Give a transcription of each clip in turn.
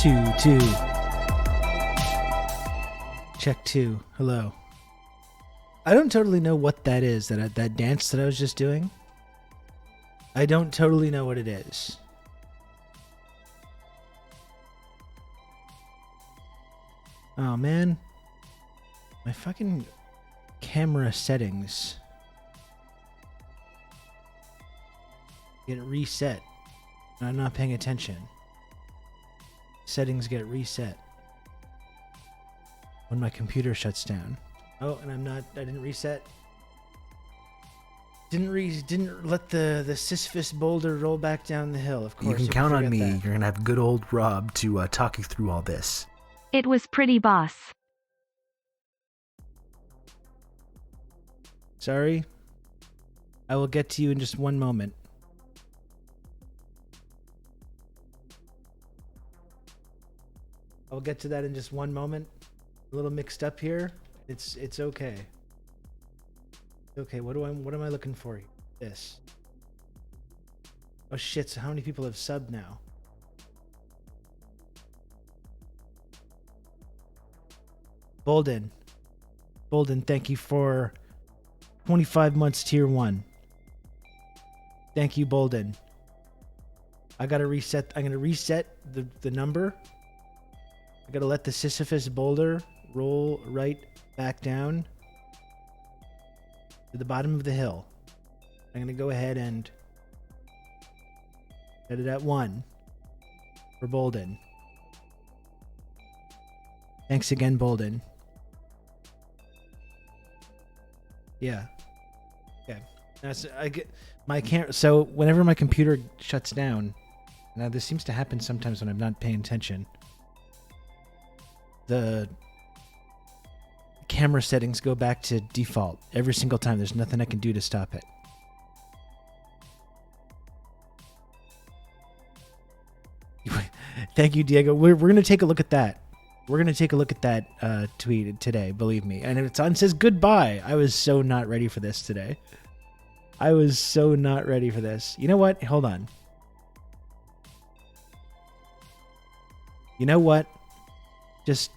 2. Check 2. Hello. I don't totally know what that is, that dance that I was just doing. I don't totally know what it is. Oh man. My fucking camera settings get reset. And I'm not paying attention. Settings get reset when my computer shuts down. Oh, and I didn't reset. Didn't let the Sisyphus boulder roll back down the hill, of course. You can count on me. That. You're going to have good old Rob to talk you through all this. It was pretty, boss. Sorry. I will get to you in just one moment. I'll get to that in just one moment. A little mixed up here. It's okay. Okay, what am I looking for here? This. Oh shit, so how many people have subbed now? Bolden, thank you for 25 months tier 1. Thank you, Bolden. I'm gonna reset the number. I gotta let the Sisyphus boulder roll right back down to the bottom of the hill. I'm gonna go ahead and set it at 1 for Bolden. Thanks again, Bolden. Yeah. Okay. I get my camera. So whenever my computer shuts down, now this seems to happen sometimes when I'm not paying attention. The camera settings go back to default every single time. There's nothing I can do to stop it. Thank you, Diego. We're going to take a look at that. We're going to take a look at that tweet today, believe me. And it's on, says goodbye. I was so not ready for this today. I was so not ready for this. You know what? Hold on. You know what? Just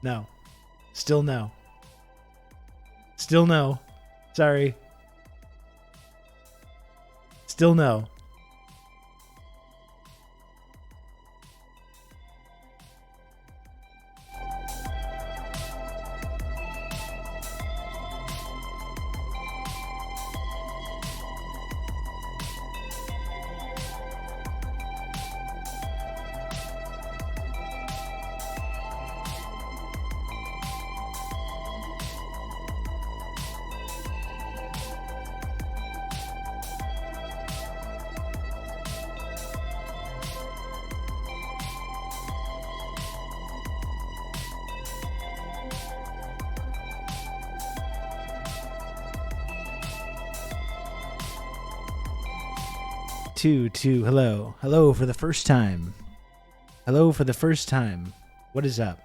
no. Still no. Still no. Sorry. Still no. Two. Hello for the first time. What is up?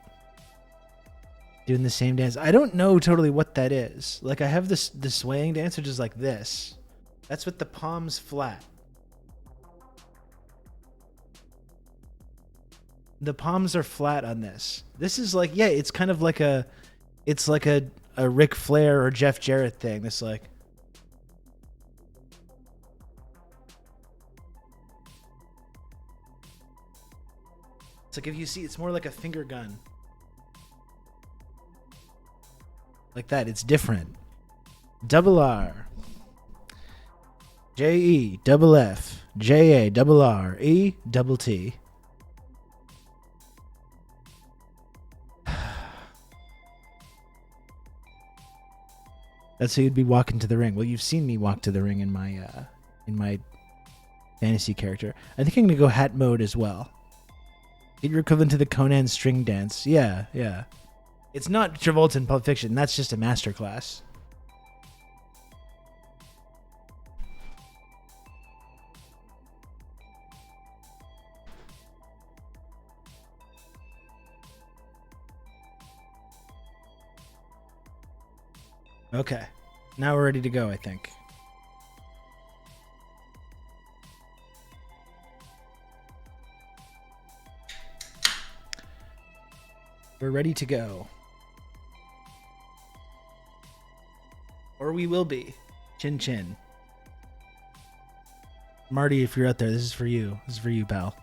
Doing the same dance. I don't know totally what that is. Like, I have the swaying dance, which is like this. That's with the palms flat. The palms are flat on this. This is like, yeah, it's kind of like a Ric Flair or Jeff Jarrett thing. This like. Like, if you see, it's more like a finger gun. Like that, it's different. Double R. J-E, double F, J-A, double R, E, double T. That's how you'd be walking to the ring. Well, you've seen me walk to the ring in my fantasy character. I think I'm going to go hat mode as well. Get your equivalent to the Conan string dance. Yeah. It's not Travolta in Pulp Fiction. That's just a masterclass. Okay. Now we're ready to go, I think. We're ready to go. Or we will be. Chin chin. Marty, if you're out there, this is for you. This is for you, pal.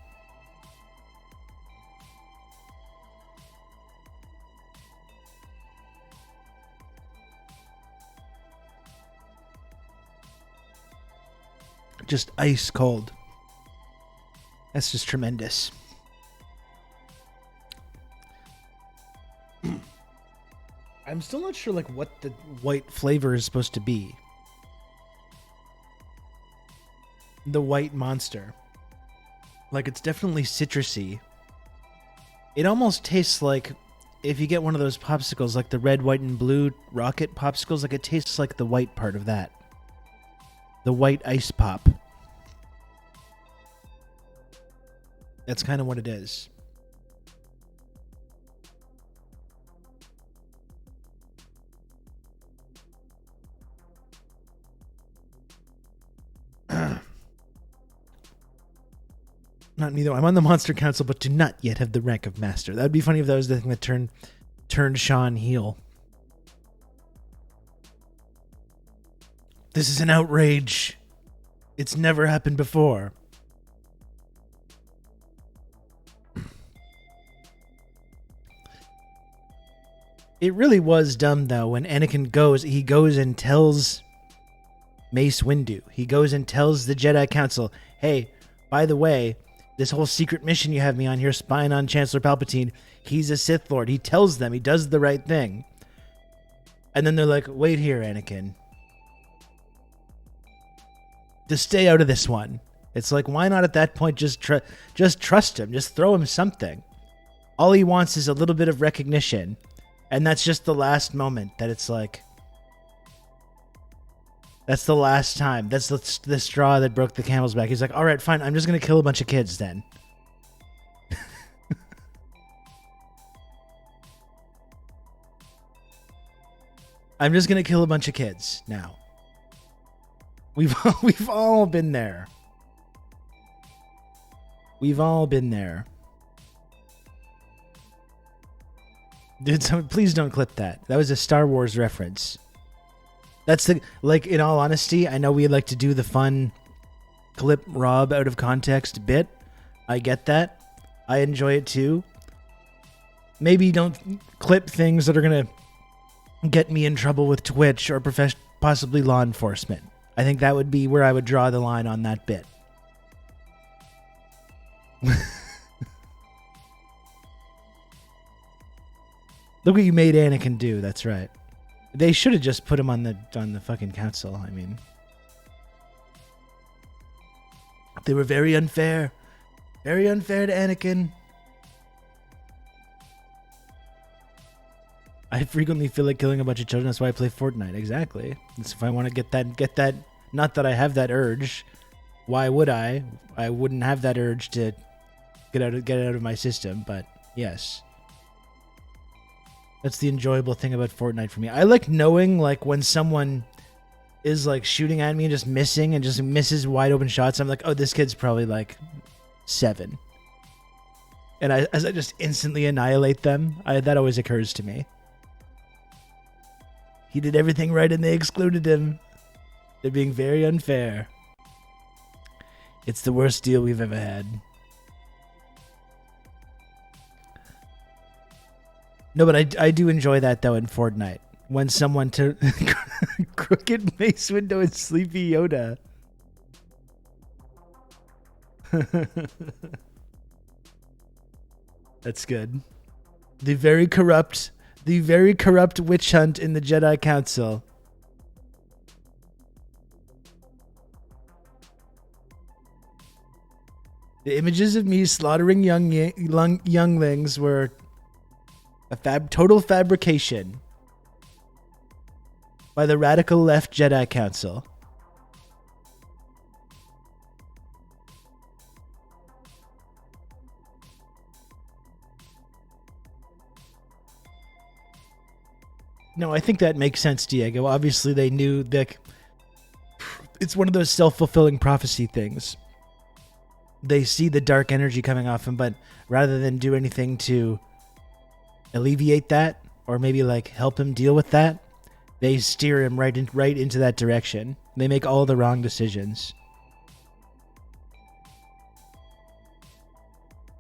Just ice cold. That's just tremendous. I'm still not sure like what the white flavor is supposed to be. The white monster. Like it's definitely citrusy. It almost tastes like if you get one of those popsicles like the red, white, and blue rocket popsicles, like it tastes like the white part of that. The white ice pop. That's kind of what it is. Not neither. I'm on the Monster Council, but do not yet have the rank of Master. That would be funny if that was the thing that turned Sean heel. This is an outrage. It's never happened before. It really was dumb, though, when Anakin goes and tells Mace Windu. He goes and tells the Jedi Council, hey, by the way, this whole secret mission you have me on here, spying on Chancellor Palpatine, he's a Sith Lord. He tells them, he does the right thing. And then they're like, wait here, Anakin. Just stay out of this one. It's like, why not at that point just trust him? Just throw him something. All he wants is a little bit of recognition. And that's just the last moment that it's like, that's the last time. That's the straw that broke the camel's back. He's like, all right, fine. I'm just going to kill a bunch of kids then. I'm just going to kill a bunch of kids now. We've all been there. We've all been there. Dude, please don't clip that. That was a Star Wars reference. That's the, like, in all honesty, I know we like to do the fun clip Rob out of context bit. I get that. I enjoy it too. Maybe don't clip things that are going to get me in trouble with Twitch or possibly law enforcement. I think that would be where I would draw the line on that bit. Look what you made Anakin do. That's right. They should have just put him on the fucking council. I mean, they were very unfair. Very unfair to Anakin. I frequently feel like killing a bunch of children. That's why I play Fortnite. Exactly. That's if I want to get that. Not that I have that urge. Why would I? I wouldn't have that urge to get it out of my system. But yes. That's the enjoyable thing about Fortnite for me. I like knowing, like, when someone is, like, shooting at me and just missing and just misses wide open shots. I'm like, oh, this kid's probably, like, 7. And as I just instantly annihilate them, that always occurs to me. He did everything right and they excluded him. They're being very unfair. It's the worst deal we've ever had. No, but I do enjoy that, though, in Fortnite. When someone to crooked Mace Windu and Sleepy Yoda. That's good. The very corrupt witch hunt in the Jedi Council. The images of me slaughtering younglings were a total fabrication by the radical left Jedi Council. No, I think that makes sense, Diego. Obviously, they knew that it's one of those self-fulfilling prophecy things. They see the dark energy coming off him, but rather than do anything to alleviate that or maybe like help him deal with that, they steer him right into that direction. They make all the wrong decisions.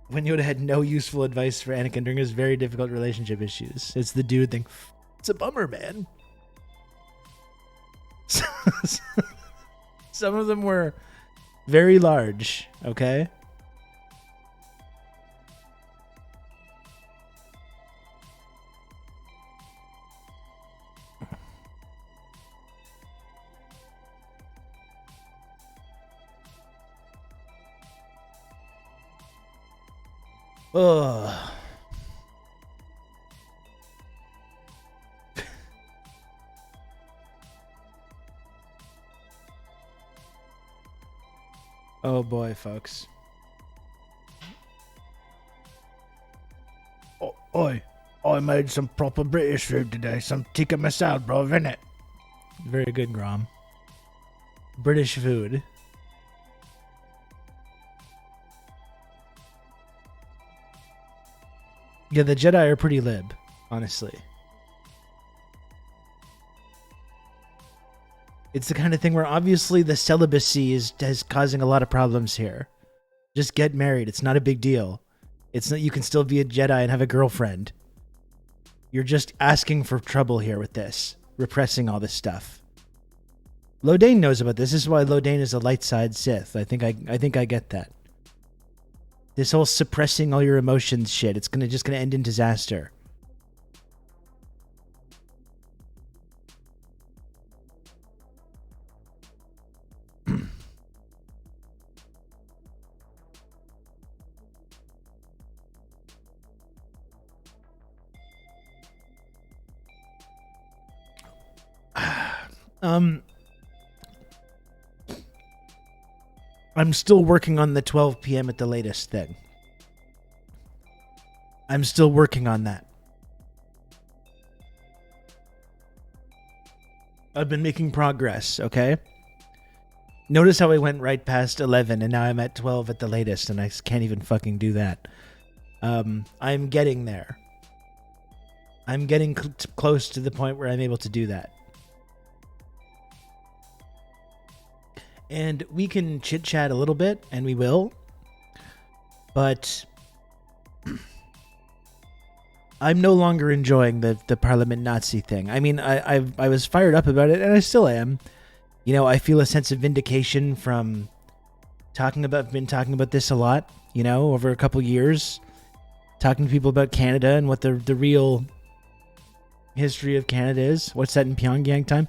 When Yoda had no useful advice for Anakin during his very difficult relationship issues. It's the dude thing. It's a bummer, man. Some of them were very large, okay? Ugh. Oh boy, folks. Oh, oi, I made some proper British food today. Some tikka masala, bro, innit? Very good, Grom. British food. Yeah, the Jedi are pretty lib, honestly. It's the kind of thing where obviously the celibacy is causing a lot of problems here. Just get married. It's not a big deal. It's not, you can still be a Jedi and have a girlfriend. You're just asking for trouble here with this, repressing all this stuff. Lodane knows about this. This is why Lodane is a light side Sith. I think I get that. This whole suppressing all your emotions shit, it's just gonna end in disaster. I'm still working on the 12 p.m. at the latest thing. I'm still working on that. I've been making progress, okay? Notice how I went right past 11 and now I'm at 12 at the latest and I can't even fucking do that. I'm getting there. I'm getting close to the point where I'm able to do that. And we can chit-chat a little bit, and we will. But I'm no longer enjoying the Parliament Nazi thing. I mean, I was fired up about it, and I still am. You know, I feel a sense of vindication from been talking about this a lot, you know, over a couple years. Talking to people about Canada and what the real history of Canada is. What's that in Pyongyang time?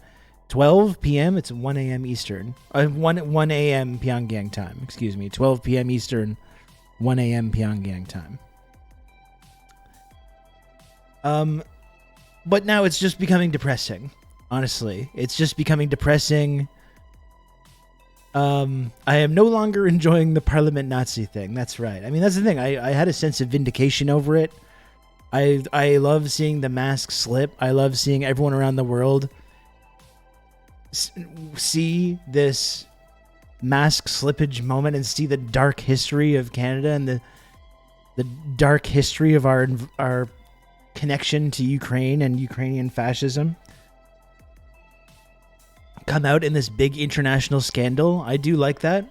12 p.m. It's 1 a.m. Eastern. 1 a.m. Pyongyang time. Excuse me. 12 p.m. Eastern, 1 a.m. Pyongyang time. But now it's just becoming depressing. Honestly, it's just becoming depressing. I am no longer enjoying the Parliament Nazi thing. That's right. I mean, that's the thing. I had a sense of vindication over it. I love seeing the mask slip. I love seeing everyone around the world see this mask slippage moment and see the dark history of Canada and the dark history of our connection to Ukraine and Ukrainian fascism come out in this big international scandal. I do like that.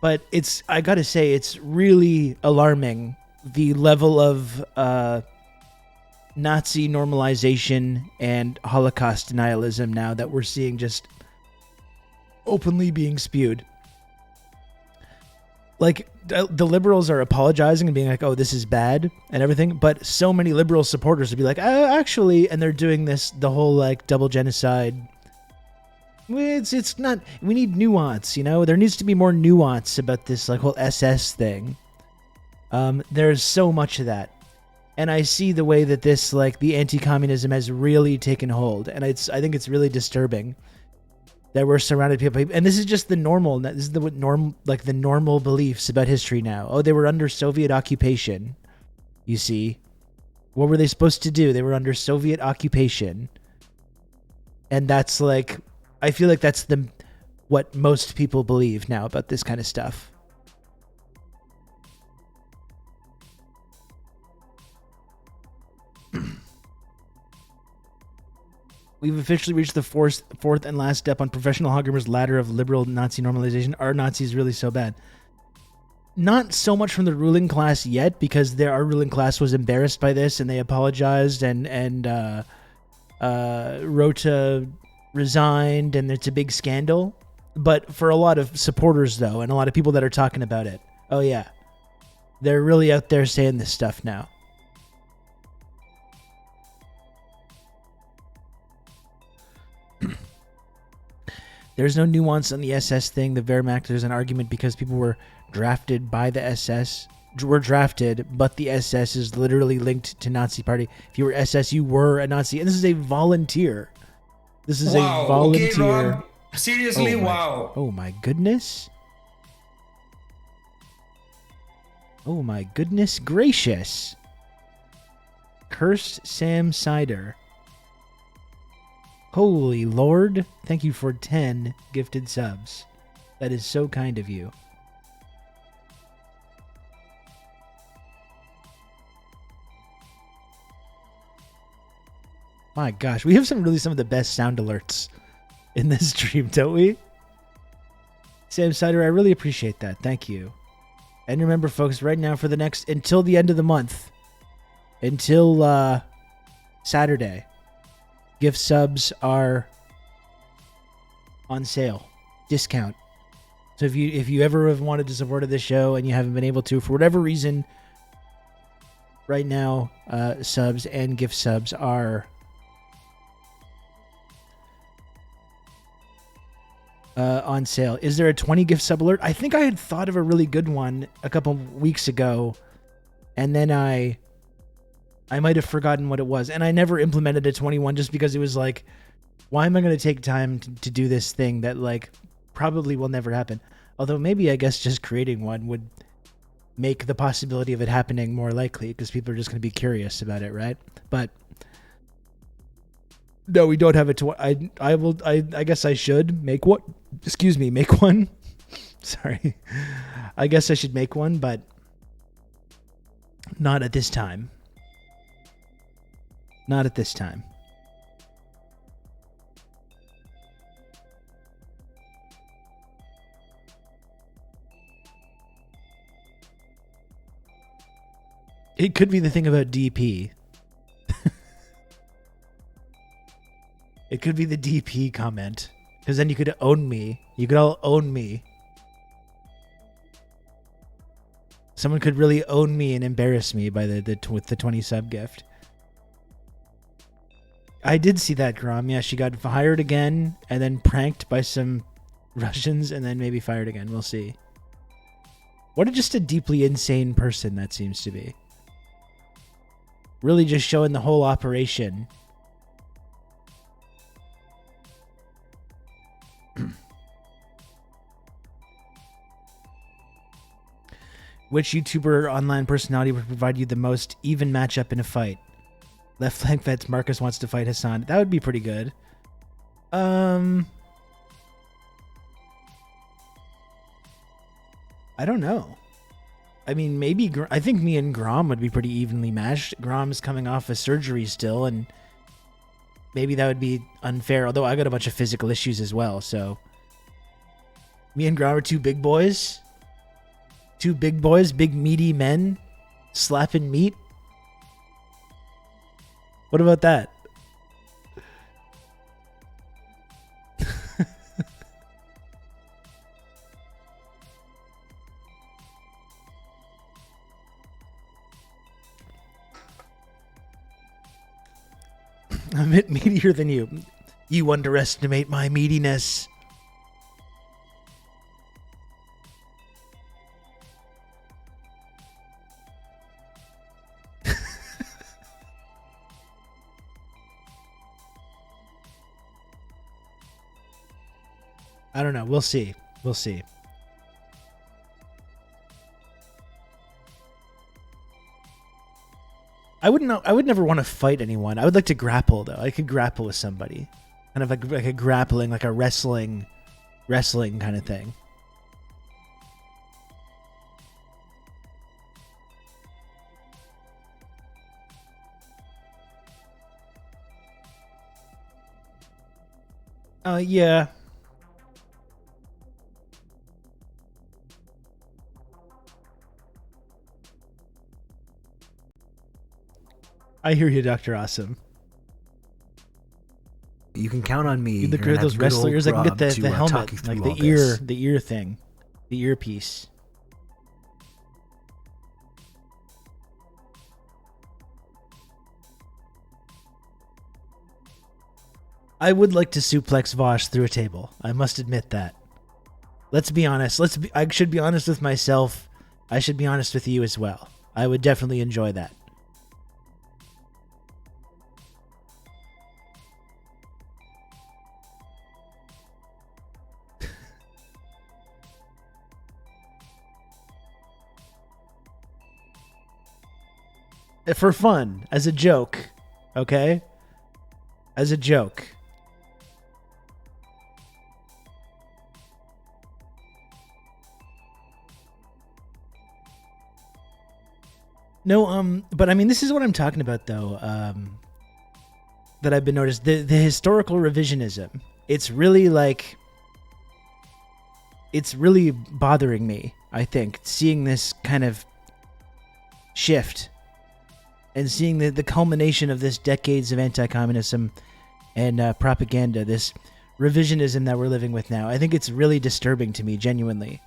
But I gotta say, it's really alarming the level of Nazi normalization and Holocaust denialism now that we're seeing just openly being spewed. Like, the liberals are apologizing and being like, oh, this is bad and everything, but so many liberal supporters would be like, actually, and they're doing the whole, like, double genocide. It's not, we need nuance, you know? There needs to be more nuance about this, like, whole SS thing. There's so much of that. And I see the way that this, like, the anti-communism has really taken hold. And I think it's really disturbing that we're surrounded by people. And this is just the normal, this is the normal beliefs about history now. Oh, they were under Soviet occupation, you see. What were they supposed to do? They were under Soviet occupation. And that's like, I feel like that's what most people believe now about this kind of stuff. We've officially reached the fourth and last step on professional Hoggermer's ladder of liberal Nazi normalization. Are Nazis really so bad? Not so much from the ruling class yet, because our ruling class was embarrassed by this and they apologized and Rota resigned and it's a big scandal. But for a lot of supporters, though, and a lot of people that are talking about it, oh yeah, they're really out there saying this stuff now. There's no nuance on the SS thing. The Wehrmacht, there's an argument because people were drafted by the SS, but the SS is literally linked to Nazi party. If you were SS, you were a Nazi. And this is a volunteer. This is a volunteer. Okay, Rob. Seriously, wow. Oh my goodness. Oh my goodness gracious. Cursed Sam Sider. Holy Lord. Thank you for 10 gifted subs. That is so kind of you. My gosh, we have some of the best sound alerts in this stream, don't we? Sam Sider, I really appreciate that. Thank you. And remember, folks, right now until the end of the month, until Saturday, gift subs are on sale, discount. So if you ever have wanted to support this show and you haven't been able to for whatever reason, right now subs and gift subs are on sale. Is there a 20 gift sub alert? I think I had thought of a really good one a couple weeks ago, and then I might have forgotten what it was, and I never implemented a 21 just because it was like, why am I going to take time to do this thing that like probably will never happen? Although maybe I guess just creating one would make the possibility of it happening more likely because people are just going to be curious about it, right? But no, we don't have a I guess I should make what? Excuse me, make one. Sorry. I guess I should make one, but not at this time. Not at this time. It could be the thing about DP. It could be the DP comment. Because then you could own me. You could all own me. Someone could really own me and embarrass me by with the 20 sub gift. I did see that, Grom. Yeah, she got fired again and then pranked by some Russians and then maybe fired again. We'll see. What just a deeply insane person that seems to be. Really just showing the whole operation. Which YouTuber or online personality would provide you the most even matchup in a fight? Left flank vets, Marcus wants to fight Hassan. That would be pretty good. I don't know. I mean, maybe I think me and Grom would be pretty evenly matched. Grom's coming off a surgery still, and maybe that would be unfair. Although I got a bunch of physical issues as well, so me and Grom are two big boys. Two big boys, big meaty men, slapping meat. What about that? I'm a bit meatier than you. You underestimate my meatiness. I don't know. We'll see. We'll see. I would never want to fight anyone. I would like to grapple though. I could grapple with somebody, kind of like a grappling, like a wrestling kind of thing. Yeah. I hear you, Dr. Awesome. You can count on me. The those wrestlers that can get the helmet, like the ear thing, the earpiece. I would like to suplex Vosh through a table. I must admit that. Let's be honest. I should be honest with myself. I should be honest with you as well. I would definitely enjoy that. For fun, as a joke, okay? As a joke. No, but I mean, this is what I'm talking about, though. That I've been noticed the historical revisionism. It's really bothering me. I think seeing this kind of shift and seeing the culmination of this decades of anti-communism and propaganda, this revisionism that we're living with now. I think it's really disturbing to me, genuinely.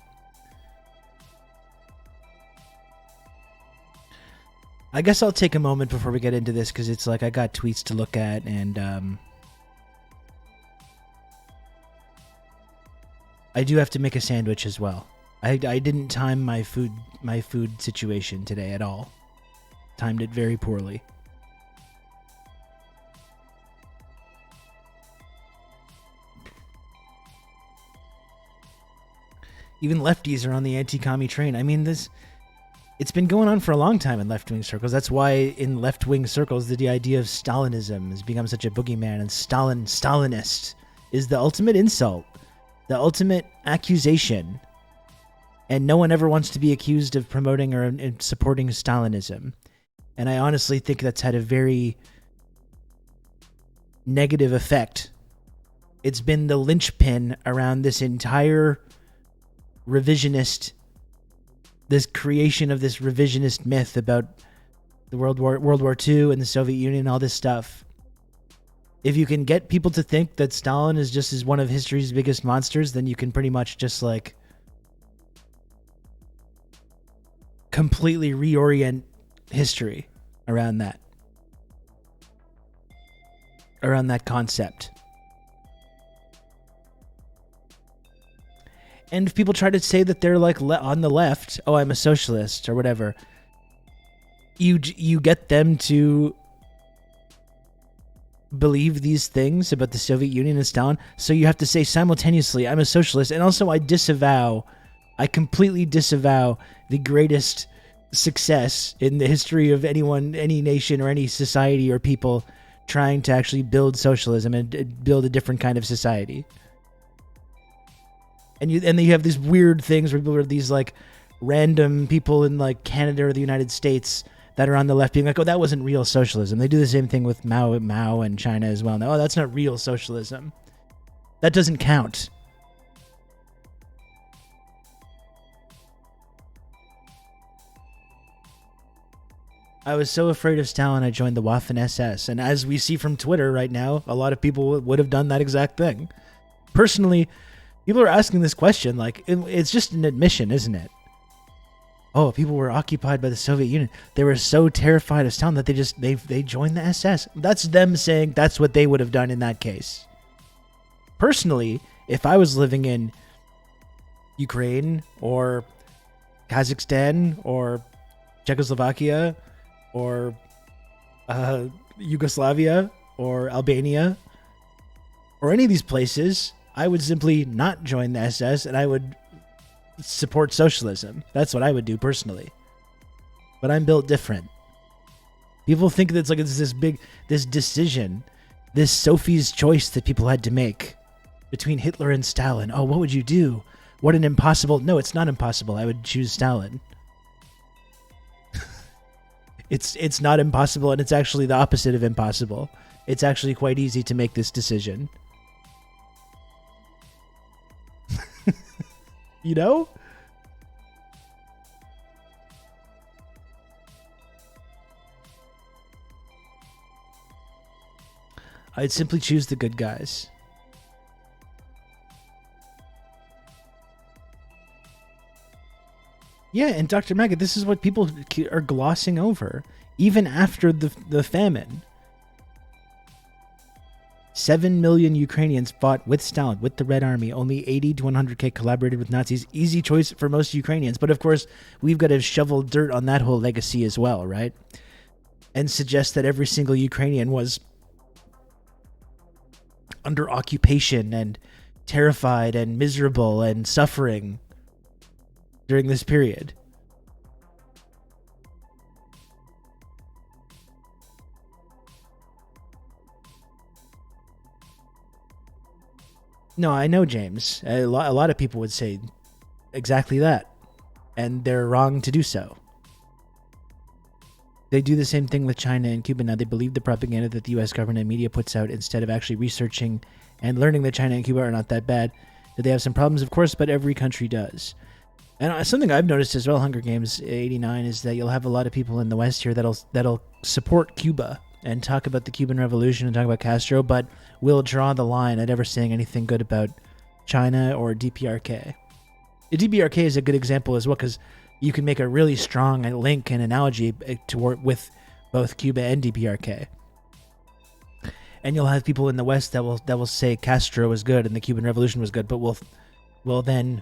I guess I'll take a moment before we get into this because it's like I got tweets to look at and I do have to make a sandwich as well. I didn't time my food situation today at all. Timed it very poorly. Even lefties are on the anti-commie train. I mean, it's been going on for a long time in left-wing circles. That's why in left-wing circles, the idea of Stalinism has become such a boogeyman, and Stalinist is the ultimate insult, the ultimate accusation, and no one ever wants to be accused of promoting or supporting Stalinism. And I honestly think that's had a very negative effect. It's been the linchpin around this entire this creation of this revisionist myth about the World War II and the Soviet Union and all this stuff. If you can get people to think that Stalin is just as one of history's biggest monsters, then you can pretty much just completely reorient history around that concept. And if people try to say that they're on the left, oh, I'm a socialist or whatever, you get them to believe these things about the Soviet Union and Stalin. So you have to say simultaneously, I'm a socialist, and also I completely disavow the greatest success in the history of any nation or any society or people trying to actually build socialism and build a different kind of society. And then you have these weird things where people are these random people in Canada or the United States that are on the left being like, oh, that wasn't real socialism. They do the same thing with Mao and China as well. Now, oh, that's not real socialism. That doesn't count. I was so afraid of Stalin, I joined the Waffen-SS. And as we see from Twitter right now, a lot of people would have done that exact thing. Personally, people are asking this question it's just an admission, isn't it? Oh, people were occupied by the Soviet Union. They were so terrified of Stalin that they joined the SS. That's them saying that's what they would have done in that case. Personally, if I was living in Ukraine or Kazakhstan or Czechoslovakia or Yugoslavia or Albania or any of these places, I would simply not join the SS and I would support socialism. That's what I would do personally. But I'm built different. People think that it's this decision, this Sophie's choice that people had to make between Hitler and Stalin. Oh, what would you do? What an impossible... No, it's not impossible. I would choose Stalin. It's not impossible, and it's actually the opposite of impossible. It's actually quite easy to make this decision. You know? I'd simply choose the good guys. Yeah, and Dr. Maggot, this is what people are glossing over, even after the famine. 7 million Ukrainians fought with Stalin, with the Red Army. Only 80 to 100K collaborated with Nazis. Easy choice for most Ukrainians. But of course, we've got to shovel dirt on that whole legacy as well, right? And suggest that every single Ukrainian was under occupation and terrified and miserable and suffering during this period. No, I know, James. A lot of people would say exactly that, and they're wrong to do so. They do the same thing with China and Cuba now. They believe the propaganda that the U.S. government and media puts out instead of actually researching and learning that China and Cuba are not that bad. That they have some problems, of course, but every country does. And something I've noticed as well, Hunger Games 89, is that you'll have a lot of people in the West here that'll support Cuba and talk about the Cuban Revolution and talk about Castro, but will draw the line at ever saying anything good about China or DPRK. The DPRK is a good example as well, because you can make a really strong link and analogy with both Cuba and DPRK. And you'll have people in the West that will say Castro was good and the Cuban Revolution was good, but will then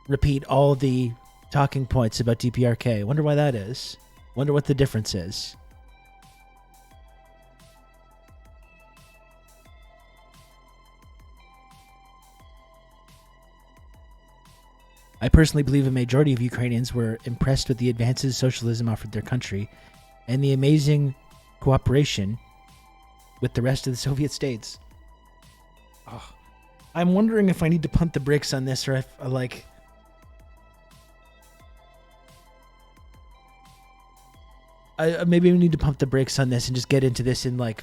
repeat all the talking points about DPRK. Wonder why that is. Wonder what the difference is. I personally believe a majority of Ukrainians were impressed with the advances socialism offered their country and the amazing cooperation with the rest of the Soviet states. Oh, I'm wondering if I need to pump the brakes on this, or if maybe we need to pump the brakes on this and just get into this in like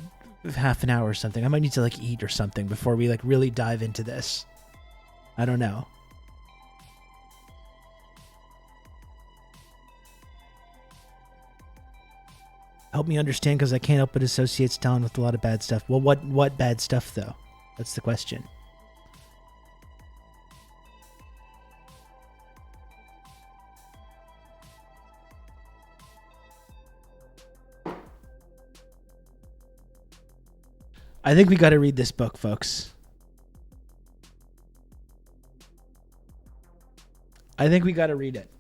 half an hour or something. I might need to eat or something before we really dive into this. I don't know. Help me understand, because I can't help but associate Stalin with a lot of bad stuff. Well, what bad stuff, though? That's the question. I think we got to read this book, folks. I think we got to read it.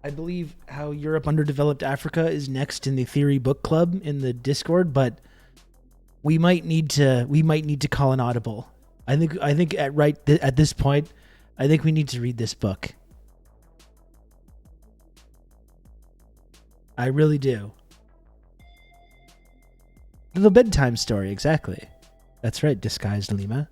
I believe How Europe Underdeveloped Africa is next in the Theory Book Club in the Discord, but we might need to call an audible. I think at this point, I think we need to read this book. I really do. The bedtime story, exactly. That's right, disguised Lima.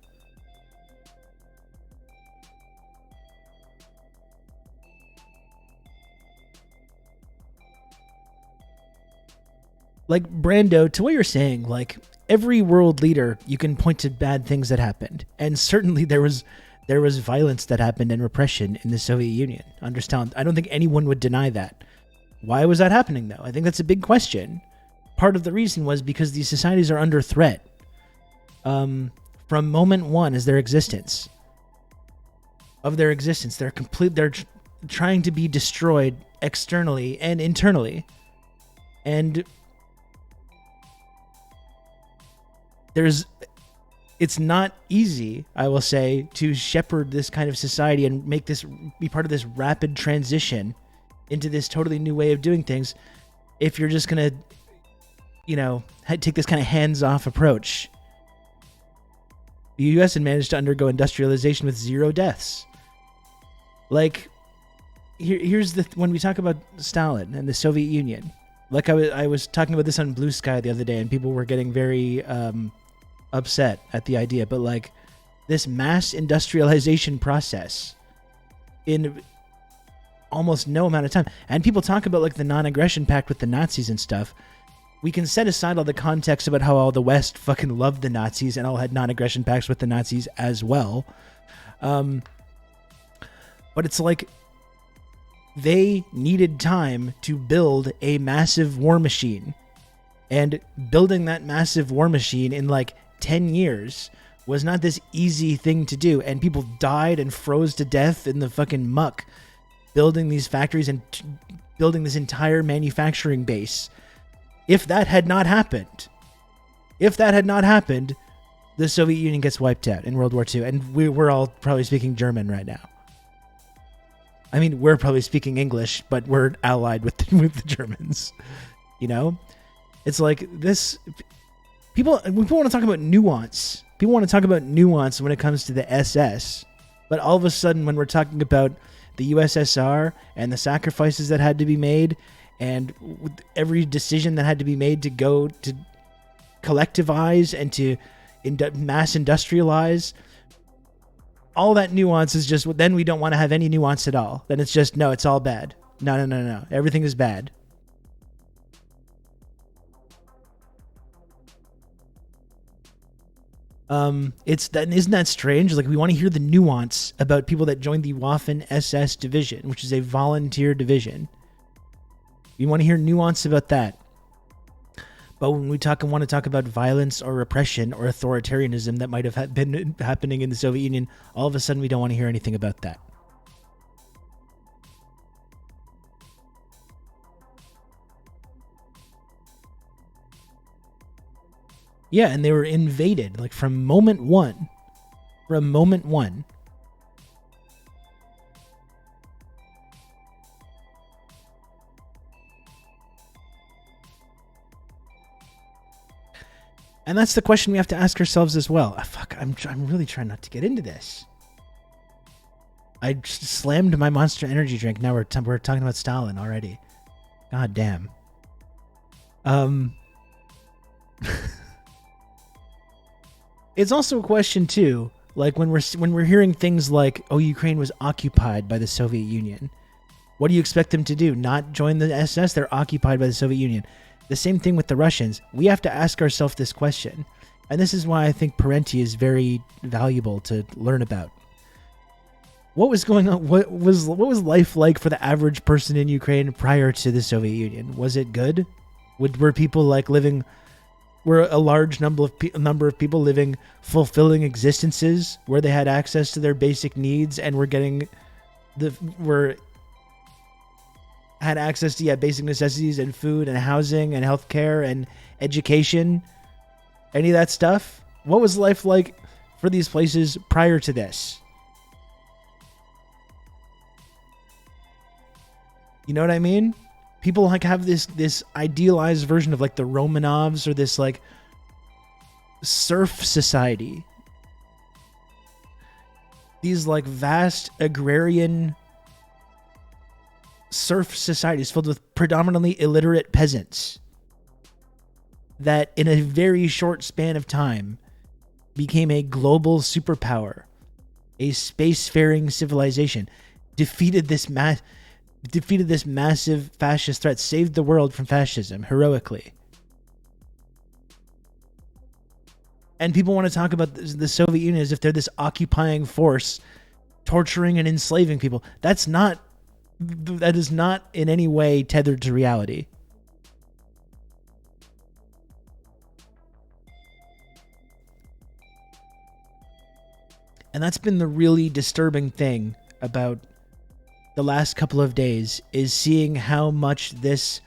Brando, to what you're saying, every world leader, you can point to bad things that happened. And certainly there was violence that happened and repression in the Soviet Union. Understand? I don't think anyone would deny that. Why was that happening, though? I think that's a big question. Part of the reason was because these societies are under threat. From moment one of their existence. They're trying to be destroyed externally and internally. And it's not easy, I will say, to shepherd this kind of society and make this be part of this rapid transition into this totally new way of doing things if you're just going to, take this kind of hands-off approach. The U.S. had managed to undergo industrialization with 0 deaths. Here's when we talk about Stalin and the Soviet Union, Like I was talking about this on Blue Sky the other day, and people were getting very upset at the idea. But like this mass industrialization process in almost no amount of time, and people talk about like the non-aggression pact with the Nazis and stuff. We can set aside all the context about how all the West fucking loved the Nazis and all had non-aggression pacts with the Nazis as well. But it's like they needed time to build a massive war machine, and building that massive war machine in like 10 years was not this easy thing to do, and people died and froze to death in the fucking muck building these factories and building this entire manufacturing base. If that had not happened, the Soviet Union gets wiped out in World War II, and we're all probably speaking German right now. I mean, we're probably speaking English, but we're allied with the Germans. You know, it's like this. People want to talk about nuance. People want to talk about nuance when it comes to the SS, but all of a sudden, when we're talking about the USSR and the sacrifices that had to be made, and every decision that had to be made to go to collectivize and to mass industrialize, all that nuance is just, then we don't want to have any nuance at all. Then it's just, no, it's all bad. No. Everything is bad. Isn't that strange? Like, we want to hear the nuance about people that joined the Waffen SS division, which is a volunteer division. We want to hear nuance about that. But when we want to talk about violence or repression or authoritarianism that might have been happening in the Soviet Union, all of a sudden we don't want to hear anything about that. Yeah, and they were invaded, like from moment one. And that's the question we have to ask ourselves as well. I'm really trying not to get into this. I just slammed my Monster Energy drink. Now we're talking about Stalin already. God damn. It's also a question too, like when we're hearing things like, oh, Ukraine was occupied by the Soviet Union. What do you expect them to do? Not join the SS? They're occupied by the Soviet Union. The same thing with the Russians. We have to ask ourselves this question. And this is why I think Parenti is very valuable to learn about. What was going on? What was life like for the average person in Ukraine prior to the Soviet Union? Was it good? Were people like living? Were a large number of people living fulfilling existences where they had access to their basic needs and had access to basic necessities and food and housing and healthcare and education? Any of that stuff? What was life like for these places prior to this? You know what I mean? People like have this idealized version of like the Romanovs, or this like serf society. These like vast agrarian serf societies filled with predominantly illiterate peasants that in a very short span of time became a global superpower, a spacefaring civilization, defeated this massive fascist threat, saved the world from fascism heroically. And people want to talk about the Soviet Union as if they're this occupying force, torturing and enslaving people. That is not in any way tethered to reality. And that's been the really disturbing thing about the last couple of days, is seeing how much this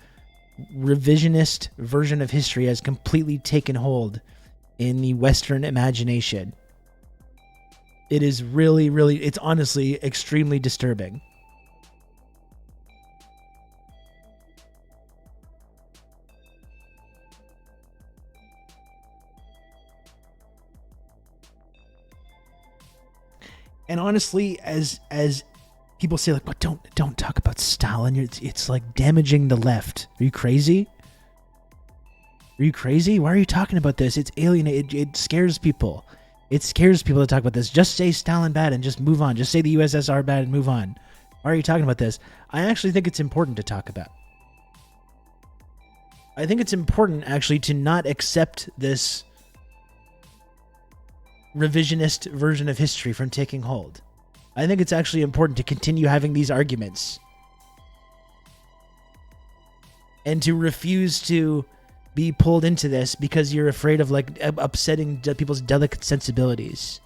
revisionist version of history has completely taken hold in the Western imagination. It is really, it's honestly extremely disturbing. And honestly, as people say like, "What? Don't talk about Stalin. It's like damaging the left. Are you crazy? Are you crazy? Why are you talking about this? It's alienated. It scares people. It scares people to talk about this. Just say Stalin bad and just move on. Just say the USSR bad and move on. Why are you talking about this?" I actually think it's important to talk about. I think it's important actually to not accept this revisionist version of history from taking hold. I think it's actually important to continue having these arguments and to refuse to be pulled into this because you're afraid of like upsetting people's delicate sensibilities.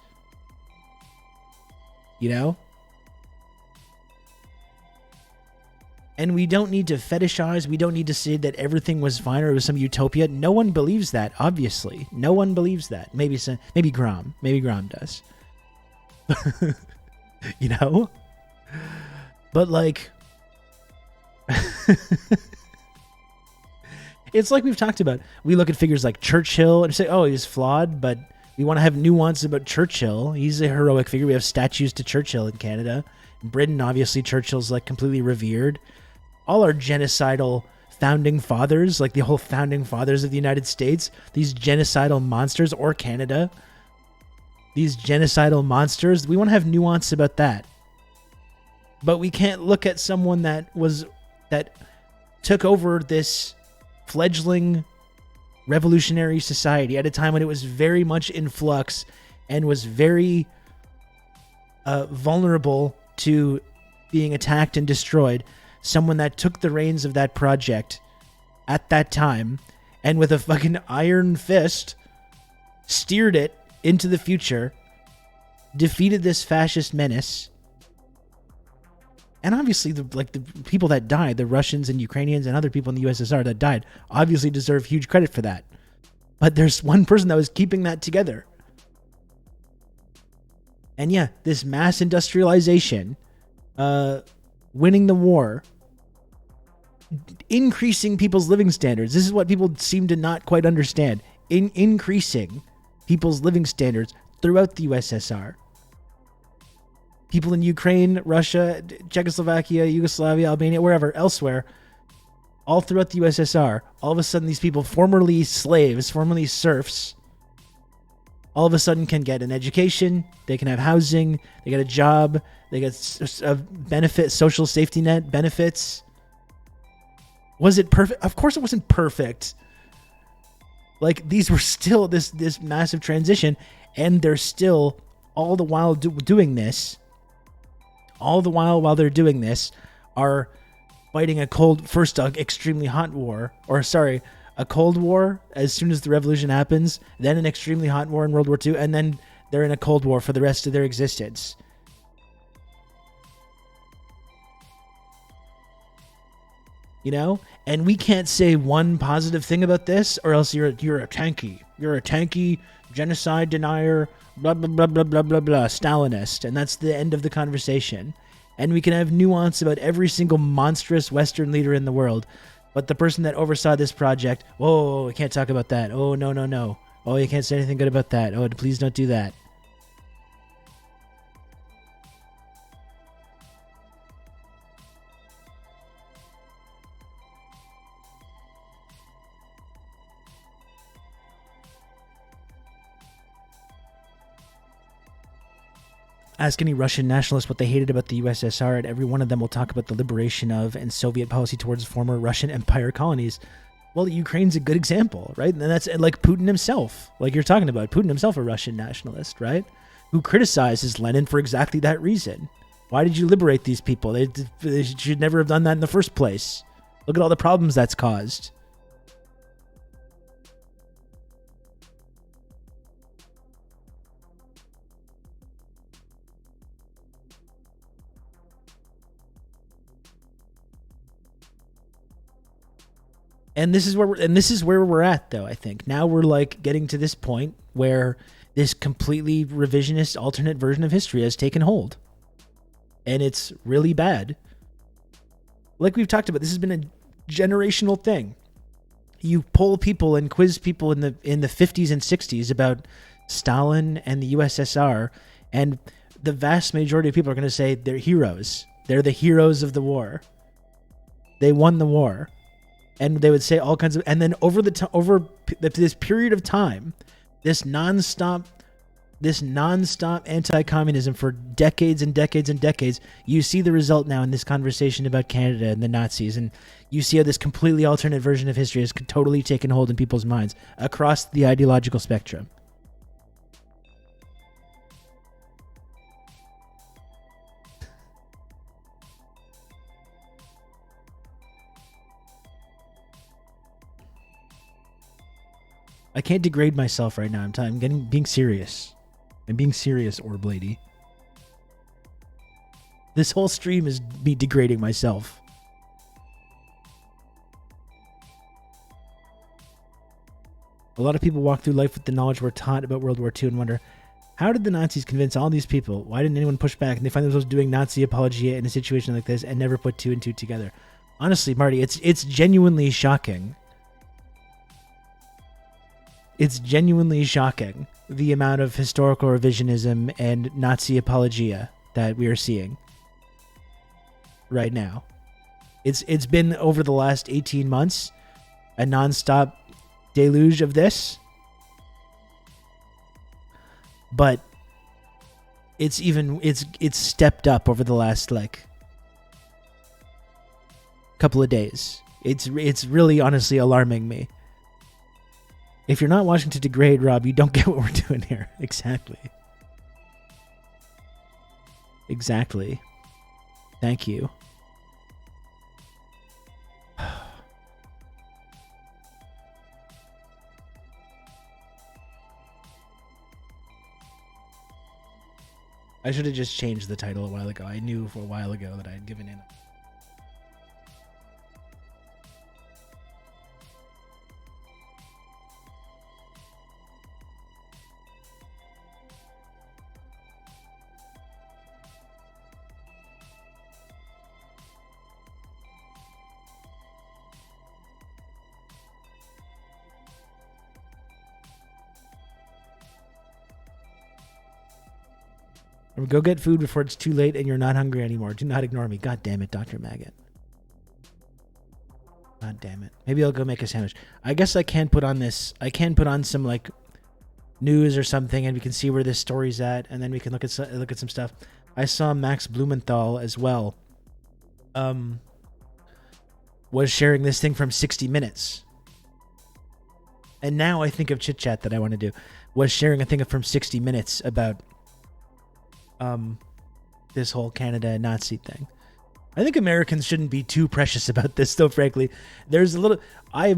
You know? And we don't need to fetishize. We don't need to say that everything was fine or it was some utopia. No one believes that, obviously. No one believes that. Maybe Grom. Maybe Grom does. You know? But like... it's like we've talked about. We look at figures like Churchill and say, oh, he's flawed, but we want to have nuance about Churchill. He's a heroic figure. We have statues to Churchill in Canada. In Britain, obviously, Churchill's like completely revered. All our genocidal founding fathers, like the whole founding fathers of the United States, these genocidal monsters, or Canada, these genocidal monsters, we want to have nuance about that. But we can't look at someone that took over this fledgling revolutionary society at a time when it was very much in flux and was very vulnerable to being attacked and destroyed. Someone that took the reins of that project at that time and with a fucking iron fist steered it into the future, defeated this fascist menace. And obviously the people that died, the Russians and Ukrainians and other people in the USSR that died, obviously deserve huge credit for that. But there's one person that was keeping that together. And yeah, this mass industrialization, winning the war, increasing people's living standards. This is what people seem to not quite understand. Increasing people's living standards throughout the USSR. People in Ukraine, Russia, Czechoslovakia, Yugoslavia, Albania, wherever, elsewhere, all throughout the USSR, all of a sudden these people, formerly slaves, formerly serfs, all of a sudden can get an education, they can have housing, they get a job, they get a benefit, social safety net benefits. Was it perfect? Of course it wasn't perfect. Like, these were still this massive transition, and they're still, all the while doing this, all the while they're doing this, are fighting a extremely hot war, a Cold War as soon as the revolution happens, then an extremely hot war in World War II, and then they're in a Cold War for the rest of their existence. You know? And we can't say one positive thing about this, or else you're a tanky. You're a tanky genocide denier, blah, blah, blah, blah, blah, blah, blah, Stalinist. And that's the end of the conversation. And we can have nuance about every single monstrous Western leader in the world. But the person that oversaw this project, whoa, we can't talk about that. Oh, no. Oh, you can't say anything good about that. Oh, please don't do that. Ask any Russian nationalist what they hated about the USSR, and every one of them will talk about the liberation of and Soviet policy towards former Russian Empire colonies. Well, Ukraine's a good example, right? And that's like Putin himself, like you're talking about. Putin himself, a Russian nationalist, right? Who criticizes Lenin for exactly that reason. Why did you liberate these people? They should never have done that in the first place. Look at all the problems that's caused. And this is where we're at, though. I think now we're like getting to this point where this completely revisionist alternate version of history has taken hold, and it's really bad. Like we've talked about, this has been a generational thing. You poll people and quiz people in the 50s and 60s about Stalin and the USSR, and the vast majority of people are going to say they're heroes. They're the heroes of the war. They won the war. And they would say all kinds of, and then over this period of time, this nonstop anti-communism for decades and decades and decades, you see the result now in this conversation about Canada and the Nazis, and you see how this completely alternate version of history has totally taken hold in people's minds across the ideological spectrum. I can't degrade myself right now. I'm being serious. I'm being serious, Orb Lady. This whole stream is me degrading myself. A lot of people walk through life with the knowledge we're taught about World War II and wonder, how did the Nazis convince all these people? Why didn't anyone push back? And they find themselves doing Nazi apologia in a situation like this and never put two and two together. Honestly, Marty, it's genuinely shocking. It's genuinely shocking, the amount of historical revisionism and Nazi apologia that we are seeing right now. It's been over the last 18 months a nonstop deluge of this, but it's stepped up over the last couple of days. It's really honestly alarming me. If you're not watching to degrade, Rob, you don't get what we're doing here. Exactly. Exactly. Thank you. I should have just changed the title a while ago. I knew for a while ago that I had given in. Go get food before it's too late and you're not hungry anymore. Do not ignore me. God damn it, Dr. Maggot. God damn it. Maybe I'll go make a sandwich. I guess I can put on this. I can put on some news or something, and we can see where this story's at, and then we can look at some stuff. I saw Max Blumenthal as well. Was sharing this thing from 60 Minutes. And now I think of Chit Chat that I want to do. Was sharing a thing from 60 Minutes about this whole Canada Nazi thing. I think Americans shouldn't be too precious about this, though. Frankly, there's a little. I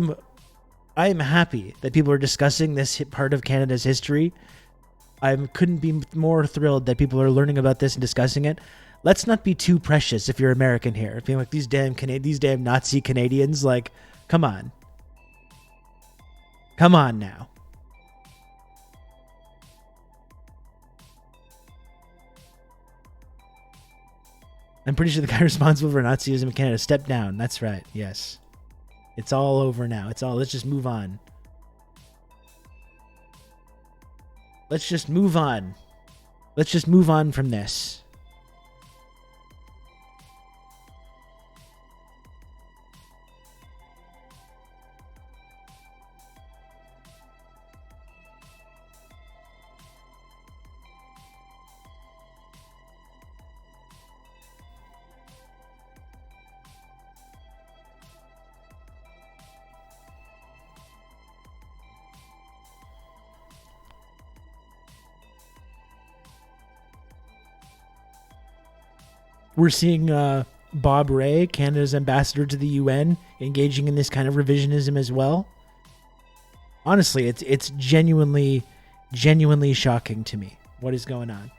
am happy that people are discussing this part of Canada's history. I couldn't be more thrilled that people are learning about this and discussing it. Let's not be too precious if you're American here. Being like these damn Nazi Canadians. Like, come on now. I'm pretty sure the guy responsible for Nazism in Canada stepped down. That's right. Yes. It's all over now. Let's just move on. Let's just move on. Let's just move on from this. We're seeing Bob Rae, Canada's ambassador to the UN, engaging in this kind of revisionism as well. Honestly, it's genuinely shocking to me what is going on.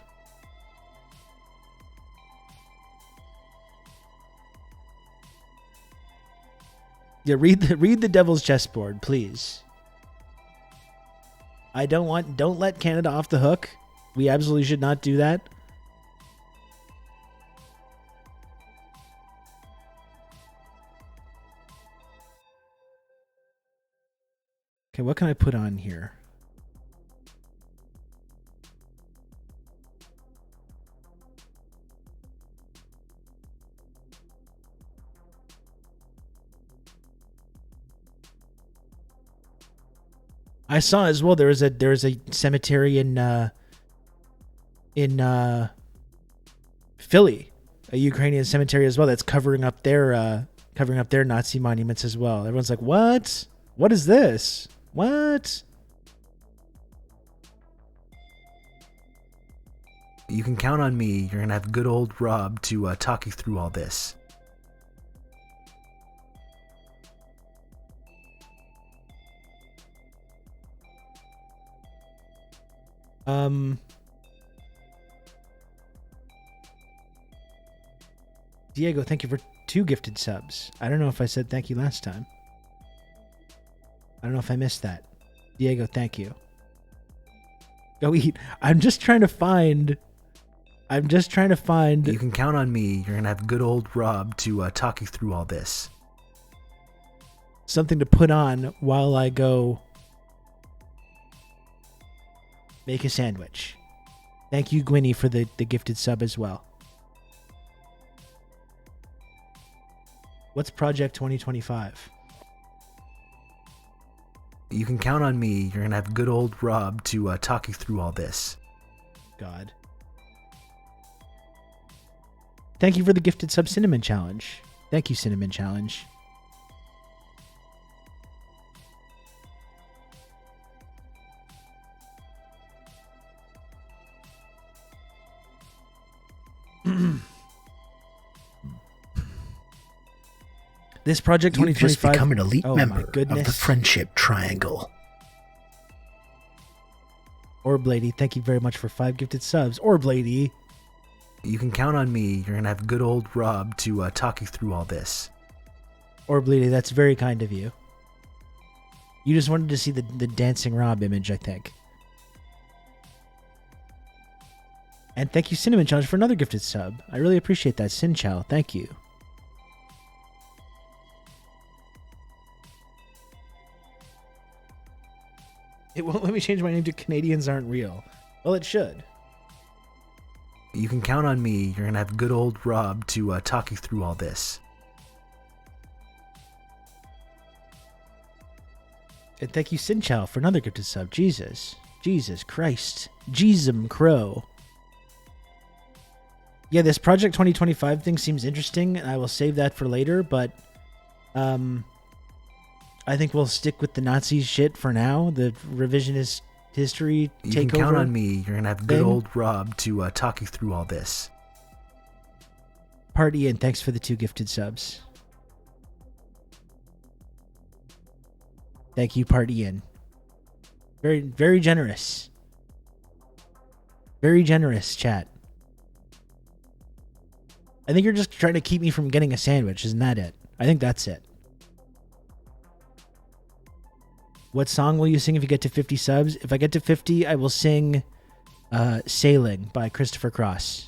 Yeah, read the Devil's Chessboard, please. Don't let Canada off the hook. We absolutely should not do that. Okay, what can I put on here? I saw as well. There was a cemetery in Philly, a Ukrainian cemetery as well, that's covering up their Nazi monuments as well. Everyone's like, "What? What is this? What?" You can count on me. You're gonna have good old Rob to talk you through all this. Diego, thank you for 2 gifted subs. I don't know if I said thank you last time. I don't know if I missed that. Diego, thank you. Go eat. I'm just trying to find. You can count on me. You're gonna have good old Rob to talk you through all this. Something to put on while I go make a sandwich. Thank you, Gwynny, for the gifted sub as well. What's Project 2025? You can count on me. You're gonna have good old Rob to talk you through all this. God. Thank you for the gifted sub, Cinnamon Challenge. Thank you, Cinnamon Challenge. This Project 2025. You've just become an elite my member of goodness. the Friendship Triangle. Orblady, thank you very much for 5 gifted subs. Orblady. You can count on me. You're gonna have good old Rob to talk you through all this. Orblady, that's very kind of you. You just wanted to see the dancing Rob image, I think. And thank you, Cinnamon Challenge, for another gifted sub. I really appreciate that, Sin Chow. Thank you. It won't let me change my name to Canadians Aren't Real. Well, it should. You can count on me. You're gonna have good old Rob to talk you through all this. And thank you, Sin Chow, for another gifted sub. Jesus Christ. Jeezum Crow. Yeah, this Project 2025 thing seems interesting, and I will save that for later, but I think we'll stick with the Nazi shit for now. The revisionist history takeover. You can count on me. You're gonna have good thing. old Rob to talk you through all this. Part Ian, thanks for the 2 gifted subs. Thank you, Part Ian. Very, very generous. Very generous, chat. I think you're just trying to keep me from getting a sandwich, isn't that it? I think that's it. What song will you sing if you get to 50 subs? If I get to 50, I will sing Sailing by Christopher Cross.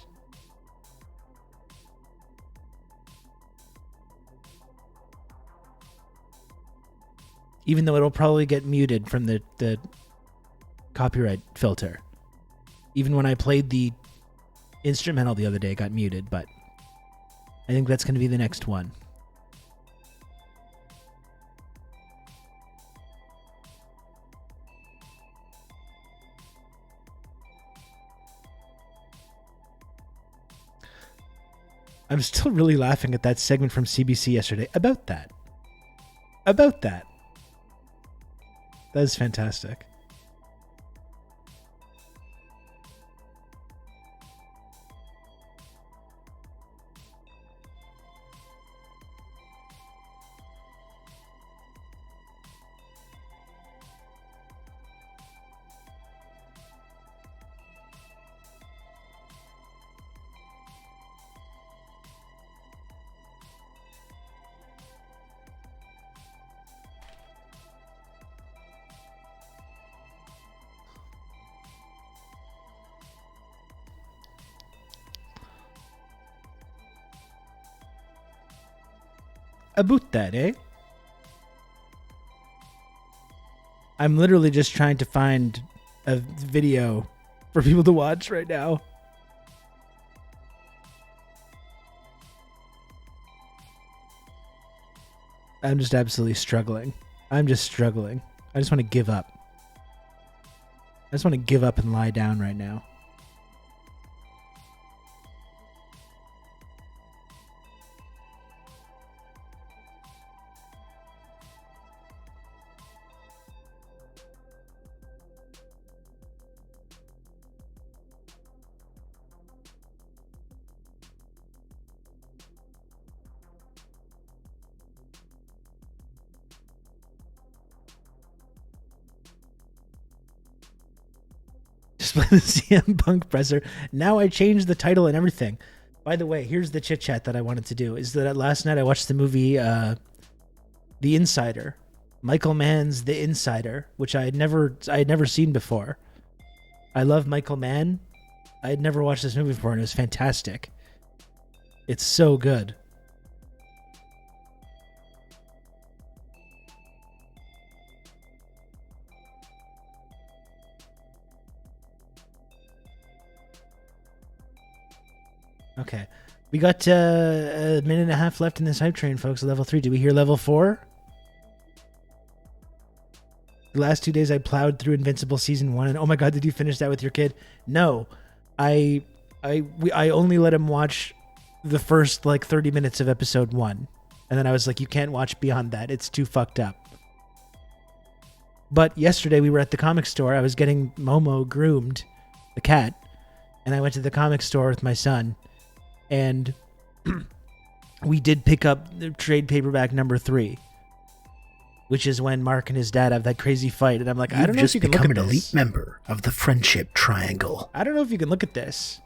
Even though it'll probably get muted from the copyright filter. Even when I played the instrumental the other day, it got muted, but I think that's going to be the next one. I'm still really laughing at that segment from CBC yesterday about that. That is fantastic. About that, eh? I'm literally just trying to find a video for people to watch right now. I'm just absolutely struggling. I'm just struggling. I just want to give up. I just want to give up and lie down right now. Just play the CM Punk presser. Now I changed the title and everything. By the way, here's the chit chat that I wanted to do. Is that last night I watched the movie The Insider, Michael Mann's The Insider, which I had never seen before. I love Michael Mann. I had never watched this movie before, and it was fantastic. It's so good. Okay. We got a minute and a half left in this hype train, folks. Level 3. Did we hear level 4? The last 2 days I plowed through Invincible Season 1, and oh my god, did you finish that with your kid? No. I only let him watch the first, 30 minutes of episode 1. And then I was like, you can't watch beyond that. It's too fucked up. But yesterday we were at the comic store. I was getting Momo groomed, the cat. And I went to the comic store with my son. And we did pick up the trade paperback number 3, which is when Mark and his dad have that crazy fight. And I'm like, I don't know if you can look at this. You've just become an elite member of the Friendship Triangle. I don't know if you can look at this.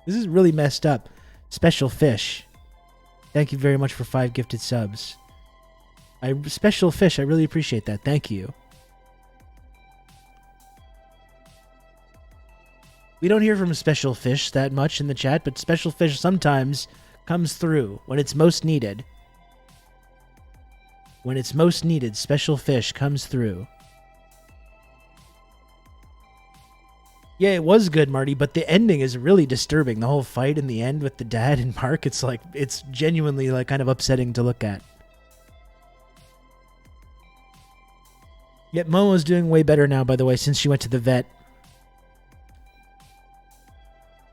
This is really messed up. Special Fish. Thank you very much for 5 gifted subs. Special Fish, I really appreciate that. Thank you. We don't hear from Special Fish that much in the chat, but Special Fish sometimes comes through when it's most needed. When it's most needed, Special Fish comes through. Yeah, it was good, Marty, but the ending is really disturbing. The whole fight in the end with the dad and Mark, it's genuinely kind of upsetting to look at. Yet Momo's doing way better now, by the way, since she went to the vet.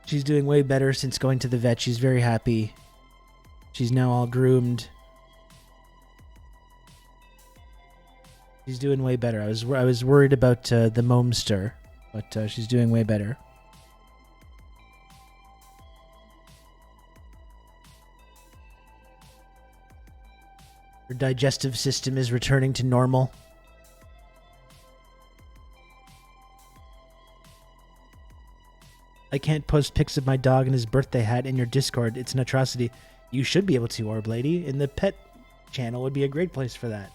She's doing way better since going to the vet. She's very happy. She's now all groomed. She's doing way better. I was worried about the momster, but she's doing way better. Her digestive system is returning to normal. I can't post pics of my dog and his birthday hat in your Discord. It's an atrocity. You should be able to, Orb Lady. In the pet channel would be a great place for that.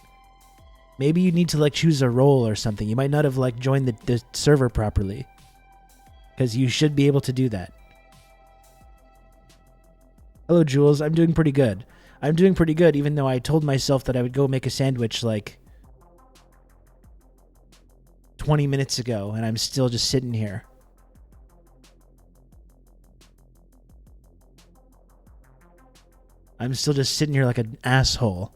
Maybe you need to choose a role or something. You might not have joined the server properly. Because you should be able to do that. Hello, Jules. I'm doing pretty good. I'm doing pretty good, even though I told myself that I would go make a sandwich 20 minutes ago, and I'm still just sitting here. I'm still just sitting here like an asshole.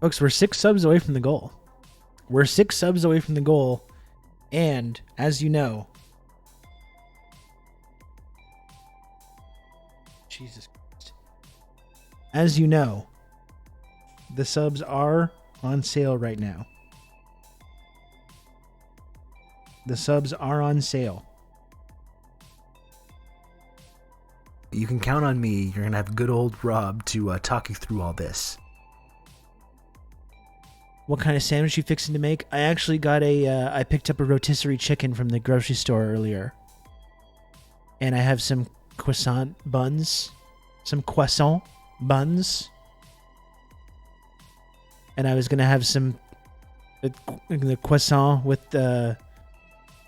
Folks, we're 6 subs away from the goal. We're 6 subs away from the goal. And, as you know... Jesus Christ. As you know, the subs are on sale right now. The subs are on sale. You can count on me. You're going to have good old Rob to talk you through all this. What kind of sandwich you fixing to make? I actually got I picked up a rotisserie chicken from the grocery store earlier. And I have some croissant buns. Some croissant buns. And I was going to have some the croissant with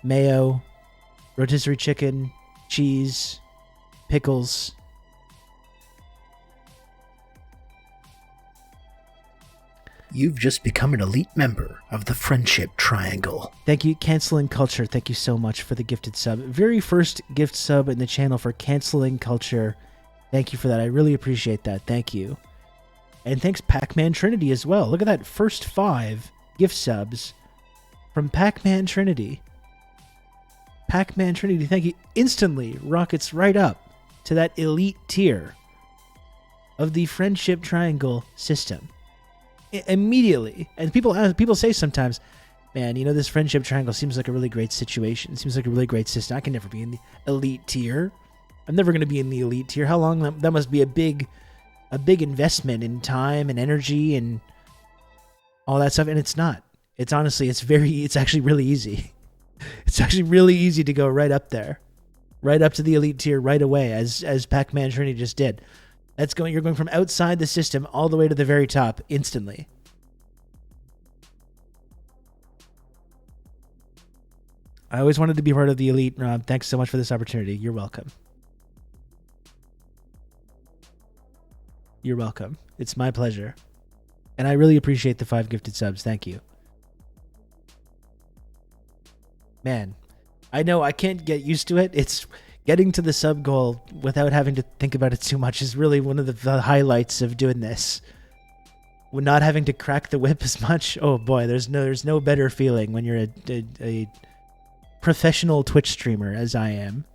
mayo, rotisserie chicken, cheese, pickles. You've just become an elite member of the Friendship Triangle. Thank you, Canceling Culture. Thank you so much for the gifted sub. Very first gift sub in the channel for Canceling Culture. Thank you for that. I really appreciate that. Thank you. And thanks Pac-Man Trinity as well. Look at that, first 5 gift subs from Pac-Man Trinity. Pac-Man Trinity, thank you. Instantly rockets right up to that elite tier of the Friendship Triangle system. Immediately. And people say sometimes, man, you know, this Friendship Triangle seems like a really great situation. It seems like a really great system. I can never be in the elite tier. I'm never going to be in the elite tier. How long? That must be a big investment in time and energy and all that stuff. And it's not. It's honestly, it's actually really easy. It's actually really easy to go right up there, right up to the elite tier right away, as Pac-Man Trinity just did. You're going from outside the system all the way to the very top instantly. I always wanted to be part of the elite, Rob. Thanks so much for this opportunity. You're welcome. You're welcome. It's my pleasure. And I really appreciate the 5 gifted subs. Thank you. Man, I know I can't get used to it. It's getting to the sub goal without having to think about it too much is really one of the highlights of doing this. When not having to crack the whip as much. Oh boy, there's no better feeling when you're a professional Twitch streamer as I am.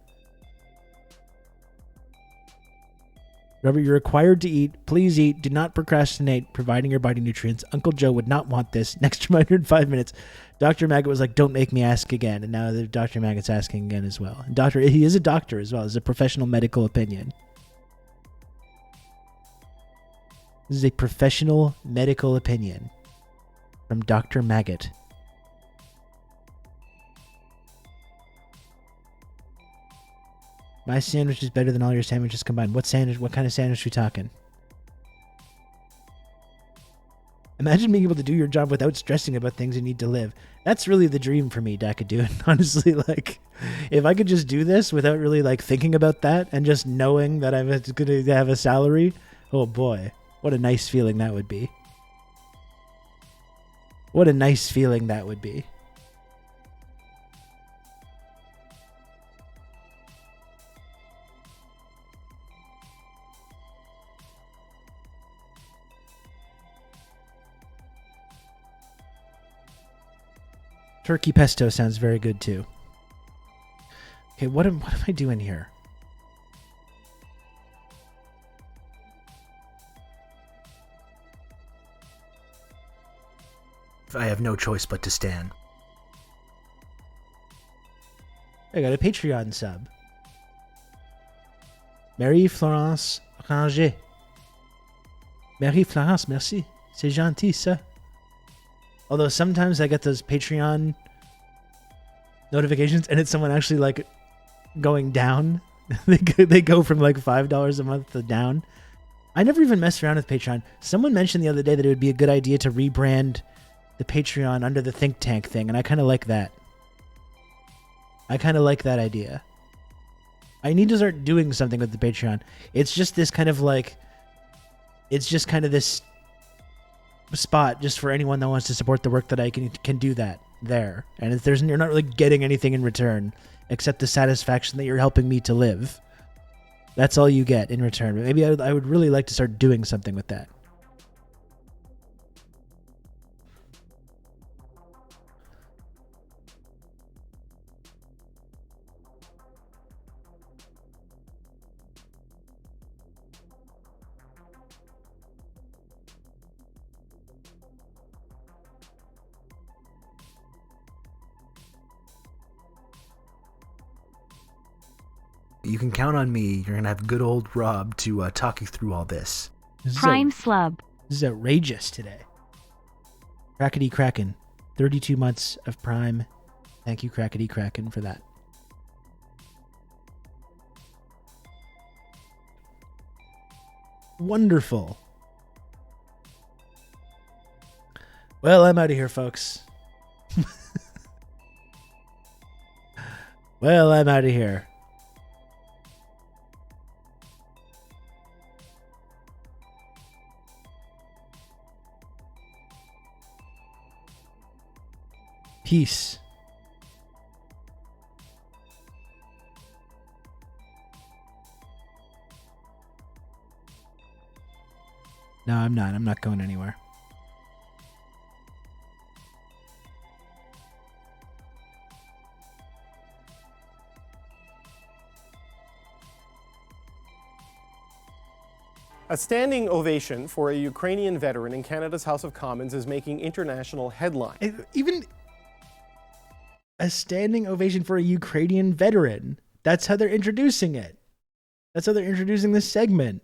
Robert, you're required to eat. Please eat. Do not procrastinate providing your body nutrients. Uncle Joe would not want this. Next reminder in 5 minutes. Dr. Maggot was like, don't make me ask again. And now Dr. Maggot's asking again as well. And he is a doctor as well. This is a professional medical opinion. This is a professional medical opinion from Dr. Maggot. My sandwich is better than all your sandwiches combined. What kind of sandwich are we talking? Imagine being able to do your job without stressing about things you need to live. That's really the dream for me, Dakadoon. Honestly, like, if I could just do this without really, like, thinking about that and just knowing that I'm going to have a salary, oh boy, what a nice feeling that would be. What a nice feeling that would be. Turkey pesto sounds very good too. Okay, what am I doing here? I have no choice but to stand. I got a Patreon sub. Marie-Florence Ranger. Marie-Florence, merci. C'est gentil, ça. Although sometimes I get those Patreon notifications and it's someone actually like going down. they go from like $5 a month to down. I never even messed around with Patreon. Someone mentioned the other day that it would be a good idea to rebrand the Patreon under the think tank thing, and I kind of like that. I kind of like that idea. I need to start doing something with the Patreon. It's just this kind of like, it's just kind of this spot just for anyone that wants to support the work that I can do that there. And if you're not really getting anything in return except the satisfaction that you're helping me to live. That's all you get in return. But maybe I would really like to start doing something with that. You can count on me. You're going to have good old Rob to talk you through all this. Prime slub. This is outrageous today. Crackety Kraken. 32 months of Prime. Thank you, Crackety Kraken, for that. Wonderful. Well, I'm out of here, folks. Well, I'm out of here. Peace. No, I'm not. I'm not going anywhere. A standing ovation for a Ukrainian veteran in Canada's House of Commons is making international headlines. Even a standing ovation for a Ukrainian veteran. That's how they're introducing it. That's how they're introducing this segment.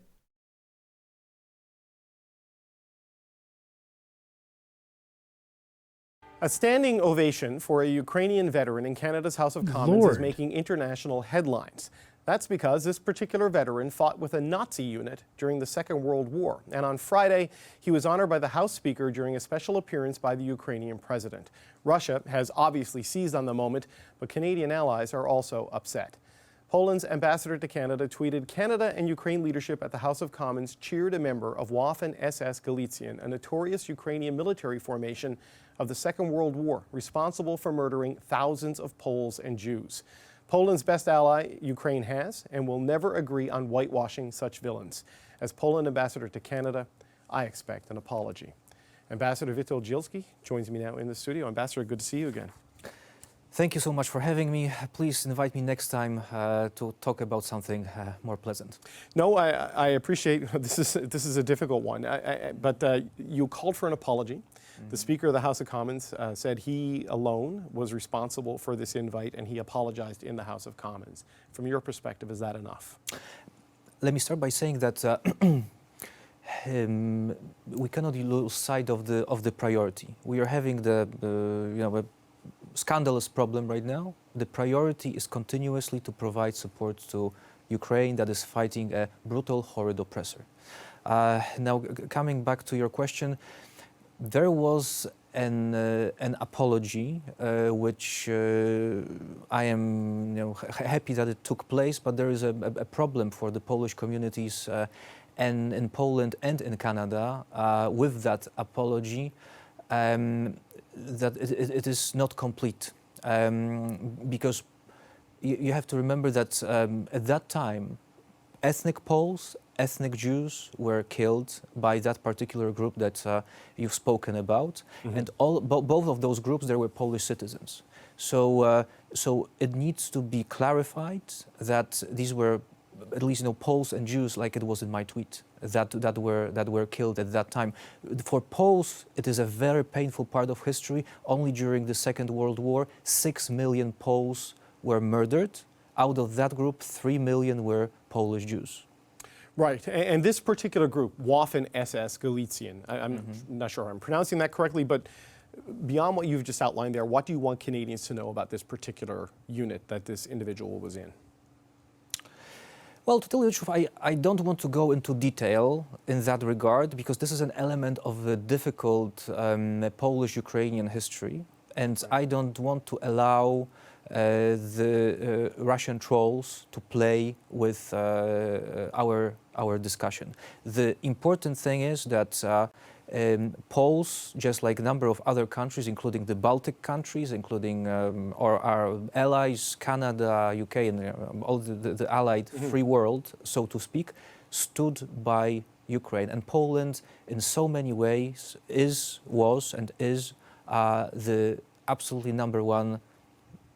A standing ovation for a Ukrainian veteran in Canada's House of Commons is making international headlines. That's because this particular veteran fought with a Nazi unit during the Second World War. And on Friday, he was honored by the House Speaker during a special appearance by the Ukrainian president. Russia has obviously seized on the moment, but Canadian allies are also upset. Poland's ambassador to Canada tweeted, "Canada and Ukraine leadership at the House of Commons cheered a member of Waffen-SS Galizien, a notorious Ukrainian military formation of the Second World War, responsible for murdering thousands of Poles and Jews. Poland's best ally, Ukraine has and will never agree on whitewashing such villains. As Poland ambassador to Canada, I expect an apology." Ambassador Witold Zielski joins me now in the studio. Ambassador, good to see you again. Thank you so much for having me. Please invite me next time to talk about something more pleasant. No, I appreciate this is a difficult one, but you called for an apology. The Speaker of the House of Commons said he alone was responsible for this invite and he apologized in the House of Commons. From your perspective, is that enough? Let me start by saying that we cannot lose sight of the priority. We are having a scandalous problem right now. The priority is continuously to provide support to Ukraine that is fighting a brutal, horrid oppressor. Now, coming back to your question, there was an apology, which I am happy that it took place, but there is a problem for the Polish communities and in Poland and in Canada with that apology, that it is not complete. Because you have to remember that at that time, ethnic Poles, ethnic Jews were killed by that particular group that you've spoken about, and both of those groups, there were Polish citizens. So it needs to be clarified that these were at least Poles and Jews, like it was in my tweet, that were killed at that time. For Poles, it is a very painful part of history. Only during the Second World War, 6 million Poles were murdered. Out of that group, 3 million were Polish Jews. Right, and this particular group, Waffen-SS Galizien, I'm not sure I'm pronouncing that correctly, but beyond what you've just outlined there, what do you want Canadians to know about this particular unit that this individual was in? Well, to tell you the truth, I don't want to go into detail in that regard, because this is an element of the difficult Polish-Ukrainian history, and I don't want to allow the Russian trolls to play with our discussion. The important thing is that Poles, just like a number of other countries, including the Baltic countries, including our allies, Canada, UK, and all the allied free world, so to speak, stood by Ukraine. And Poland, in so many ways, was and is the absolutely #1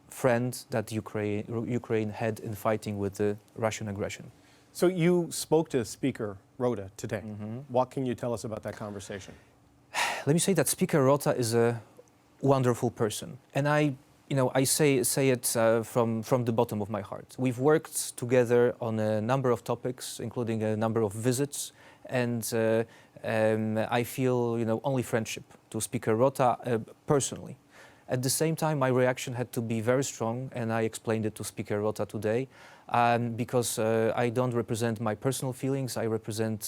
friend that Ukraine had in fighting with the Russian aggression. So you spoke to Speaker Rota today. What can you tell us about that conversation? Let me say that Speaker Rota is a wonderful person, and I say it from the bottom of my heart. We've worked together on a number of topics, including a number of visits, and I feel only friendship to Speaker Rota personally. At the same time, my reaction had to be very strong, and I explained it to Speaker Rota today, because I don't represent my personal feelings. I represent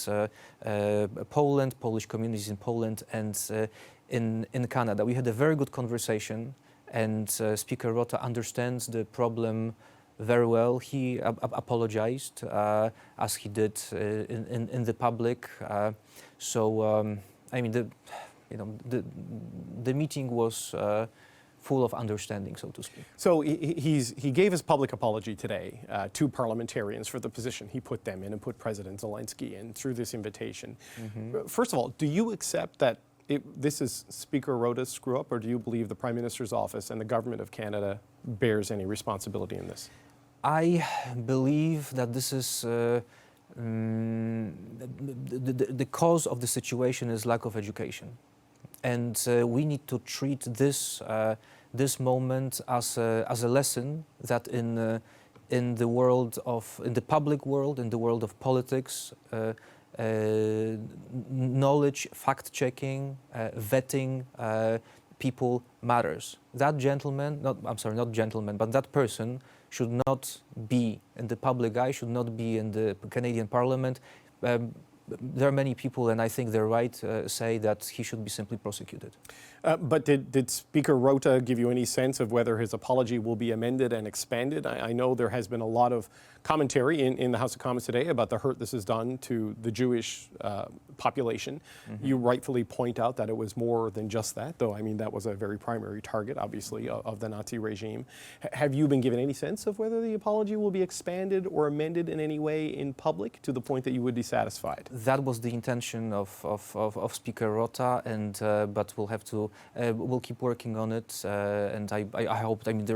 Poland, Polish communities in Poland, and in Canada. We had a very good conversation, and Speaker Rota understands the problem very well. He apologized, as he did in the public. I mean, the meeting was full of understanding, so to speak. So he gave his public apology today to parliamentarians for the position he put them in and put President Zelensky in through this invitation. First of all, do you accept that this is Speaker Rota's screw up, or do you believe the Prime Minister's office and the government of Canada bears any responsibility in this? I believe that this is the cause of the situation is lack of education. And we need to treat this this moment as a lesson that in the world of in the public world, in the world of politics, knowledge, fact checking, vetting people matters. That gentleman, not gentleman, but that person should not be in the public eye, should not be in the Canadian Parliament. There are many people, and I think they're right, say that he should be simply prosecuted. But did Speaker Rota give you any sense of whether his apology will be amended and expanded? I know there has been a lot of commentary in the House of Commons today about the hurt this has done to the Jewish population. You rightfully point out that it was more than just that, though I mean that was a very primary target, obviously, of the Nazi regime. Have you been given any sense of whether the apology will be expanded or amended in any way in public to the point that you would be satisfied? That was the intention of Speaker Rota, and but we'll have to we'll keep working on it, and I hope. I mean,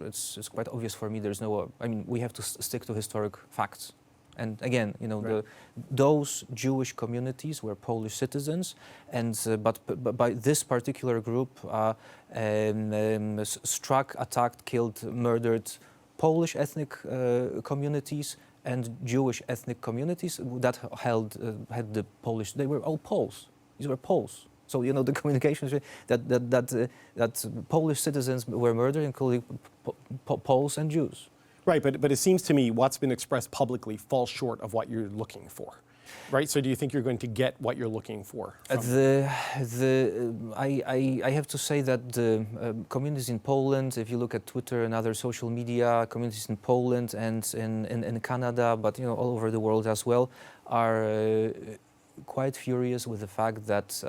it's quite obvious for me. There's no. I mean, we have to stick to historic facts. And again, you know, right. Those Jewish communities were Polish citizens, and but by this particular group struck, attacked, killed, murdered Polish ethnic communities and Jewish ethnic communities that had the Polish. They were all Poles. These were Poles. So you know the communications that Polish citizens were murdered, including Poles and Jews. Right, but it seems to me what's been expressed publicly falls short of what you're looking for, right? So do you think you're going to get what you're looking for? I have to say that the communities in Poland, if you look at Twitter and other social media, communities in Poland and in Canada, but you know all over the world as well, are quite furious with the fact that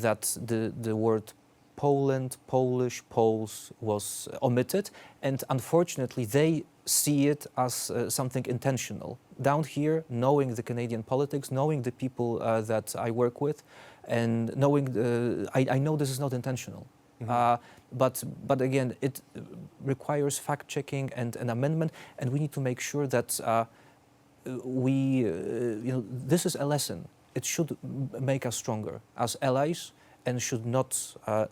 that the word Poland, Polish, Poles was omitted, and unfortunately they see it as something intentional. Down here, knowing the Canadian politics, knowing the people that I work with, and knowing, I know this is not intentional. But again, it requires fact-checking and an amendment, and we need to make sure that you know, this is a lesson. It should make us stronger as allies, and should not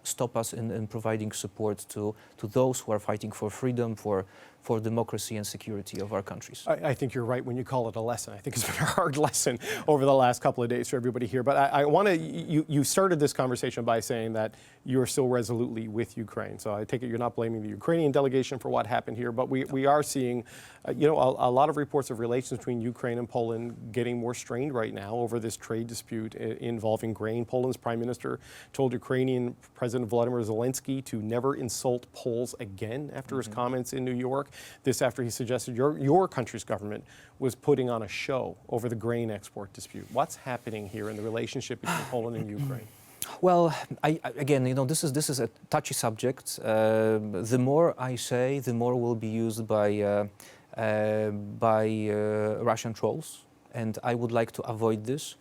stop us in providing support to those who are fighting for freedom, for democracy and security of our countries. I think you're right when you call it a lesson. I think it's been a hard lesson over the last couple of days for everybody here. But I want to, you started this conversation by saying that you're still resolutely with Ukraine. So I take it you're not blaming the Ukrainian delegation for what happened here, but we are seeing, you know, a lot of reports of relations between Ukraine and Poland getting more strained right now over this trade dispute involving grain. Poland's prime minister told Ukrainian President Volodymyr Zelensky to never insult Poles again after his comments in New York. This after he suggested your country's government was putting on a show over the grain export dispute. What's happening here in the relationship between Poland and Ukraine? Well, again, you know, this is a touchy subject. The more I say, the more will be used by Russian trolls, and I would like to avoid this.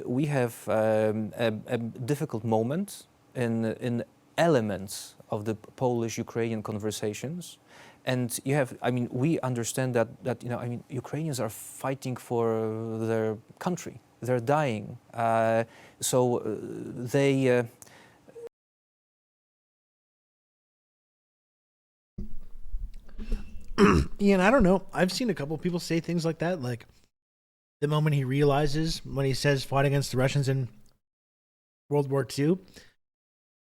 We have a difficult moment in elements of the Polish-Ukrainian conversations. And you have, I mean, we understand that you know, I mean, Ukrainians are fighting for their country. They're dying. So they... Ian, I don't know. I've seen a couple of people say things like that, like the moment he realizes, when he says fought against the Russians in World War II,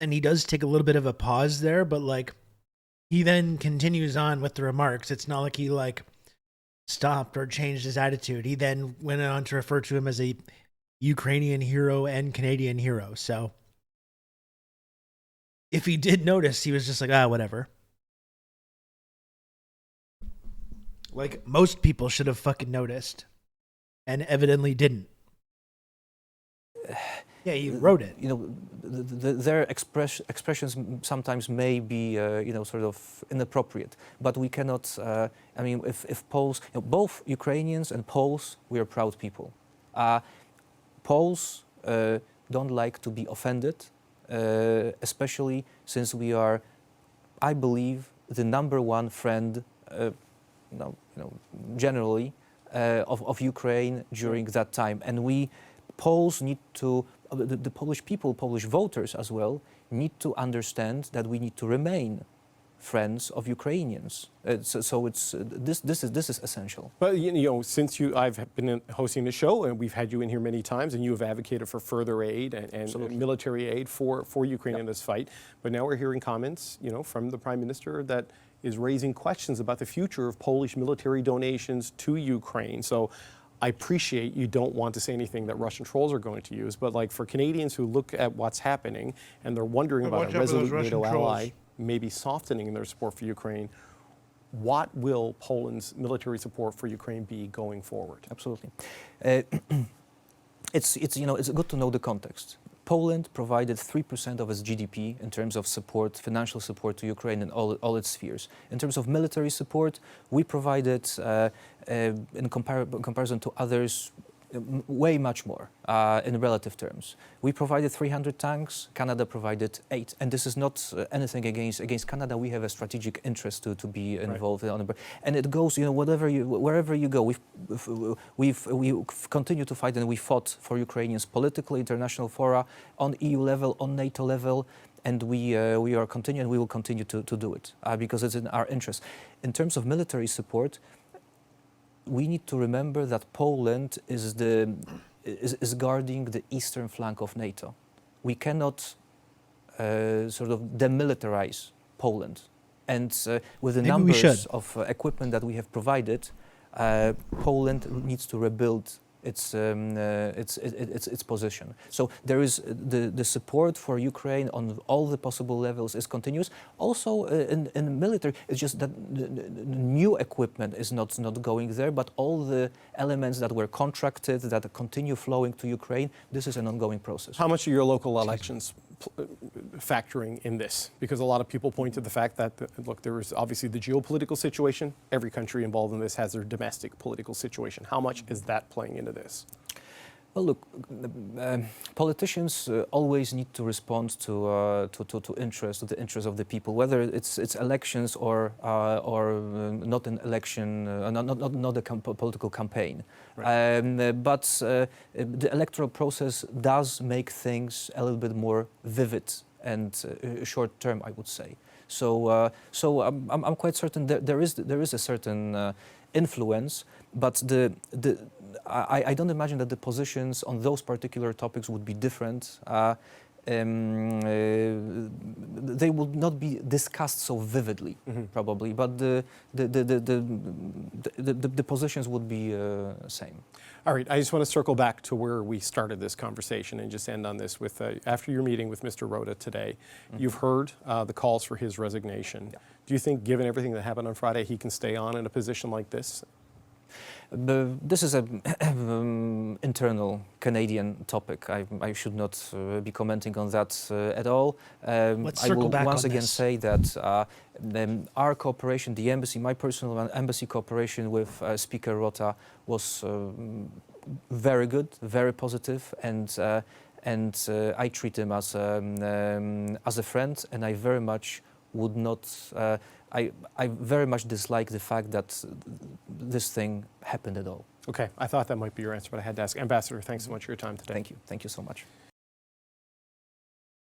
and he does take a little bit of a pause there, but like he then continues on with the remarks. It's not like he like stopped or changed his attitude. He then went on to refer to him as a Ukrainian hero and Canadian hero. So if he did notice, he was just like, whatever. Like most people should have fucking noticed and evidently didn't. Yeah, you wrote it. You know, their expressions sometimes may be, you know, sort of inappropriate. But we cannot. I mean, if Poles, you know, both Ukrainians and Poles, we are proud people. Poles don't like to be offended, especially since we are, I believe, the #1 friend, generally, of Ukraine during that time. And we Poles need to, the Polish people, Polish voters as well, need to understand that we need to remain friends of Ukrainians. So it's this is essential. But you know, since I've been hosting the show, and we've had you in here many times, and you have advocated for further aid and military aid for Ukraine in this fight. But now we're hearing comments, you know, from the Prime Minister that is raising questions about the future of Polish military donations to Ukraine. So I appreciate you don't want to say anything that Russian trolls are going to use, but like for Canadians who look at what's happening and they're wondering about a resolute NATO ally maybe softening their support for Ukraine, what will Poland's military support for Ukraine be going forward? Absolutely. It's you know, it's good to know the context. Poland provided 3% of its GDP in terms of support, financial support to Ukraine in all its spheres. In terms of military support, we provided, in comparison to others, way much more in relative terms. We provided 300 tanks, Canada provided 8. And this is not anything against Canada. We have a strategic interest to be involved in. And it goes, you know, wherever you go, we continue to fight, and we fought for Ukrainians politically, international fora, on EU level, on NATO level. And we are continuing, we will continue to do it because it's in our interest. In terms of military support, we need to remember that Poland is guarding the eastern flank of NATO. We cannot sort of demilitarize Poland. And with the numbers of equipment that we have provided, Poland needs to rebuild its position. So there is the support for Ukraine on all the possible levels is continuous. Also in military, it's just that the new equipment is not going there, but all the elements that were contracted that continue flowing to Ukraine, this is an ongoing process. How much are your local elections factoring in this? Because a lot of people point to the fact that, look, there is obviously the geopolitical situation. Every country involved in this has their domestic political situation. How much is that playing into this? Well, look, politicians always need to respond to the interest of the people, whether it's elections or not an election, not a political campaign. Right. But the electoral process does make things a little bit more vivid and short term, I would say. So I'm quite certain there is a certain influence, but I don't imagine that the positions on those particular topics would be different. They would not be discussed so vividly, probably, but the positions would be same. All right, I just want to circle back to where we started this conversation and just end on this with, after your meeting with Mr. Rota today, you've heard the calls for his resignation. Yeah. Do you think, given everything that happened on Friday, he can stay on in a position like this? This is an internal Canadian topic. I should not be commenting on that at all. Let's I will back once on again this. say that our cooperation, the embassy, my personal embassy cooperation with Speaker Rota was very good, very positive, and I treat him as a friend, and I very much would not. I very much dislike the fact that this thing happened at all. Okay, I thought that might be your answer, but I had to ask. Ambassador, thanks so much for your time today. Thank you. Thank you so much.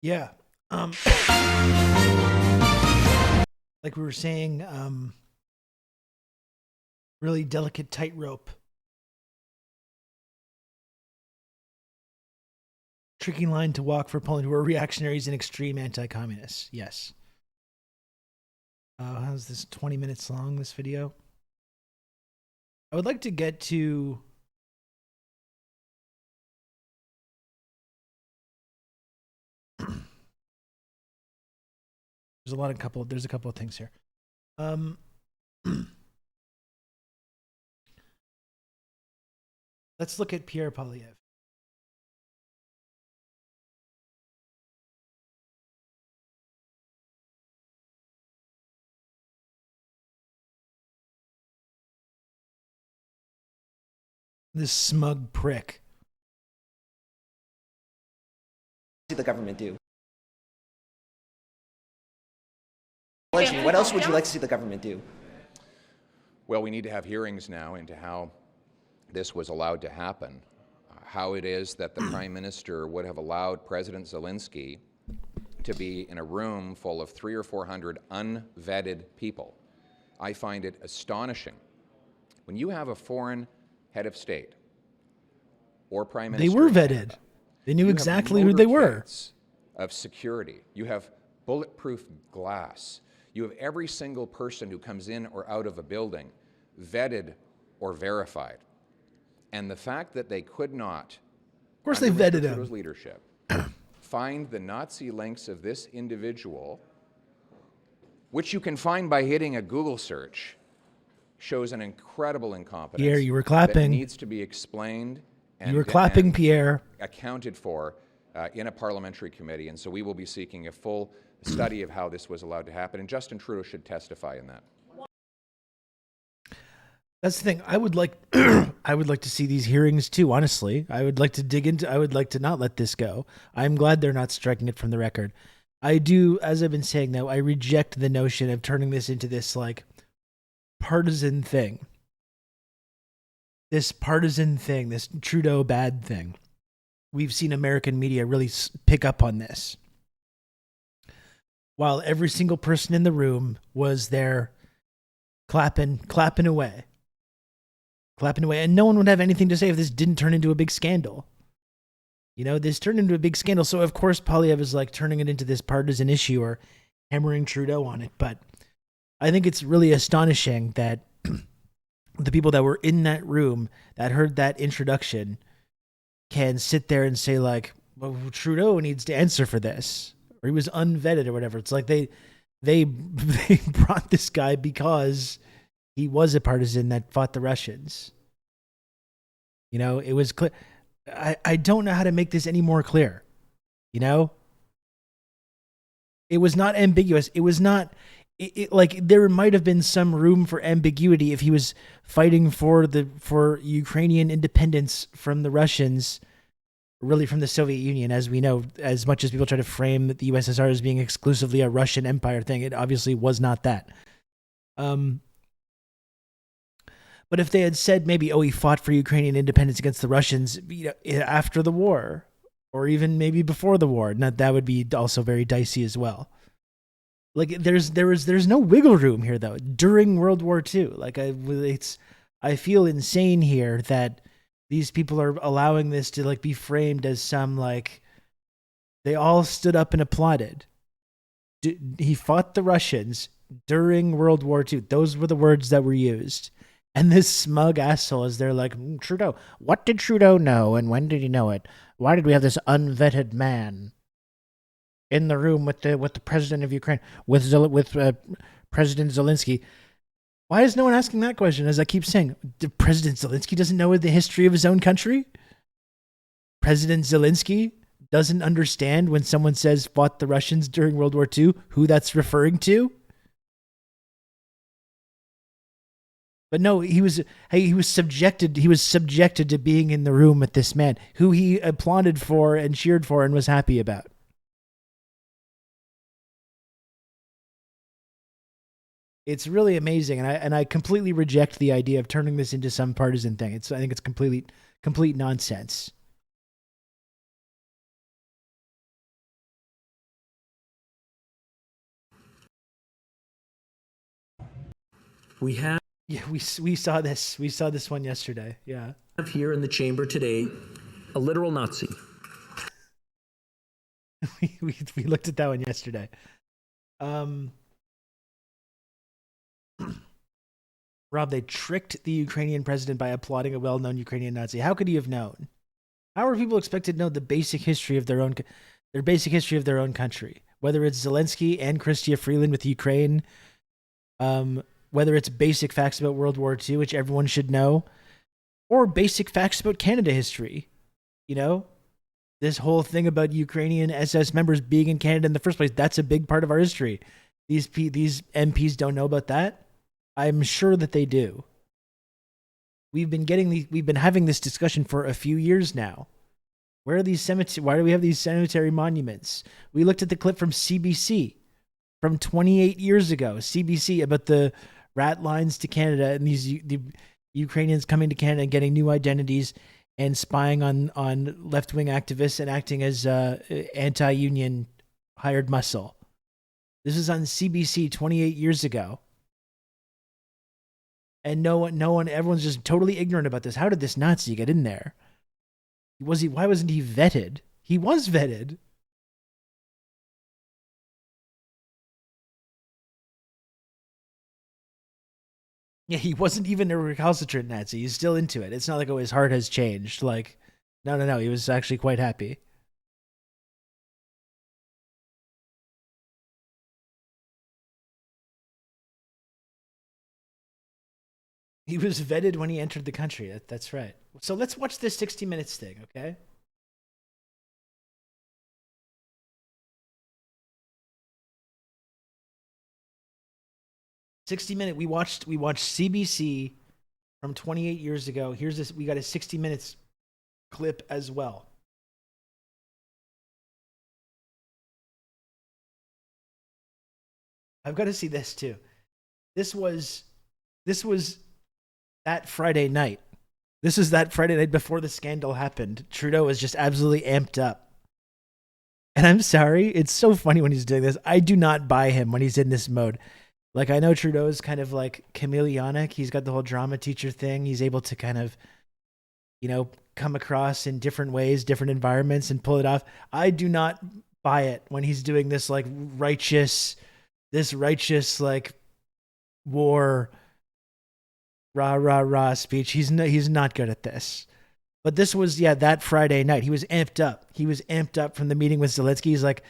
Yeah. Like we were saying, really delicate tightrope. Tricky line to walk for Poland, who are reactionaries and extreme anti-communists. Yes. How's this 20 minutes long, this video? I would like to get to there's a couple of things here. Let's look at Pierre Poilievre. This smug prick. The government do? What else would you like to see the government do? Well, we need to have hearings now into how this was allowed to happen, how it is that the Prime Minister would have allowed President Zelensky to be in a room full of 300 or 400 unvetted people. I find it astonishing. When you have a foreign head of state or Prime Minister, they were vetted. They knew exactly who they were. Of security. You have bulletproof glass. You have every single person who comes in or out of a building vetted or verified. And the fact that they could not, of course, they vetted him. Leadership, find the Nazi links of this individual, which you can find by hitting a Google search, shows an incredible incompetence. Pierre, you were clapping. That needs to be explained. And, you were clapping, Pierre. Accounted for in a parliamentary committee, and so we will be seeking a full study of how this was allowed to happen, and Justin Trudeau should testify in that. That's the thing. I would like, I would like to see these hearings too. Honestly, I would like to dig into. I would like to not let this go. I'm glad they're not striking it from the record. I do, as I've been saying though, I reject the notion of turning this into this like partisan thing. This partisan thing, this Trudeau bad thing. We've seen American media really pick up on this. While every single person in the room was there clapping away. Clapping away. And no one would have anything to say if this didn't turn into a big scandal. You know, this turned into a big scandal. So, of course, Polyev is like turning it into this partisan issue or hammering Trudeau on it. But I think it's really astonishing that the people that were in that room that heard that introduction can sit there and say like, well, Trudeau needs to answer for this, or he was unvetted or whatever. It's like they brought this guy because he was a partisan that fought the Russians. You know, it was clear. I don't know how to make this any more clear. You know, it was not ambiguous. It was not like there might have been some room for ambiguity if he was fighting for Ukrainian independence from the Russians, really from the Soviet Union. As we know, as much as people try to frame the USSR as being exclusively a Russian empire thing, it obviously was not that. But if they had said maybe, oh, he fought for Ukrainian independence against the Russians, you know, after the war, or even maybe before the war, that would be also very dicey as well. Like there's no wiggle room here though during World War II. Like I feel insane here that these people are allowing this to like be framed as some like they all stood up and applauded. He fought the Russians during World War II. Those were the words that were used. And this smug asshole is there like, Trudeau, what did Trudeau know and when did he know it? Why did we have this unvetted man in the room with the president of Ukraine, with President Zelensky? Why is no one asking that question? As I keep saying, President Zelensky doesn't know the history of his own country? President Zelensky doesn't understand when someone says fought the Russians during World War II, who that's referring to? But no, he was subjected to being in the room with this man who he applauded for and cheered for and was happy about. It's really amazing, and I completely reject the idea of turning this into some partisan thing. I think it's complete nonsense. Yeah, we saw this. We saw this one yesterday. Yeah. Here in the chamber today, a literal Nazi. we looked at that one yesterday. Rob, they tricked the Ukrainian president by applauding a well-known Ukrainian Nazi. How could he have known? How are people expected to know the basic history of their own country? Whether it's Zelensky and Chrystia Freeland with Ukraine, whether it's basic facts about World War II, which everyone should know, or basic facts about Canada history. You know, this whole thing about Ukrainian SS members being in Canada in the first place, that's a big part of our history. These MPs don't know about that? I'm sure that they do. we've been having this discussion for a few years now. Where are these cemeteries? Why do we have these cemetery monuments? We looked at the clip from CBC from 28 years ago. CBC about the rat lines to Canada and the Ukrainians coming to Canada and getting new identities and spying on left-wing activists and acting as anti-union hired muscle. This is on CBC 28 years ago. And no one, everyone's just totally ignorant about this. How did this Nazi get in there? Why wasn't he vetted? He was vetted. Yeah, he wasn't even a recalcitrant Nazi. He's still into it. It's not like, oh, his heart has changed. Like, no. He was actually quite happy. He was vetted when he entered the country. That's right. So let's watch this 60 Minutes thing, okay? We watched CBC from 28 years ago. Here's this. We got a 60 Minutes clip as well. I've got to see this too. This was that Friday night. This is that Friday night before the scandal happened. Trudeau was just absolutely amped up. And I'm sorry, it's so funny when he's doing this. I do not buy him when he's in this mode. Like, I know Trudeau's kind of like chameleonic. He's got the whole drama teacher thing. He's able to kind of, come across in different ways, different environments and pull it off. I do not buy it when he's doing this like righteous like war rah speech. He's not good at this. But this was that Friday night. He was amped up. He was amped up from the meeting with Zelensky. He's like,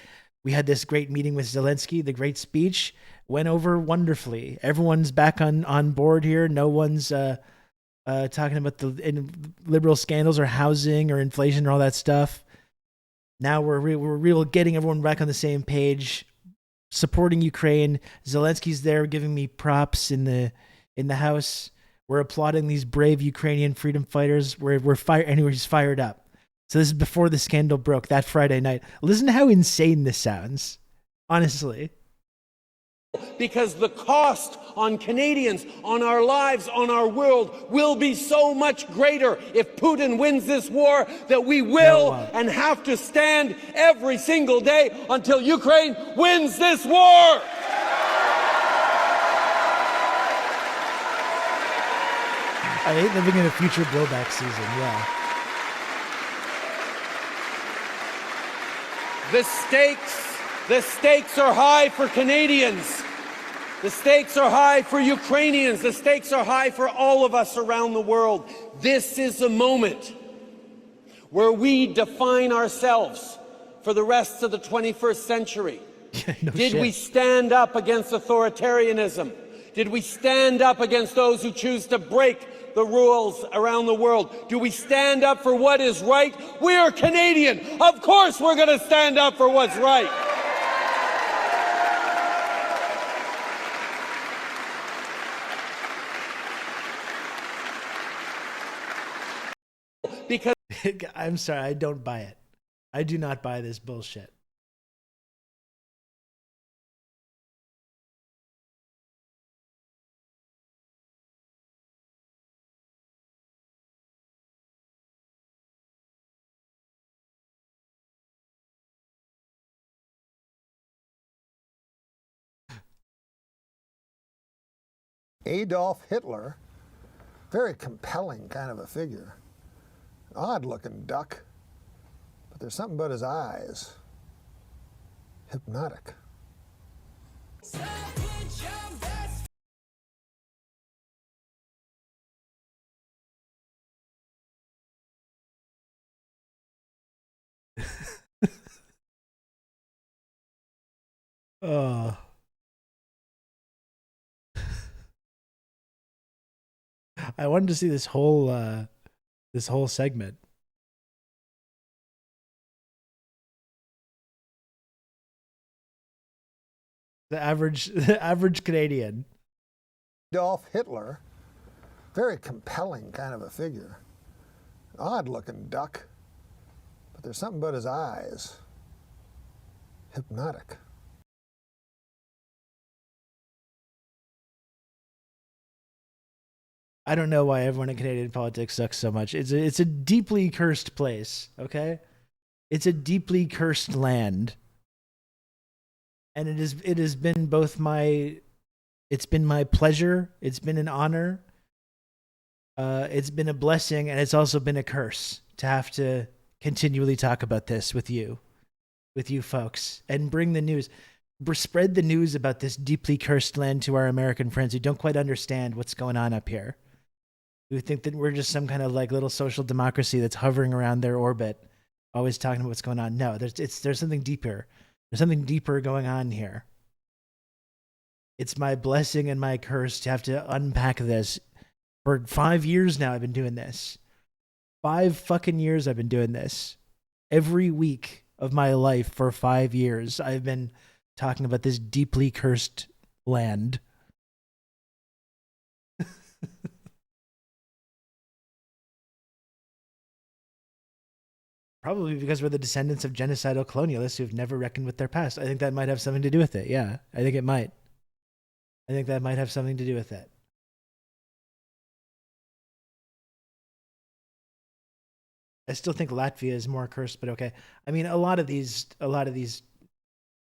we had this great meeting with Zelensky. The great speech went over wonderfully. Everyone's back on board here. No one's talking about the liberal scandals or housing or inflation or all that stuff. Now we're getting everyone back on the same page, supporting Ukraine. Zelensky's there giving me props in the house. We're applauding these brave Ukrainian freedom fighters. He's fired up. So this is before the scandal broke that Friday night. Listen to how insane this sounds. Honestly. Because the cost on Canadians, on our lives, on our world will be so much greater if Putin wins this war that we will and have to stand every single day until Ukraine wins this war. I hate living in a future blowback season, yeah. The stakes are high for Canadians. The stakes are high for Ukrainians. The stakes are high for all of us around the world. This is a moment where we define ourselves for the rest of the 21st century. Did we stand up against authoritarianism? Did we stand up against those who choose to break the rules around the world? Do we stand up for what is right? We are Canadian. Of course we're going to stand up for what's right. Because I'm sorry, I don't buy it. I do not buy this bullshit. Adolf Hitler, very compelling kind of a figure. Odd-looking duck, but there's something about his eyes. Hypnotic. Oh. I wanted to see this whole segment. The average Canadian. Adolf Hitler, Very compelling kind of a figure. Odd-looking duck. But there's something about his eyes. Hypnotic. I don't know why everyone in Canadian politics sucks so much. It's a deeply cursed place, okay? It's a deeply cursed land. And it has been both it's been my pleasure, it's been an honor, it's been a blessing, and it's also been a curse to have to continually talk about this with you folks, and bring the news. Spread the news about this deeply cursed land to our American friends who don't quite understand what's going on up here. Who think that we're just some kind of like little social democracy that's hovering around their orbit, always talking about what's going on. No, there's something deeper. There's something deeper going on here. It's my blessing and my curse to have to unpack this. For 5 years now, I've been doing this. 5 fucking years I've been doing this. Every week of my life for 5 years, I've been talking about this deeply cursed land. Probably because we're the descendants of genocidal colonialists who've never reckoned with their past. I think that might have something to do with it. Yeah, I think it might. I think that might have something to do with it. I still think Latvia is more cursed, but okay. I mean, a lot of these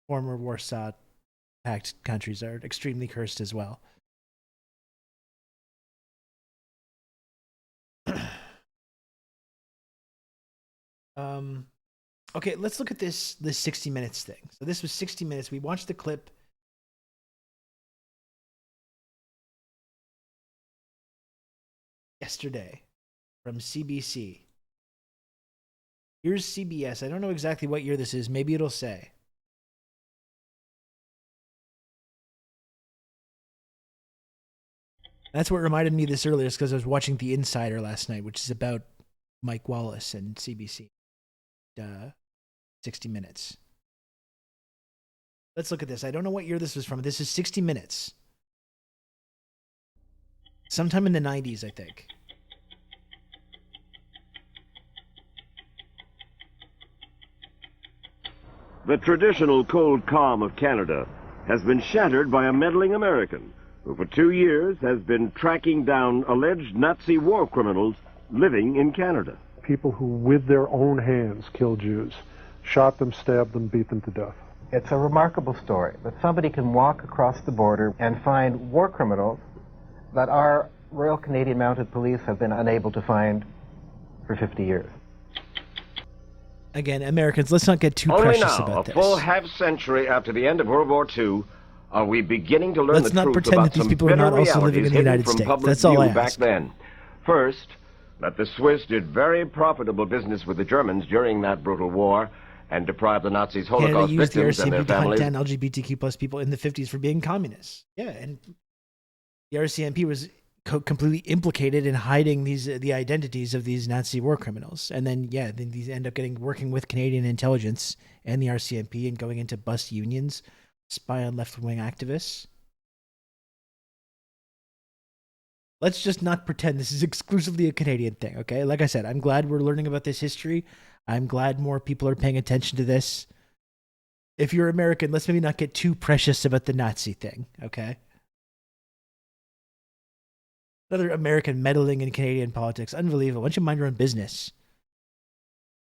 former Warsaw Pact countries are extremely cursed as well. Okay, let's look at this 60 Minutes thing. So this was 60 Minutes. We watched the clip yesterday from CBC. Here's CBS. I don't know exactly what year this is. Maybe it'll say. That's what reminded me of this earlier, because I was watching The Insider last night, which is about Mike Wallace and CBC. 60 Minutes. Let's look at this. I don't know what year this was from. This is 60 Minutes. Sometime in the 90s, I think. The traditional cold calm of Canada has been shattered by a meddling American who for 2 years has been tracking down alleged Nazi war criminals living in Canada. People who, with their own hands, killed Jews, shot them, stabbed them, beat them to death. It's a remarkable story that somebody can walk across the border and find war criminals that our Royal Canadian Mounted Police have been unable to find for 50 years. Again, Americans, let's not get too Only precious now, about this. a full half-century after the end of World War II, are we beginning to learn Let's the not truth pretend about that these some people are bitter not also living in the realities hidden United from States. public That's all I view back ask. then. First, that the Swiss did very profitable business with the Germans during that brutal war and deprived the Nazis Canada Holocaust used the victims and their RCMP to hunt families. down LGBTQ plus people in the 50s for being communists. Yeah, and the RCMP was completely implicated in hiding the identities of these Nazi war criminals. And then, yeah, then these end up working with Canadian intelligence and the RCMP and going into bust unions, spy on left-wing activists. Let's just not pretend this is exclusively a Canadian thing, okay? Like I said, I'm glad we're learning about this history. I'm glad more people are paying attention to this. If you're American, let's maybe not get too precious about the Nazi thing, okay? Another American meddling in Canadian politics. Unbelievable. Why don't you mind your own business?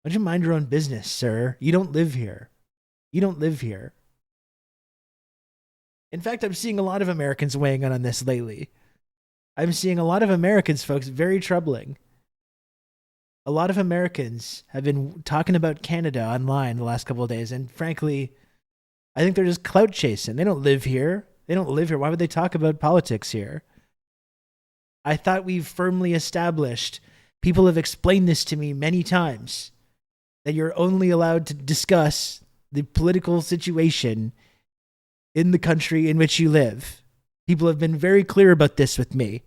Why don't you mind your own business, sir? You don't live here. You don't live here. In fact, I'm seeing a lot of Americans weighing in on this lately. I'm seeing a lot of Americans, folks, very troubling. A lot of Americans have been talking about Canada online the last couple of days, and frankly, I think they're just clout chasing. They don't live here. They don't live here. Why would they talk about politics here? I thought we've firmly established, people have explained this to me many times, that you're only allowed to discuss the political situation in the country in which you live. People have been very clear about this with me.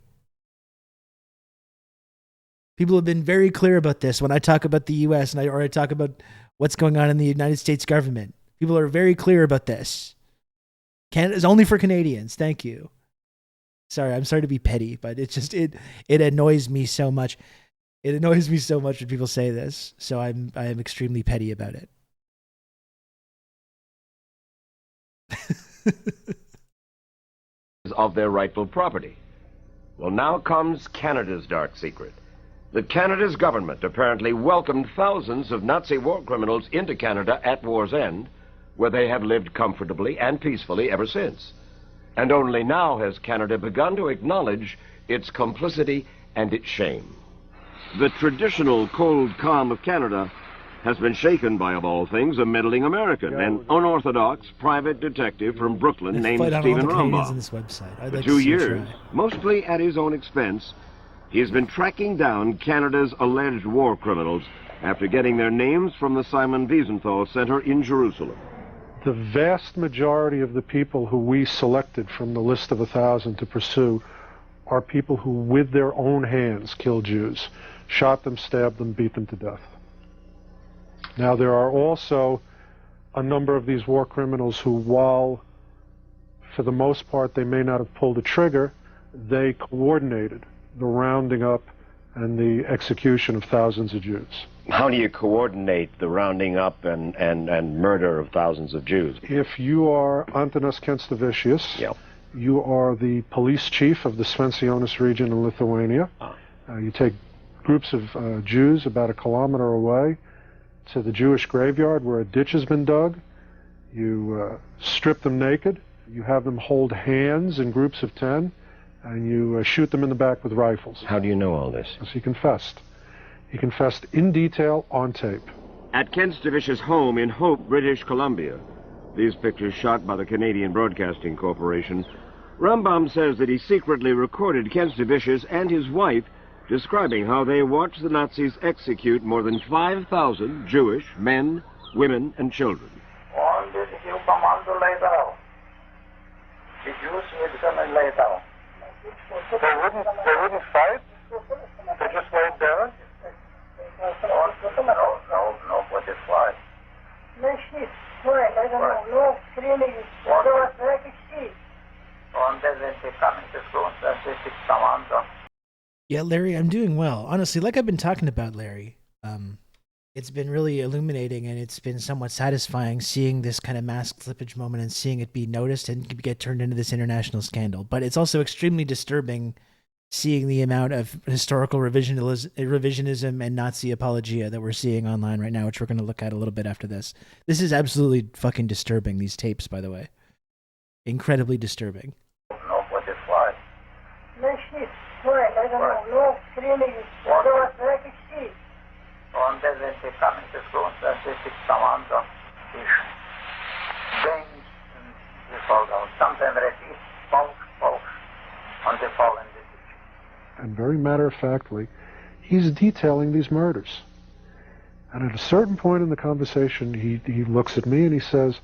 People have been very clear about this when I talk about the U.S. or I talk about what's going on in the United States government. People are very clear about this. Canada is only for Canadians. Thank you. Sorry, I'm sorry to be petty, but it's just it annoys me so much. It annoys me so much when people say this. So I am extremely petty about it. Of their rightful property. Well, now comes Canada's dark secret. That Canada's government apparently welcomed thousands of Nazi war criminals into Canada at war's end, where they have lived comfortably and peacefully ever since. And only now has Canada begun to acknowledge its complicity and its shame. The traditional cold calm of Canada has been shaken by, of all things, a meddling American, an unorthodox private detective from Brooklyn named Stephen Rumbaugh. For 2 years, mostly at his own expense, he has been tracking down Canada's alleged war criminals after getting their names from the Simon Wiesenthal Center in Jerusalem. The vast majority of the people who we selected from the list of 1,000 to pursue are people who, with their own hands, killed Jews, shot them, stabbed them, beat them to death. Now, there are also a number of these war criminals who, while for the most part they may not have pulled the trigger, they coordinated the rounding up and the execution of thousands of Jews. How do you coordinate the rounding up and murder of thousands of Jews? If you are Antanas Kenstavicius, you are the police chief of the Svencionis region in Lithuania. You take groups of Jews about 1 kilometer away to the Jewish graveyard where a ditch has been dug. You strip them naked. You have them hold hands in groups of 10, and you shoot them in the back with rifles. How do you know all this? Because he confessed. He confessed in detail on tape. At Kenstavicius' home in Hope, British Columbia, these pictures shot by the Canadian Broadcasting Corporation, Rumbaugh says that he secretly recorded Kenstavicius and his wife describing how they watched the Nazis execute more than 5,000 Jewish men, women, and children. They wouldn't fight? They just laid down? Nobody fight. Yeah, Larry, I'm doing well. Honestly, like I've been talking about, Larry, it's been really illuminating, and it's been somewhat satisfying seeing this kind of mask slippage moment and seeing it be noticed and get turned into this international scandal. But it's also extremely disturbing seeing the amount of historical revisionism and Nazi apologia that we're seeing online right now, which we're going to look at a little bit after this. This is absolutely fucking disturbing, these tapes, by the way. Incredibly disturbing. And very matter-of-factly, he's detailing these murders. And at a certain point in the conversation, he looks at me and he says,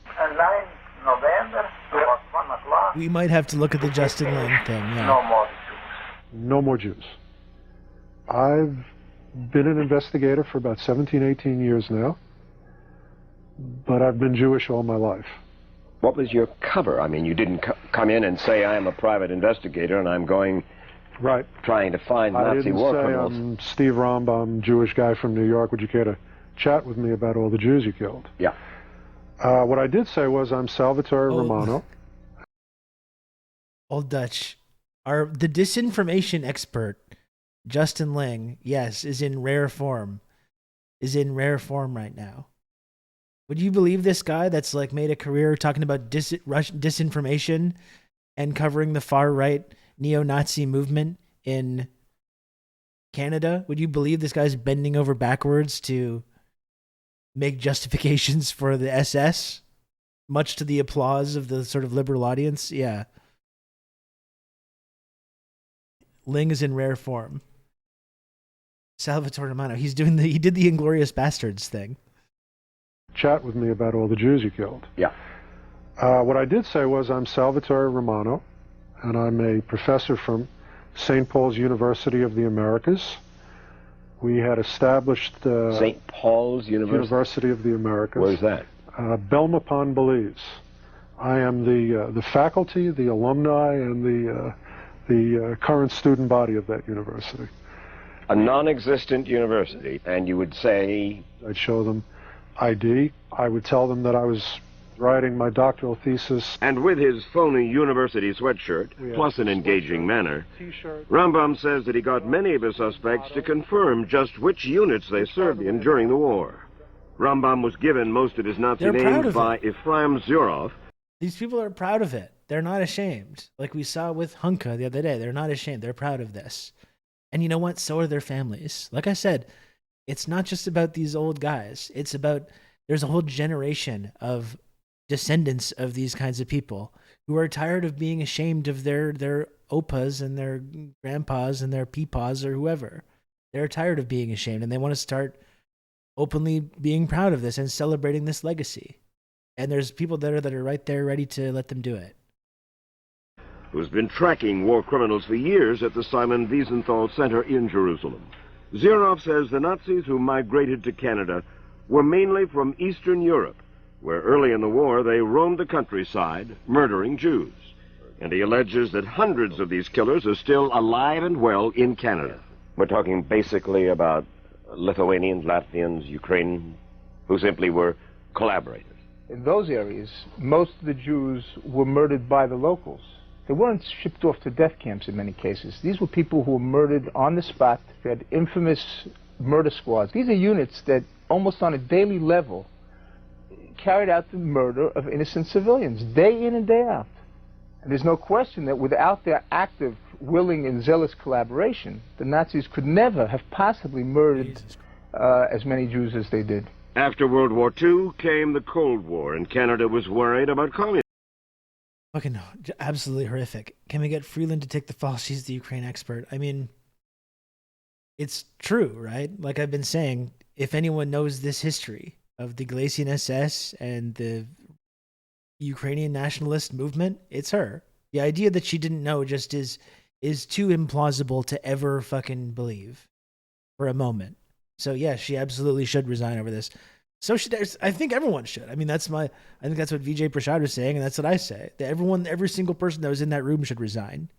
we might have to look at the Justin Lang thing. Yeah. No more Jews. I've been an investigator for about 17, 18 years now, but I've been Jewish all my life. What was your cover? I mean, you didn't come in and say, I am a private investigator and I'm going trying to find Nazi war criminals. I'm Steve Rumbaugh, Jewish guy from New York. Would you care to chat with me about all the Jews you killed? Yeah. What I did say was, I'm Salvatore Romano. Old Dutch. The disinformation expert, Justin Lang, yes, is in rare form. Is in rare form right now. Would you believe this guy that's like made a career talking about disinformation and covering the far-right neo-Nazi movement in Canada? Would you believe this guy's bending over backwards to make justifications for the SS, much to the applause of the sort of liberal audience? Yeah. Ling is in rare form. Salvatore Romano, he did the Inglourious Bastards thing. Chat with me about all the Jews you killed. Yeah. What I did say was, I'm Salvatore Romano, and I'm a professor from St. Paul's University of the Americas. We had established St. Paul's University of the Americas. Where's that? Belmopan, Belize. I am the faculty, the alumni, and the the current student body of that university. A non-existent university, and you would say? I'd show them ID. I would tell them that I was writing my doctoral thesis. And with his phony university sweatshirt, plus an engaging manner, Rambam says that he got many of his suspects to confirm just which units they served in during the war. Rambam was given most of his Nazi names by Ephraim Zurov. These people are proud of it. They're not ashamed. Like we saw with Hunka the other day. They're not ashamed. They're proud of this. And you know what? So are their families. Like I said, it's not just about these old guys. It's about, there's a whole generation of descendants of these kinds of people who are tired of being ashamed of their opas and their grandpas and their peepaws or whoever. They're tired of being ashamed, and they want to start openly being proud of this and celebrating this legacy. And there's people that are right there ready to let them do it. Who's been tracking war criminals for years at the Simon Wiesenthal Center in Jerusalem. Zurov says the Nazis who migrated to Canada were mainly from Eastern Europe, where early in the war they roamed the countryside, murdering Jews. And he alleges that hundreds of these killers are still alive and well in Canada. We're talking basically about Lithuanians, Latvians, Ukrainians, who simply were collaborators. In those areas, most of the Jews were murdered by the locals. They weren't shipped off to death camps in many cases. These were people who were murdered on the spot. They had infamous murder squads. These are units that almost on a daily level carried out the murder of innocent civilians, day in and day out. And there's no question that without their active, willing, and zealous collaboration, the Nazis could never have possibly murdered as many Jews as they did. After World War II came the Cold War, and Canada was worried about communism. Fucking absolutely horrific. Can we get Freeland to take the fall? She's the Ukraine expert. I mean, it's true, right? Like I've been saying, if anyone knows this history of the Galician SS and the Ukrainian nationalist movement, it's her. The idea that she didn't know just is too implausible to ever fucking believe for a moment. So yeah, she absolutely should resign over this. So should I think everyone should. I mean, I think that's what Vijay Prashad was saying, and that's what I say. That every single person that was in that room should resign.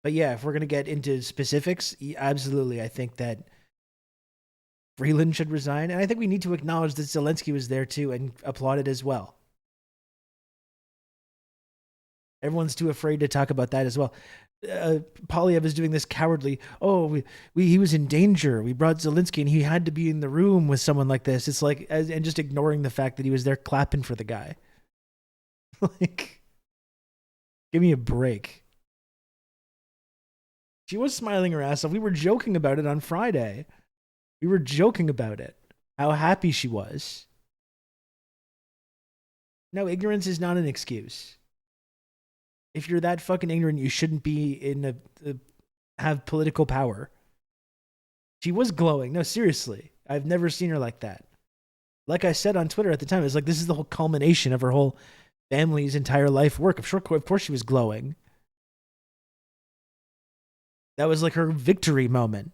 But yeah, if we're gonna get into specifics, absolutely, I think that Freeland should resign, and I think we need to acknowledge that Zelensky was there too and applaud it as well. Everyone's too afraid to talk about that as well. Polyev is doing this cowardly, he was in danger. We brought Zelensky and he had to be in the room with someone like this. It's like, and just ignoring the fact that he was there clapping for the guy. Like, give me a break. She was smiling her ass off. We were joking about it on Friday. We were joking about it. How happy she was. No, ignorance is not an excuse. If you're that fucking ignorant, you shouldn't be have political power. She was glowing. No, seriously. I've never seen her like that. Like I said on Twitter at the time, it's like this is the whole culmination of her whole family's entire life work. Of course she was glowing. That was like her victory moment.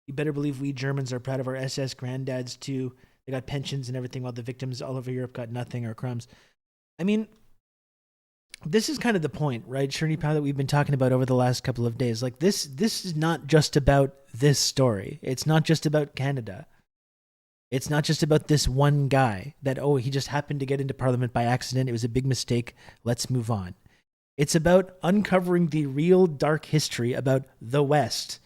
You better believe we Germans are proud of our SS granddads too. They got pensions and everything while the victims all over Europe got nothing or crumbs. I mean, this is kind of the point, right, Shirney Pow, that we've been talking about over the last couple of days. Like this is not just about this story. It's not just about Canada. It's not just about this one guy that, he just happened to get into Parliament by accident. It was a big mistake. Let's move on. It's about uncovering the real dark history about the West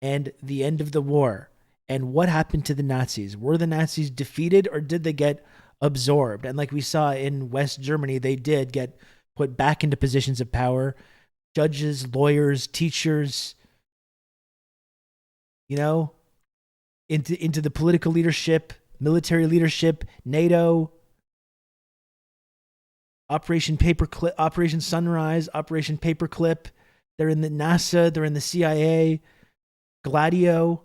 and the end of the war, and what happened to the Nazis. Were the Nazis defeated, or did they get absorbed? And like we saw in West Germany, they did get put back into positions of power. Judges, lawyers, teachers, into the political leadership, military leadership, NATO, Operation Paperclip, Operation Sunrise, Operation Paperclip. They're in the NASA, they're in the CIA, Gladio.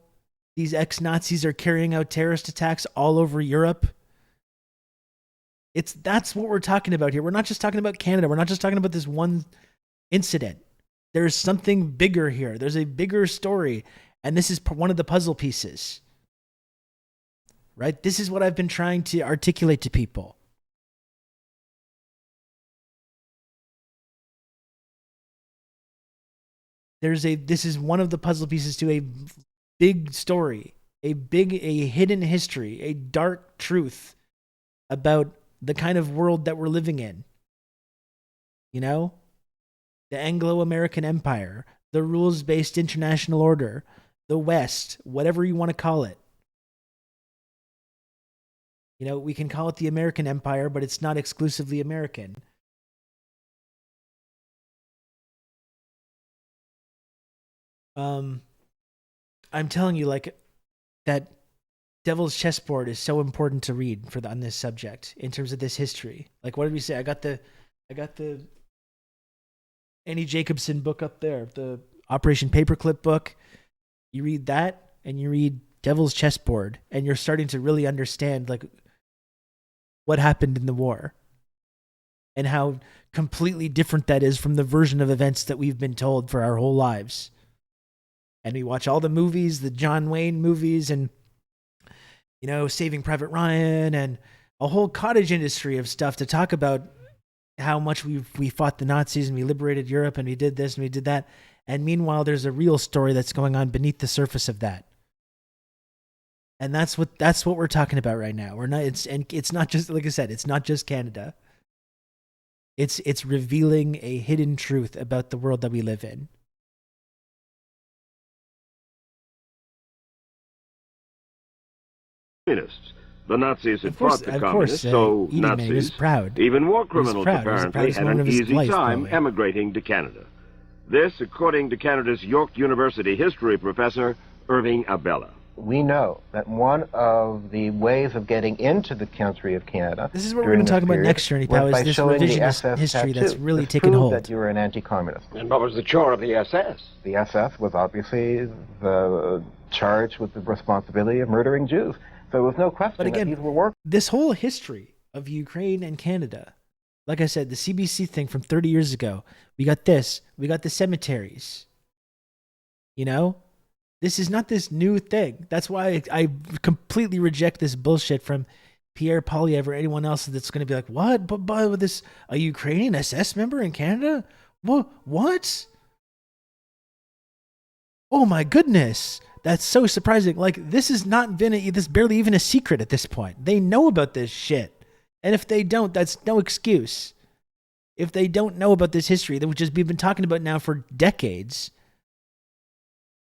These ex-Nazis are carrying out terrorist attacks all over Europe. That's what we're talking about here. We're not just talking about Canada. We're not just talking about this one incident. There's something bigger here. There's a bigger story, and this is one of the puzzle pieces. right? This is what I've been trying to articulate to people. This is one of the puzzle pieces to a big story, a hidden history, a dark truth about the kind of world that we're living in. You know? The Anglo-American Empire, the rules-based international order, the West, whatever you want to call it. You know, we can call it the American Empire, but it's not exclusively American. I'm telling you, like, that Devil's Chessboard is so important to read on this subject in terms of this history. Like, what did we say? I got the Annie Jacobson book up there, the Operation Paperclip book. You read that, and you read Devil's Chessboard, and you're starting to really understand, like, what happened in the war and how completely different that is from the version of events that we've been told for our whole lives. And we watch all the movies, the John Wayne movies, and, you know, Saving Private Ryan, and a whole cottage industry of stuff to talk about how much we fought the Nazis and we liberated Europe and we did this and we did that. And meanwhile, there's a real story that's going on beneath the surface of that. And that's what we're talking about right now. It's not just, like I said, it's not just Canada. It's revealing a hidden truth about the world that we live in. Communists. The Nazis had fought the communists, so Nazis, proud. even war criminals apparently, had an easy time emigrating to Canada. This, according to Canada's York University history professor, Irving Abella. We know that one of the ways of getting into the country of Canada, this is what we're going to talk about next, Journey Pow, is this revisionist history that's really taken hold. That you were an anti-communist. And what was the chore of the SS? The SS was obviously charged with the responsibility of murdering Jews. So there was no question but again, that these were work. This whole history of Ukraine and Canada, like I said, the CBC thing from 30 years ago, we got this, we got the cemeteries. You know? This is not this new thing. That's why I completely reject this bullshit from Pierre Poilievre or anyone else that's going to be like, what? But with this, a Ukrainian SS member in Canada? What? Oh my goodness. That's so surprising. Like, this has not been, this barely even a secret at this point. They know about this shit. And if they don't, that's no excuse. If they don't know about this history, which we've been talking about now for decades.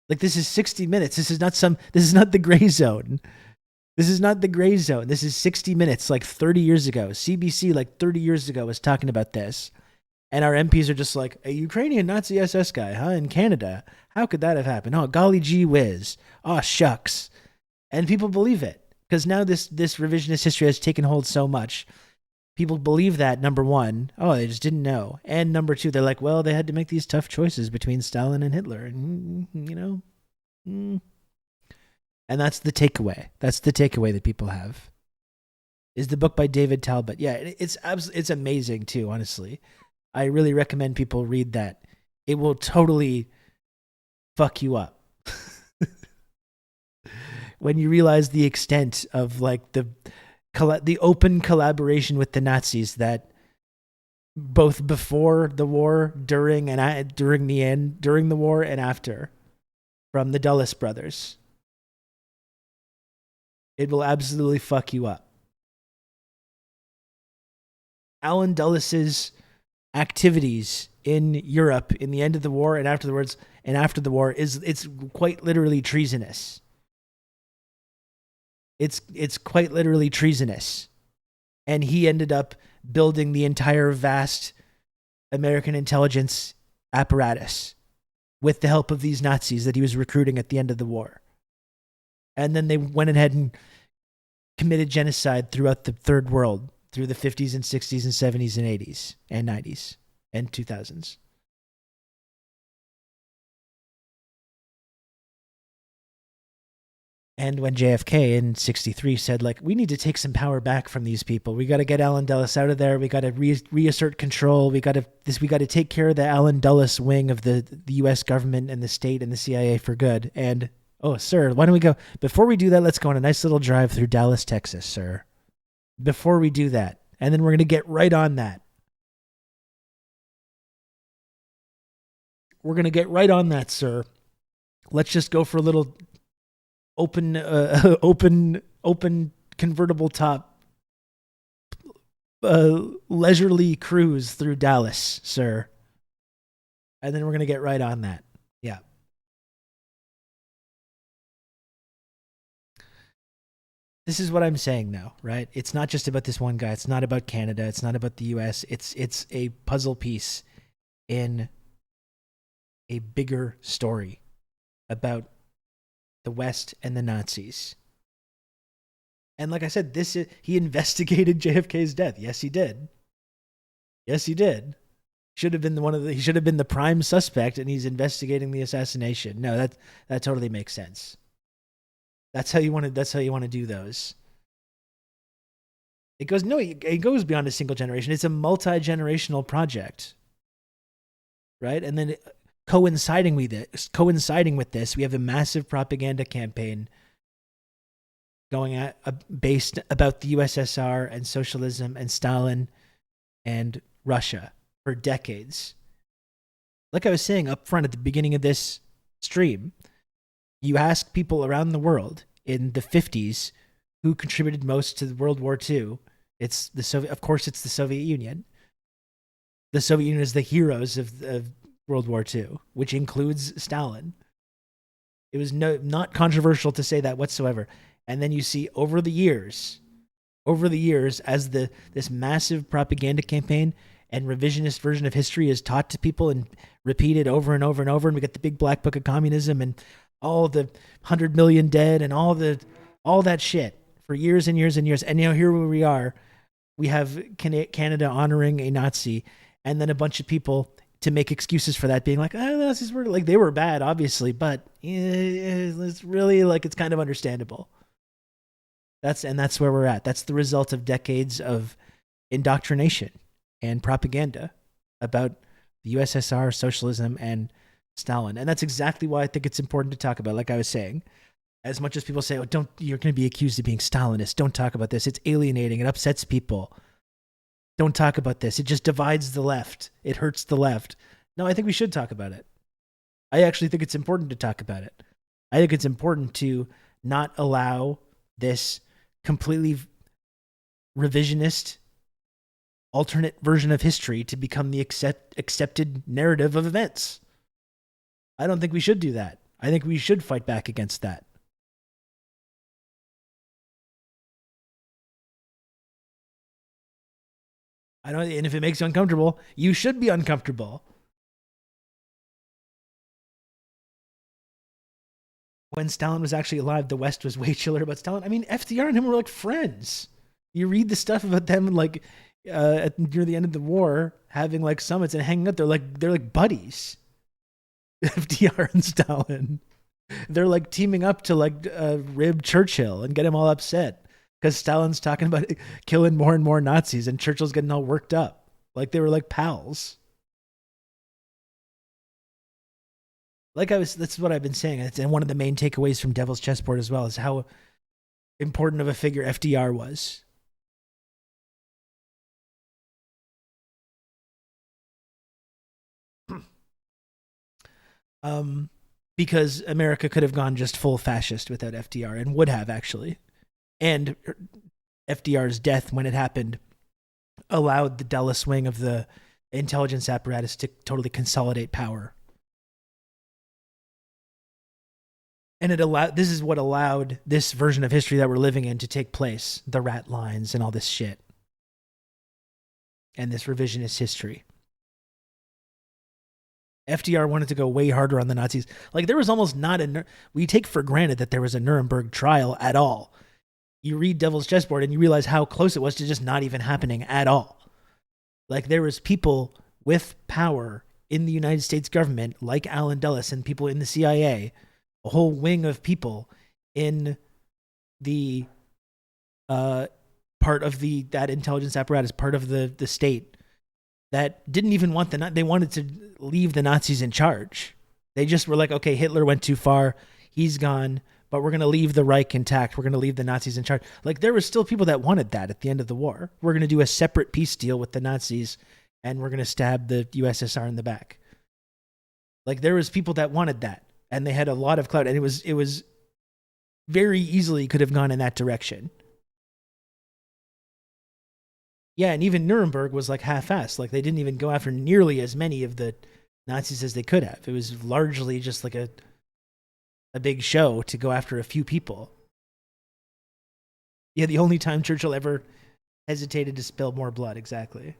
Like, this is 60 minutes. This is not the gray zone. This is not the gray zone. This is 60 minutes, like 30 years ago. CBC, like 30 years ago, was talking about this. And our MPs are just like, a Ukrainian Nazi SS guy, huh, in Canada? How could that have happened? Oh, golly gee whiz. Oh, shucks. And people believe it. Because now this revisionist history has taken hold so much. People believe that, number one. Oh, they just didn't know. And number two, they're like, well, they had to make these tough choices between Stalin and Hitler. And, you know. And that's the takeaway. That's the takeaway that people have. Is the book by David Talbot. Yeah, it's amazing too, honestly. I really recommend people read that. It will totally fuck you up. When you realize the extent of, like, the open collaboration with the Nazis that both before the war, during the war, and after, from the Dulles brothers. It will absolutely fuck you up. Alan Dulles's activities in Europe in the end of the war and afterwards and after the war it's quite literally treasonous. It's quite literally treasonous. And he ended up building the entire vast American intelligence apparatus with the help of these Nazis that he was recruiting at the end of the war. And then they went ahead and committed genocide throughout the Third World through the 50s and 60s and 70s and 80s and 90s and 2000s. And when JFK in 63 said, like, we need to take some power back from these people. We got to get Alan Dulles out of there. We got to reassert control. We got to take care of the Alan Dulles wing of the U.S. government and the state and the CIA for good. And Oh, sir, why don't we go? Before we do that, let's go on a nice little drive through Dallas, Texas, sir. Before we do that. And then we're going to get right on that. We're going to get right on that, sir. Let's just go for a little open convertible top leisurely cruise through Dallas, sir. And then we're going to get right on that. Yeah. This is what I'm saying now, right? It's not just about this one guy. It's not about Canada. It's not about the US. It's a puzzle piece in a bigger story about the West and the Nazis. And like I said, he investigated JFK's death. Yes, he did. Yes, he did. He should have been the prime suspect, and he's investigating the assassination. No, that totally makes sense. That's how you want to do those. It goes beyond a single generation. It's a multi-generational project. Right? And then coinciding with this, we have a massive propaganda campaign going based about the USSR and socialism and Stalin and Russia for decades. Like I was saying up front at the beginning of this stream, you ask people around the world in the 50s who contributed most to World War II. Of course, it's the Soviet Union. The Soviet Union is the heroes of World War II, which includes Stalin. It was not controversial to say that whatsoever. And then you see over the years, as this massive propaganda campaign and revisionist version of history is taught to people and repeated over and over and over, and we get the big black book of communism and all the 100 million dead and all that shit for years and years and years. And now here we are, we have Canada honoring a Nazi, and then a bunch of people to make excuses for that, being like, the Nazis were like, they were bad, obviously, but it's really like, it's kind of understandable. That's where we're at. That's the result of decades of indoctrination and propaganda about the USSR, socialism, and Stalin. And that's exactly why I think it's important to talk about. Like I was saying, as much as people say, you're going to be accused of being Stalinist, don't talk about this. It's alienating. It upsets people. Don't talk about this. It just divides the left. It hurts the left. No, I think we should talk about it. I actually think it's important to talk about it. I think it's important to not allow this completely revisionist, alternate version of history to become the accepted narrative of events. I don't think we should do that. I think we should fight back against that. And if it makes you uncomfortable, you should be uncomfortable. When Stalin was actually alive, the West was way chiller about Stalin. I mean, FDR and him were like friends. You read the stuff about them like near the end of the war, having like summits and hanging out. They're like buddies. FDR and Stalin. They're like teaming up to like rib Churchill and get him all upset because Stalin's talking about killing more and more Nazis and Churchill's getting all worked up. Like they were like pals. That's what I've been saying. And one of the main takeaways from Devil's Chessboard as well is how important of a figure FDR was. Because America could have gone just full fascist without FDR, and would have actually. And FDR's death, when it happened, allowed the Dulles wing of the intelligence apparatus to totally consolidate power. And this is what allowed this version of history that we're living in to take place, the rat lines and all this shit. And this revisionist history. FDR wanted to go way harder on the Nazis. Like there was almost not we take for granted that there was a Nuremberg trial at all. You read Devil's Chessboard and you realize how close it was to just not even happening at all. Like there was people with power in the United States government, like Allen Dulles and people in the CIA, a whole wing of people in the part of that intelligence apparatus, part of the state, that didn't even want they wanted to leave the Nazis in charge. They just were like, okay, Hitler went too far. he's gone, but we're going to leave the Reich intact. We're going to leave the Nazis in charge. Like, there were still people that wanted that at the end of the war. We're going to do a separate peace deal with the Nazis, and we're going to stab the USSR in the back. Like, there was people that wanted that, and they had a lot of clout, and it was very easily could have gone in that direction. Yeah, and even Nuremberg was like half-assed. Like, they didn't even go after nearly as many of the Nazis as they could have. It was largely just like a big show to go after a few people. Yeah, the only time Churchill ever hesitated to spill more blood, exactly.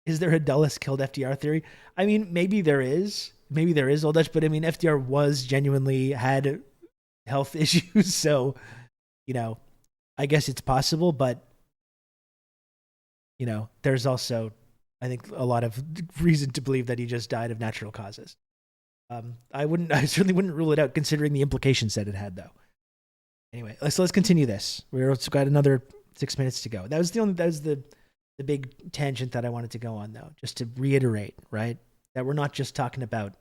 Is there a Dulles killed FDR theory? I mean, maybe there is. Maybe there is, Old Dutch, but I mean, FDR was genuinely had health issues, so, you know, I guess it's possible, but, you know, there's also, I think, a lot of reason to believe that he just died of natural causes. I certainly wouldn't rule it out, considering the implications that it had, though. Anyway, let's continue this. We've got another 6 minutes to go. That was the big tangent that I wanted to go on, though, just to reiterate, right, that we're not just talking about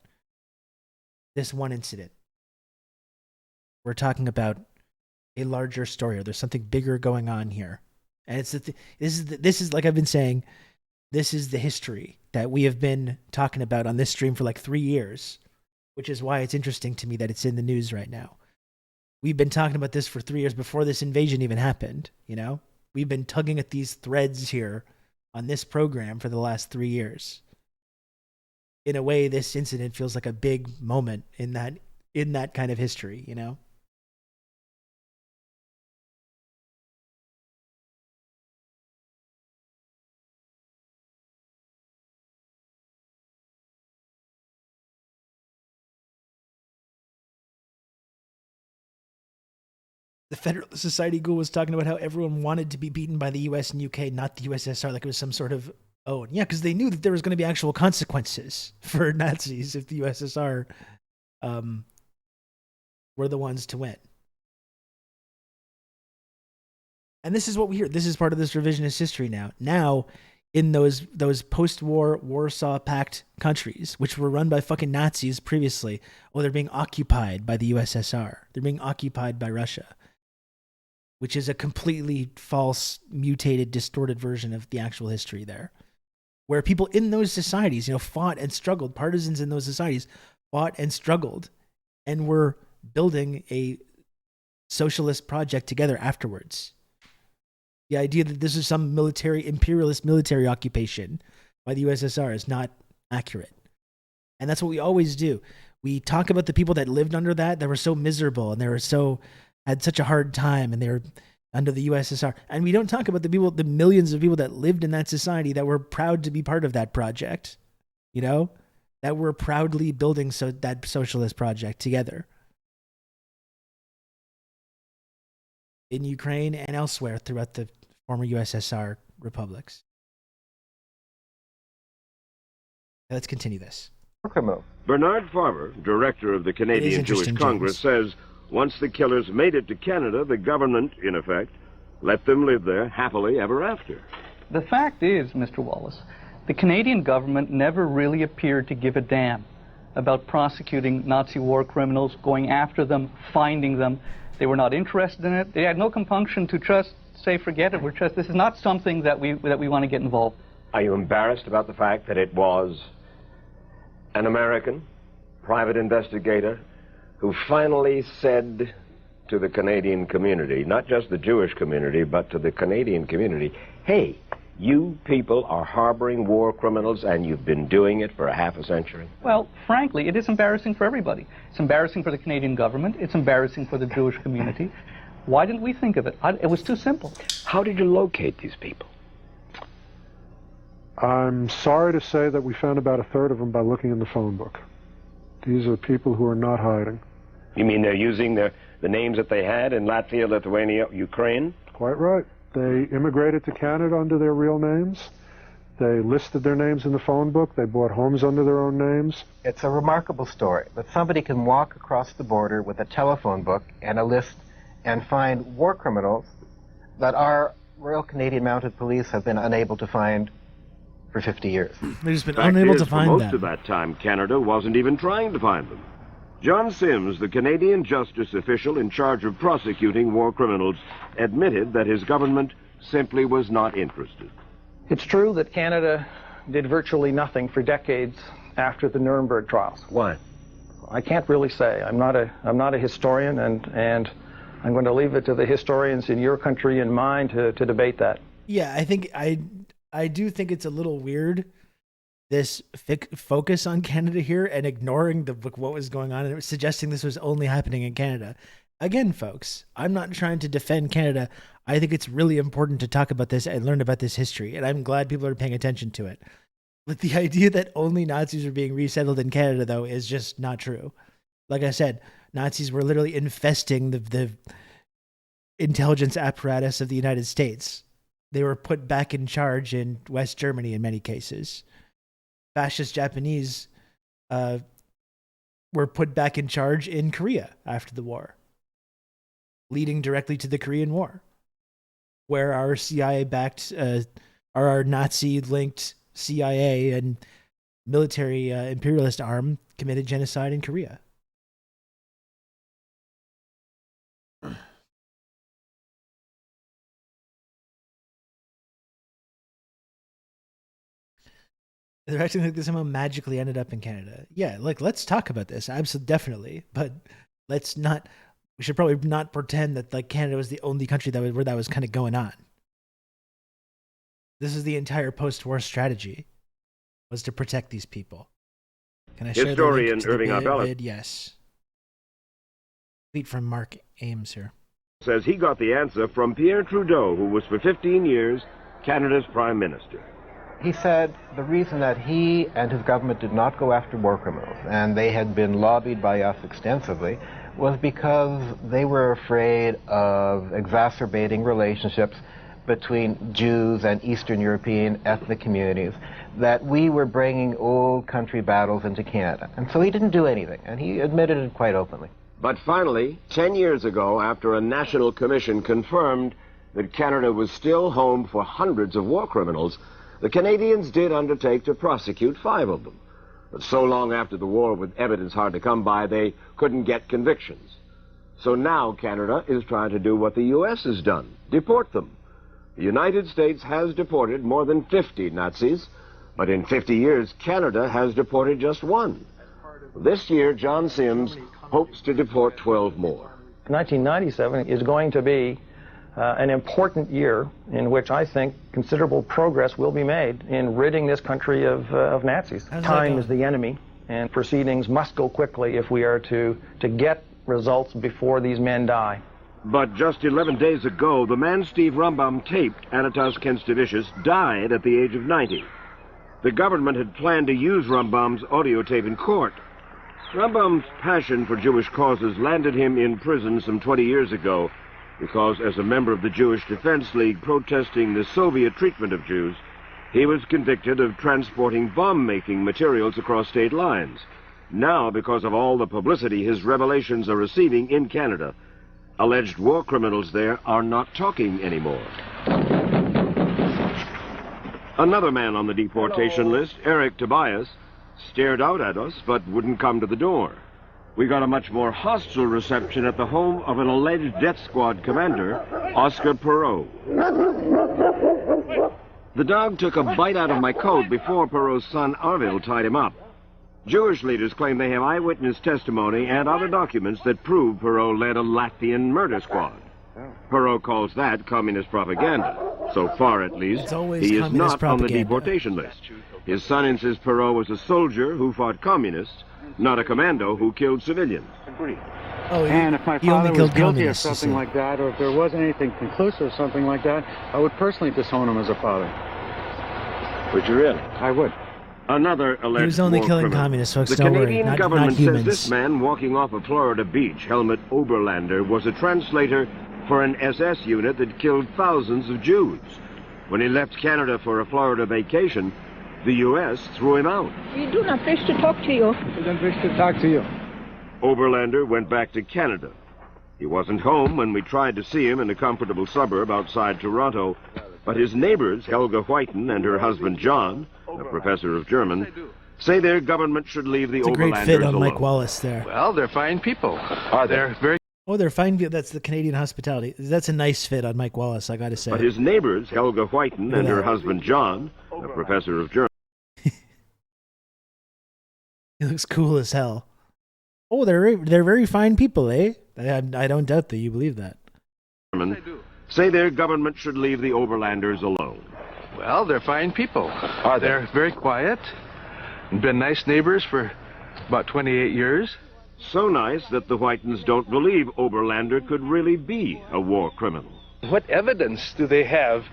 this one incident. We're talking about a larger story, or there's something bigger going on here. And this is like I've been saying, this is the history that we have been talking about on this stream for like 3 years, which is why it's interesting to me that it's in the news right now. We've been talking about this for 3 years before this invasion even happened, you know? We've been tugging at these threads here on this program for the last 3 years. In a way, this incident feels like a big moment in that kind of history, you know? The Federalist Society Ghoul was talking about how everyone wanted to be beaten by the US and UK, not the USSR, like it was some sort of own. Yeah, because they knew that there was going to be actual consequences for Nazis if the USSR were the ones to win. And this is what we hear. This is part of this revisionist history now. Now, in those post-war Warsaw Pact countries, which were run by fucking Nazis previously, they're being occupied by the USSR. They're being occupied by Russia, which is a completely false, mutated, distorted version of the actual history there, where people in those societies, you know, fought and struggled. Partisans in those societies fought and struggled and were building a socialist project together afterwards. The idea that this is some imperialist military occupation by the USSR is not accurate. And that's what we always do. We talk about the people that lived under that were so miserable and had such a hard time, and they were under the USSR. And we don't talk about the millions of people that lived in that society that were proud to be part of that project, you know, that were proudly building that socialist project together in Ukraine and elsewhere throughout the former USSR republics. Let's continue this. Bernard Farber, director of the Canadian Jewish Congress, says once the killers made it to Canada, the government, in effect, let them live there happily ever after. The fact is, Mr. Wallace, the Canadian government never really appeared to give a damn about prosecuting Nazi war criminals, going after them, finding them. They were not interested in it. They had no compunction to just say, forget it. This is not something that we want to get involved. Are you embarrassed about the fact that it was an American private investigator who finally said to the Canadian community, not just the Jewish community, but to the Canadian community, hey, you people are harboring war criminals and you've been doing it for half a century? Well, frankly, it is embarrassing for everybody. It's embarrassing for the Canadian government. It's embarrassing for the Jewish community. Why didn't we think of it? It was too simple. How did you locate these people? I'm sorry to say that we found about a third of them by looking in the phone book. These are people who are not hiding. You mean they're using the names that they had in Latvia, Lithuania, Ukraine? Quite right. They immigrated to Canada under their real names. They listed their names in the phone book. They bought homes under their own names. It's a remarkable story that somebody can walk across the border with a telephone book and a list and find war criminals that our Royal Canadian Mounted Police have been unable to find for 50 years. They've just been Fact unable is, to find for most them. of that time, Canada wasn't even trying to find them. John Sims, the Canadian justice official in charge of prosecuting war criminals, admitted that his government simply was not interested. It's true that Canada did virtually nothing for decades after the Nuremberg trials. Why? I can't really say. I'm not a historian, and I'm going to leave it to the historians in your country and mine to debate that. Yeah, I think I do think it's a little weird, this focus on Canada here and ignoring what was going on and suggesting this was only happening in Canada. Again, folks, I'm not trying to defend Canada. I think it's really important to talk about this and learn about this history, and I'm glad people are paying attention to it. But the idea that only Nazis are being resettled in Canada, though, is just not true. Like I said, Nazis were literally infesting the intelligence apparatus of the United States. They were put back in charge in West Germany in many cases. Fascist Japanese were put back in charge in Korea after the war, leading directly to the Korean War, where our CIA-backed, our Nazi-linked CIA and military imperialist arm committed genocide in Korea. They're acting like they somehow magically ended up in Canada. Yeah, like, let's talk about this. Absolutely, definitely. But let's not, we should probably not pretend that like Canada was the only country where that was kind of going on. This is the entire post-war strategy, was to protect these people. Can I share Historian the link to Irving the Abella vid? Yes. Tweet from Mark Ames here. Says he got the answer from Pierre Trudeau, who was for 15 years Canada's Prime Minister. He said the reason that he and his government did not go after war criminals, and they had been lobbied by us extensively, was because they were afraid of exacerbating relationships between Jews and Eastern European ethnic communities, that we were bringing old country battles into Canada. And so he didn't do anything, and he admitted it quite openly. But finally, 10 years ago, after a national commission confirmed that Canada was still home for hundreds of war criminals, the Canadians did undertake to prosecute 5 of them. But so long after the war, with evidence hard to come by, they couldn't get convictions. So now Canada is trying to do what the U.S. has done, deport them. The United States has deported more than 50 Nazis, but in 50 years, Canada has deported just 1. This year, John Sims hopes to deport 12 more. 1997 is going to be an important year in which I think considerable progress will be made in ridding this country of Nazis. Time is the enemy, and proceedings must go quickly if we are to get results before these men die. But just 11 days ago, the man Steve Rumbaum taped, Anatas Kenstavicius, died at the age of 90. The government had planned to use Rumbaum's audio tape in court. Rumbaum's passion for Jewish causes landed him in prison some 20 years ago, because as a member of the Jewish Defense League protesting the Soviet treatment of Jews, he was convicted of transporting bomb-making materials across state lines. Now, because of all the publicity his revelations are receiving in Canada, alleged war criminals there are not talking anymore. Another man on the deportation list, Eric Tobias, stared out at us but wouldn't come to the door. We got a much more hostile reception at the home of an alleged death squad commander, Oscar Perot. The dog took a bite out of my coat before Perot's son Arvil tied him up. Jewish leaders claim they have eyewitness testimony and other documents that prove Perot led a Latvian murder squad. Perot calls that communist propaganda. So far, at least, he is not on the deportation list. His son insists Perot was a soldier who fought communists, not a commando who killed civilians. And if my father was guilty of something like that, or if there wasn't anything conclusive or something like that, I would personally disown him as a father. Would you really? I would. Another alleged He was only war killing criminal. communists, folks. The Don't worry. Canadian Not government says humans. this man walking off a Florida beach, Helmut Oberlander, was a translator for an SS unit that killed thousands of Jews. When he left Canada for a Florida vacation, the U.S. threw him out. We do not wish to talk to you. We don't wish to talk to you. Oberlander went back to Canada. He wasn't home when we tried to see him in a comfortable suburb outside Toronto, but his neighbors, Helga Whiten and her husband John, a professor of German, say their government should leave the It's a great overlanders fit on alone. Mike Wallace there. Well, they're fine people. Are they? Very. Oh, they're fine. That's the Canadian hospitality. That's a nice fit on Mike Wallace, I got to say. But his neighbors, Helga Whiten and her husband John, a professor of German. He looks cool as hell. Oh, they're very fine people, eh? I don't doubt that you believe that. Say their government should leave the overlanders alone. Well, they're fine people. Are they? They're very quiet. And been nice neighbors for about 28 years. So nice that the Whitens don't believe Oberlander could really be a war criminal. What evidence do they have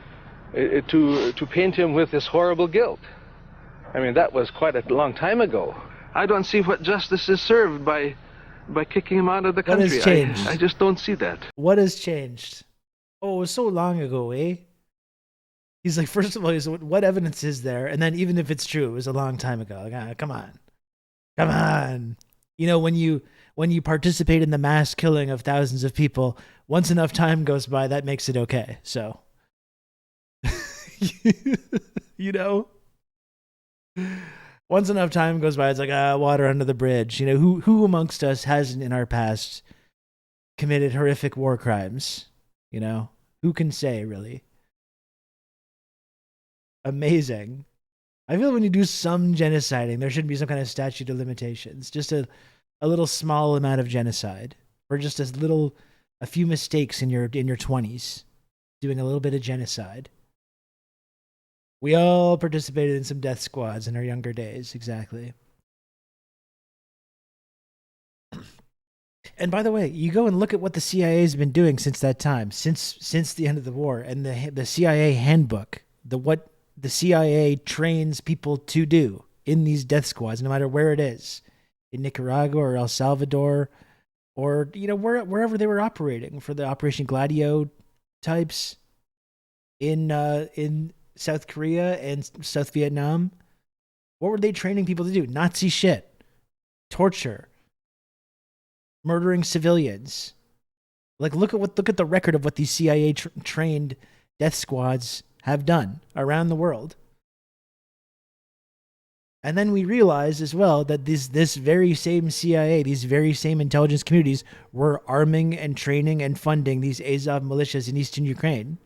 to paint him with this horrible guilt? I mean, that was quite a long time ago. I don't see what justice is served by kicking him out of the country. What has changed? I just don't see that. What has changed? Oh, it was so long ago, eh? He's like, first of all, what evidence is there? And then even if it's true, it was a long time ago. Like, come on. You know, when you participate in the mass killing of thousands of people, once enough time goes by, that makes it okay. So, you know, once enough time goes by, it's like water under the bridge. You know, who amongst us hasn't in our past committed horrific war crimes? You know, who can say really? Amazing. I feel when you do some genociding, there should be some kind of statute of limitations. Just a little small amount of genocide, or just a few mistakes in your 20s, doing a little bit of genocide. We all participated in some death squads in our younger days, exactly. And by the way, you go and look at what the CIA has been doing since that time, since the end of the war, and the CIA handbook, what the CIA trains people to do in these death squads, no matter where it is, in Nicaragua or El Salvador, or you know wherever they were operating for the Operation Gladio types in South Korea and South Vietnam. What were they training people to do? Nazi shit, torture, murdering civilians. Like look at the record of what these CIA trained death squads have done around the world. And then we realized as well that this very same CIA, these very same intelligence communities were arming and training and funding these Azov militias in eastern Ukraine.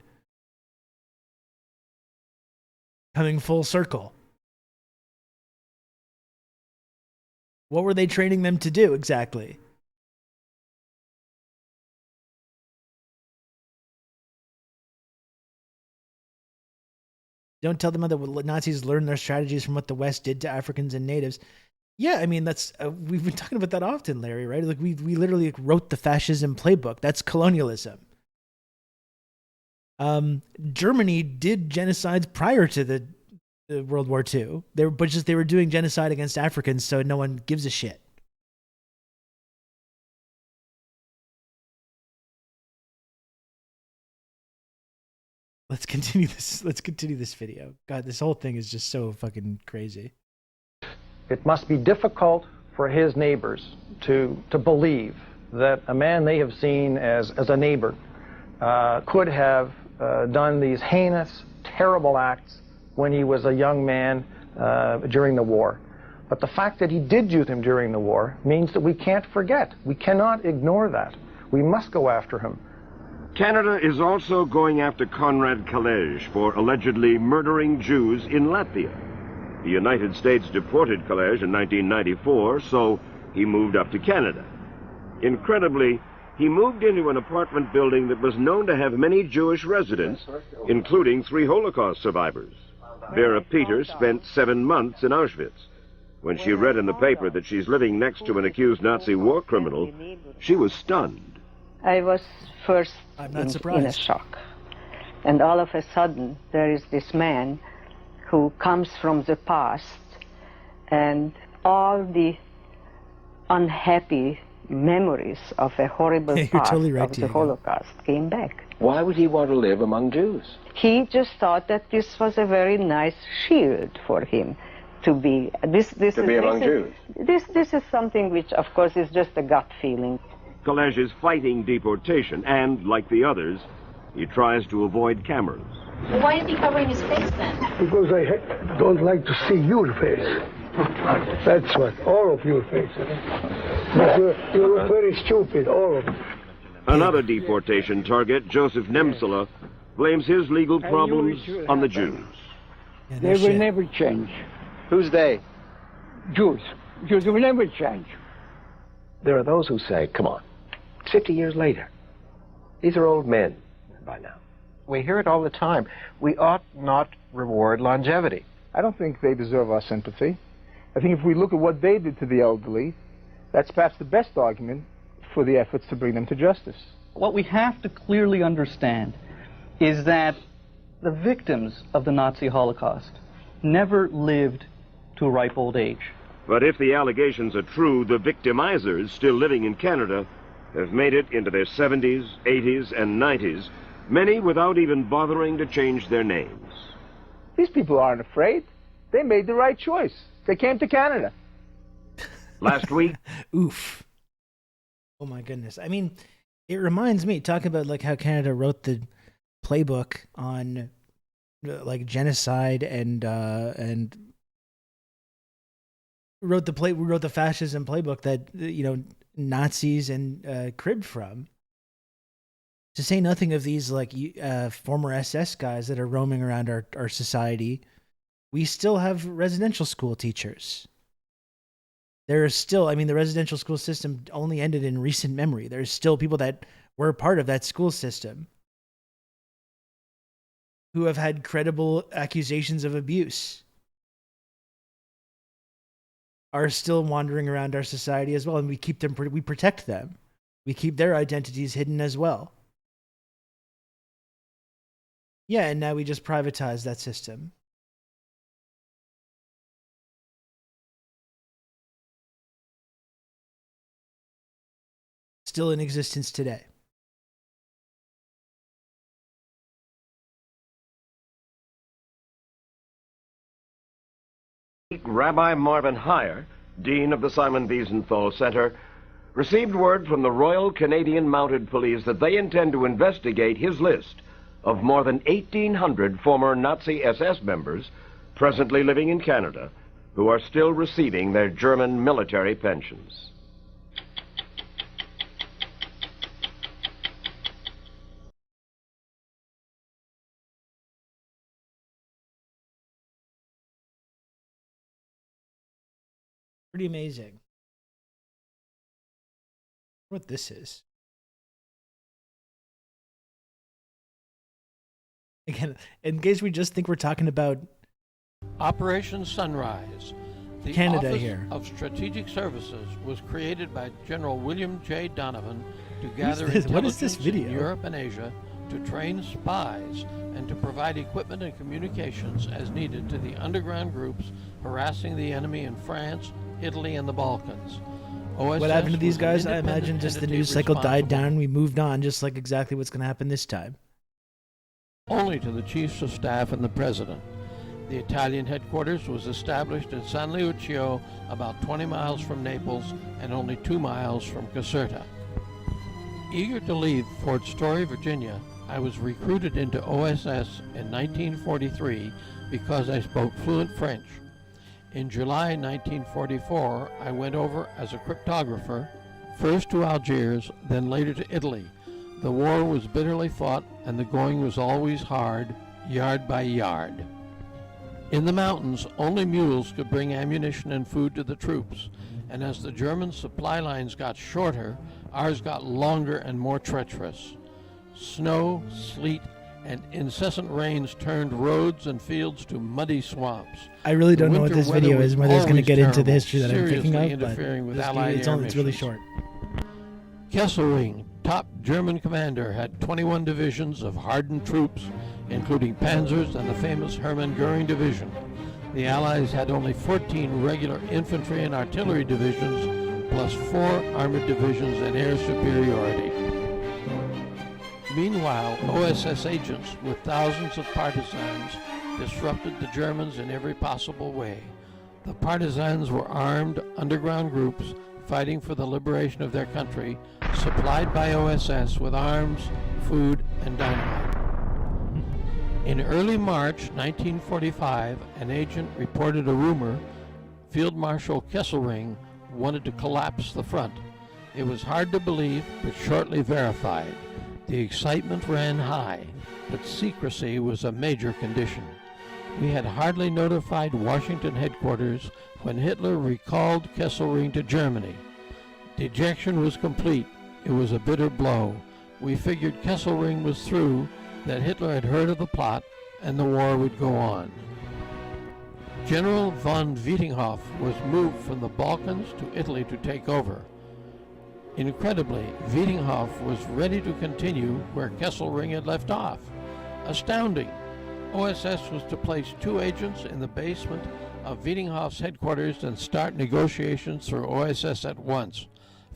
Coming full circle. What were they training them to do exactly? Don't tell them that Nazis learned their strategies from what the West did to Africans and natives. Yeah, I mean, that's we've been talking about that often, Larry, right? Like we literally wrote the fascism playbook. That's colonialism. Germany did genocides prior to the World War II. They were doing genocide against Africans, so no one gives a shit. Let's continue this video. God, this whole thing is just so fucking crazy. It must be difficult for his neighbors to believe that a man they have seen as a neighbor could have done these heinous, terrible acts when he was a young man during the war. But the fact that he did do them during the war means that we can't forget. We cannot ignore that. We must go after him. Canada is also going after Konrad Kalej for allegedly murdering Jews in Latvia. The United States deported Kalej in 1994, so he moved up to Canada. Incredibly, he moved into an apartment building that was known to have many Jewish residents, including 3 Holocaust survivors. Vera Peter spent 7 months in Auschwitz. When she read in the paper that she's living next to an accused Nazi war criminal, she was stunned. I was first I'm not in a shock. And all of a sudden, there is this man who comes from the past, and all the unhappy memories of a horrible past totally right, of the Holocaust came back. Why would he want to live among Jews? He just thought that this was a very nice shield for him to be. This is something which, of course, is just a gut feeling. Kalej is fighting deportation and, like the others, He tries to avoid cameras. Why is he covering his face then? Because I don't like to see your face. That's what, all of your faces. But you're very stupid, all of you. Another deportation target, Joseph Nemsela, blames his legal problems on the Jews. They will never change. Who's they? Jews. Jews will never change. There are those who say, come on, 50 years later, these are old men by now. We hear it all the time. We ought not reward longevity. I don't think they deserve our sympathy. I think if we look at what they did to the elderly, that's perhaps the best argument for the efforts to bring them to justice. What we have to clearly understand is that the victims of the Nazi Holocaust never lived to a ripe old age. But if the allegations are true, the victimizers still living in Canada have made it into their 70s, 80s, and 90s, many without even bothering to change their names. These people aren't afraid. They made the right choice. They came to Canada. Last week... Oof. Oh my goodness. I mean, it reminds me, talking about like how Canada wrote the playbook on like genocide and wrote the fascism playbook that, you know, Nazis and cribbed from. To say nothing of these like former SS guys that are roaming around our society, we still have residential school teachers. There are still, I mean, the residential school system only ended in recent memory. There's still people that were part of that school system who have had credible accusations of abuse, are still wandering around our society as well, and we protect them. We keep their identities hidden as well. Yeah, and now we just privatize that system. Still in existence today. Rabbi Marvin Heyer, Dean of the Simon Wiesenthal Center, received word from the Royal Canadian Mounted Police that they intend to investigate his list of more than 1,800 former Nazi SS members presently living in Canada who are still receiving their German military pensions. Pretty amazing. What this is. Again, in case we just think we're talking about Operation Sunrise, the Canada Office here. of Strategic Services was created by General William J. Donovan to gather What is intelligence this video? in Europe and Asia, to train spies, and to provide equipment and communications as needed to the underground groups harassing the enemy in France, Italy, and the Balkans. OSS what happened to these was an guys. I independent imagine just the entity news cycle died responsible down. We moved on, just like exactly what's going to happen this time. only to the chiefs of staff and the president. The Italian headquarters was established in San Lucio, about 20 miles from Naples and only 2 miles from Caserta. Eager to leave Fort Story, Virginia, I was recruited into OSS in 1943 because I spoke fluent French. In July 1944, I went over as a cryptographer, first to Algiers, then later to Italy. The war was bitterly fought, and the going was always hard, yard by yard. In the mountains, only mules could bring ammunition and food to the troops, and as the German supply lines got shorter, ours got longer and more treacherous. Snow, sleet, and incessant rains turned roads and fields to muddy swamps. I really don't know what winter this weather video was is, whether it's going to always get into the terrible, history that I'm thinking seriously of, but interfering with this Allied it's really air short. Kesselring, top German commander, had 21 divisions of hardened troops, including panzers and the famous Hermann Göring division. The Allies had only 14 regular infantry and artillery divisions, plus 4 armored divisions and air superiority. Meanwhile, OSS agents, with thousands of partisans, disrupted the Germans in every possible way. The partisans were armed underground groups fighting for the liberation of their country, supplied by OSS with arms, food, and dynamite. In early March 1945, an agent reported a rumor Field Marshal Kesselring wanted to collapse the front. It was hard to believe, but shortly verified. The excitement ran high, but secrecy was a major condition. We had hardly notified Washington headquarters when Hitler recalled Kesselring to Germany. Dejection was complete. It was a bitter blow. We figured Kesselring was through, that Hitler had heard of the plot, and the war would go on. General von Wiedinghoff was moved from the Balkans to Italy to take over. Incredibly, Wiedinghoff was ready to continue where Kesselring had left off. Astounding! OSS was to place 2 agents in the basement of Wiedinghoff's headquarters and start negotiations through OSS at once.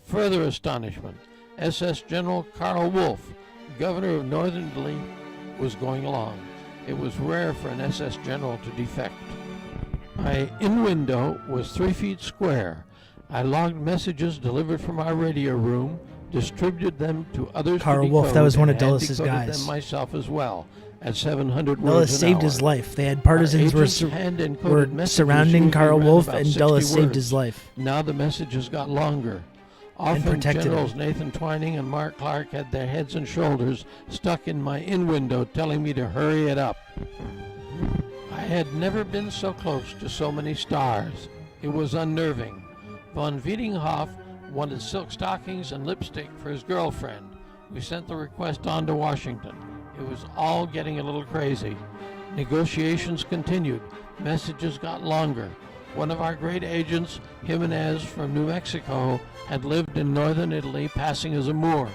Further astonishment, SS General Karl Wolff, governor of Northern Italy, was going along. It was rare for an SS general to defect. My in-window was 3 feet square. I logged messages delivered from our radio room, distributed them to others Karl to Wolff, decode, that was one of and had Dulles' decoded guys. them myself as well, at 700 Dulles words an saved hour. his life. They had partisans Our agents hand-encoded were messages surrounding usually Karl read Wolff, about and 60 Dulles saved words. his life. Now the messages got longer. Often protected Generals him. Nathan Twining and Mark Clark had their heads and shoulders stuck in my in-window telling me to hurry it up. I had never been so close to so many stars. It was unnerving. Von Wiedinghoff wanted silk stockings and lipstick for his girlfriend. We sent the request on to Washington. It was all getting a little crazy. Negotiations continued. Messages got longer. One of our great agents, Jimenez from New Mexico, had lived in northern Italy, passing as a Moor.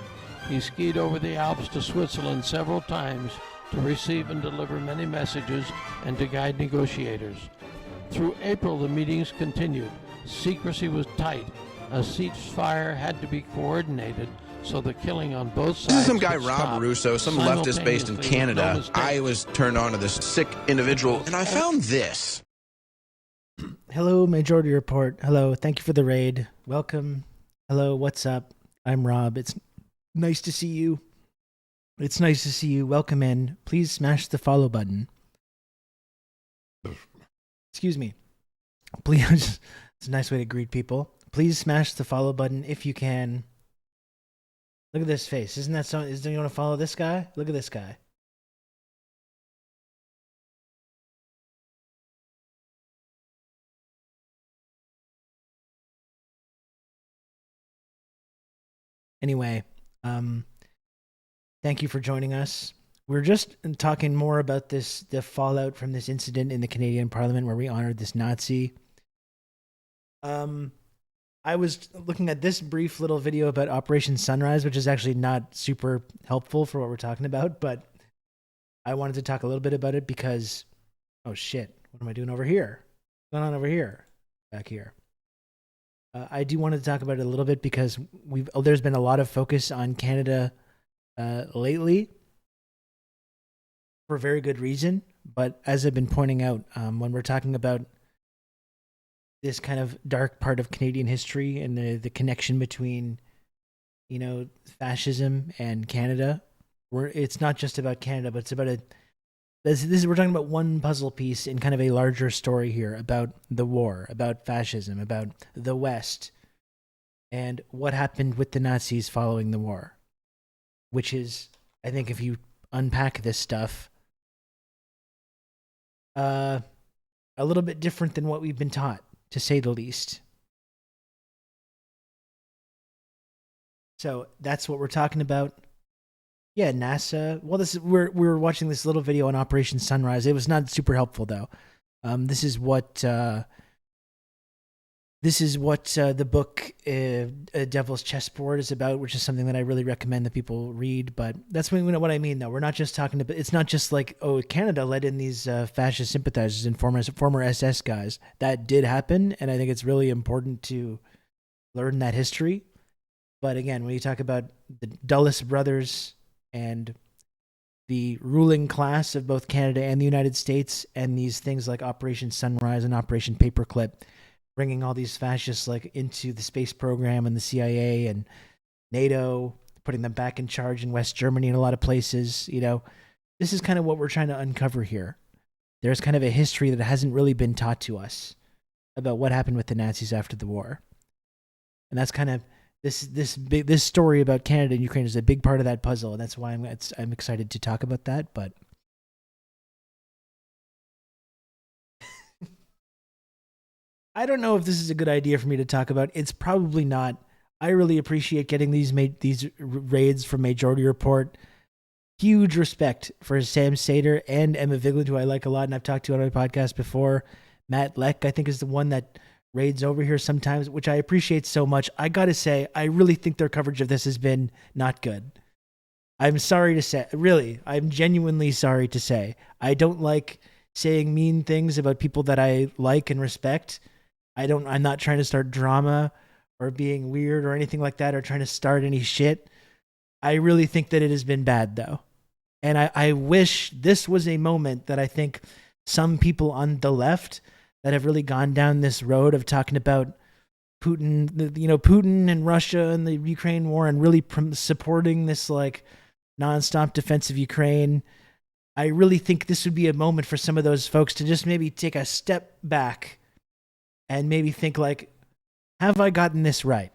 He skied over the Alps to Switzerland several times to receive and deliver many messages and to guide negotiators. Through April, the meetings continued. Secrecy was tight. A ceasefire had to be coordinated so the killing on both sides. This is some guy, could Rob stop Russo, some leftist based in simultaneously with no Canada. mistake. I was turned on to this sick individual, and I found this. Hello, Majority Report. Hello, thank you for the raid. Welcome. Hello, what's up? I'm Rob. It's nice to see you. It's nice to see you. Welcome in. Please smash the follow button. Excuse me. Please. It's a nice way to greet people. Please smash the follow button if you can. Look at this face. Isn't that so? Do you want to follow this guy? Look at this guy. Anyway, thank you for joining us. We're just talking more about the fallout from this incident in the Canadian Parliament where we honored this Nazi. I was looking at this brief little video about Operation Sunrise, which is actually not super helpful for what we're talking about, but I wanted to talk a little bit about it because, oh shit, what am I doing over here? What's going on over here? Back here. I do want to talk about it a little bit because there's been a lot of focus on Canada lately for very good reason. But as I've been pointing out, when we're talking about this kind of dark part of Canadian history and the connection between, fascism and Canada, it's not just about Canada, but it's about we're talking about one puzzle piece in kind of a larger story here about the war, about fascism, about the West, and what happened with the Nazis following the war, which is, I think, if you unpack this stuff, a little bit different than what we've been taught, to say the least. So that's what we're talking about. Yeah, NASA. Well, we were watching this little video on Operation Sunrise. It was not super helpful though. This is what the book Devil's Chessboard is about, which is something that I really recommend that people read. But that's what I mean, though. We're not just talking about. It's not just like, oh, Canada let in these fascist sympathizers and former SS guys. That did happen, and I think it's really important to learn that history. But again, when you talk about the Dulles brothers and the ruling class of both Canada and the United States, and these things like Operation Sunrise and Operation Paperclip, bringing all these fascists like into the space program and the CIA and NATO, putting them back in charge in West Germany and a lot of places. This is kind of what we're trying to uncover here. There's kind of a history that hasn't really been taught to us about what happened with the Nazis after the war. And that's kind of this story about Canada and Ukraine is a big part of that puzzle, and that's why I'm excited to talk about that. But I don't know if this is a good idea for me to talk about. It's probably not. I really appreciate getting these raids from Majority Report. Huge respect for Sam Sater and Emma Vigeland, who I like a lot, and I've talked to on my podcast before. Matt Leck, I think, is the one that raids over here sometimes, which I appreciate so much. I gotta say, I really think their coverage of this has been not good. I'm sorry to say, really, I'm genuinely sorry to say. I don't like saying mean things about people that I like and respect. I'm not trying to start drama or being weird or anything like that or trying to start any shit. I really think that it has been bad, though. And I wish this was a moment that I think some people on the left that have really gone down this road of talking about Putin, Putin and Russia and the Ukraine war and really supporting this like nonstop defense of Ukraine. I really think this would be a moment for some of those folks to just maybe take a step back and maybe think like, have I gotten this right?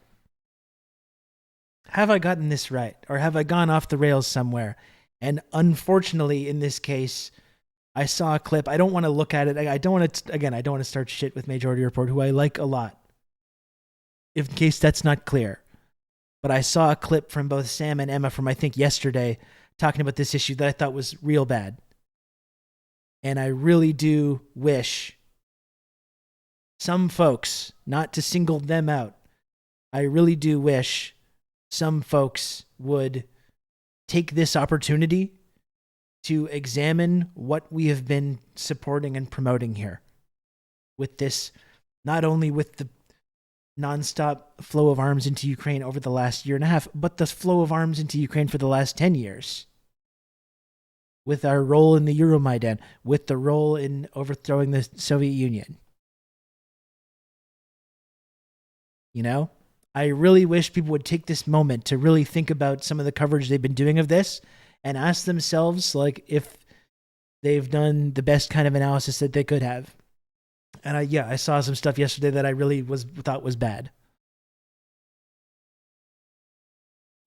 Have I gotten this right? Or have I gone off the rails somewhere? And unfortunately, in this case, I saw a clip. I don't want to look at it. I don't want to start shit with Majority Report, who I like a lot, in case that's not clear. But I saw a clip from both Sam and Emma from, I think, yesterday, talking about this issue that I thought was real bad. And I really do wish some folks, not to single them out, I really do wish some folks would take this opportunity to examine what we have been supporting and promoting here with this, not only with the nonstop flow of arms into Ukraine over the last year and a half, but the flow of arms into Ukraine for the last 10 years. With our role in the Euromaidan, with the role in overthrowing the Soviet Union. I really wish people would take this moment to really think about some of the coverage they've been doing of this and ask themselves like if they've done the best kind of analysis that they could have. And I saw some stuff yesterday that I really thought was bad.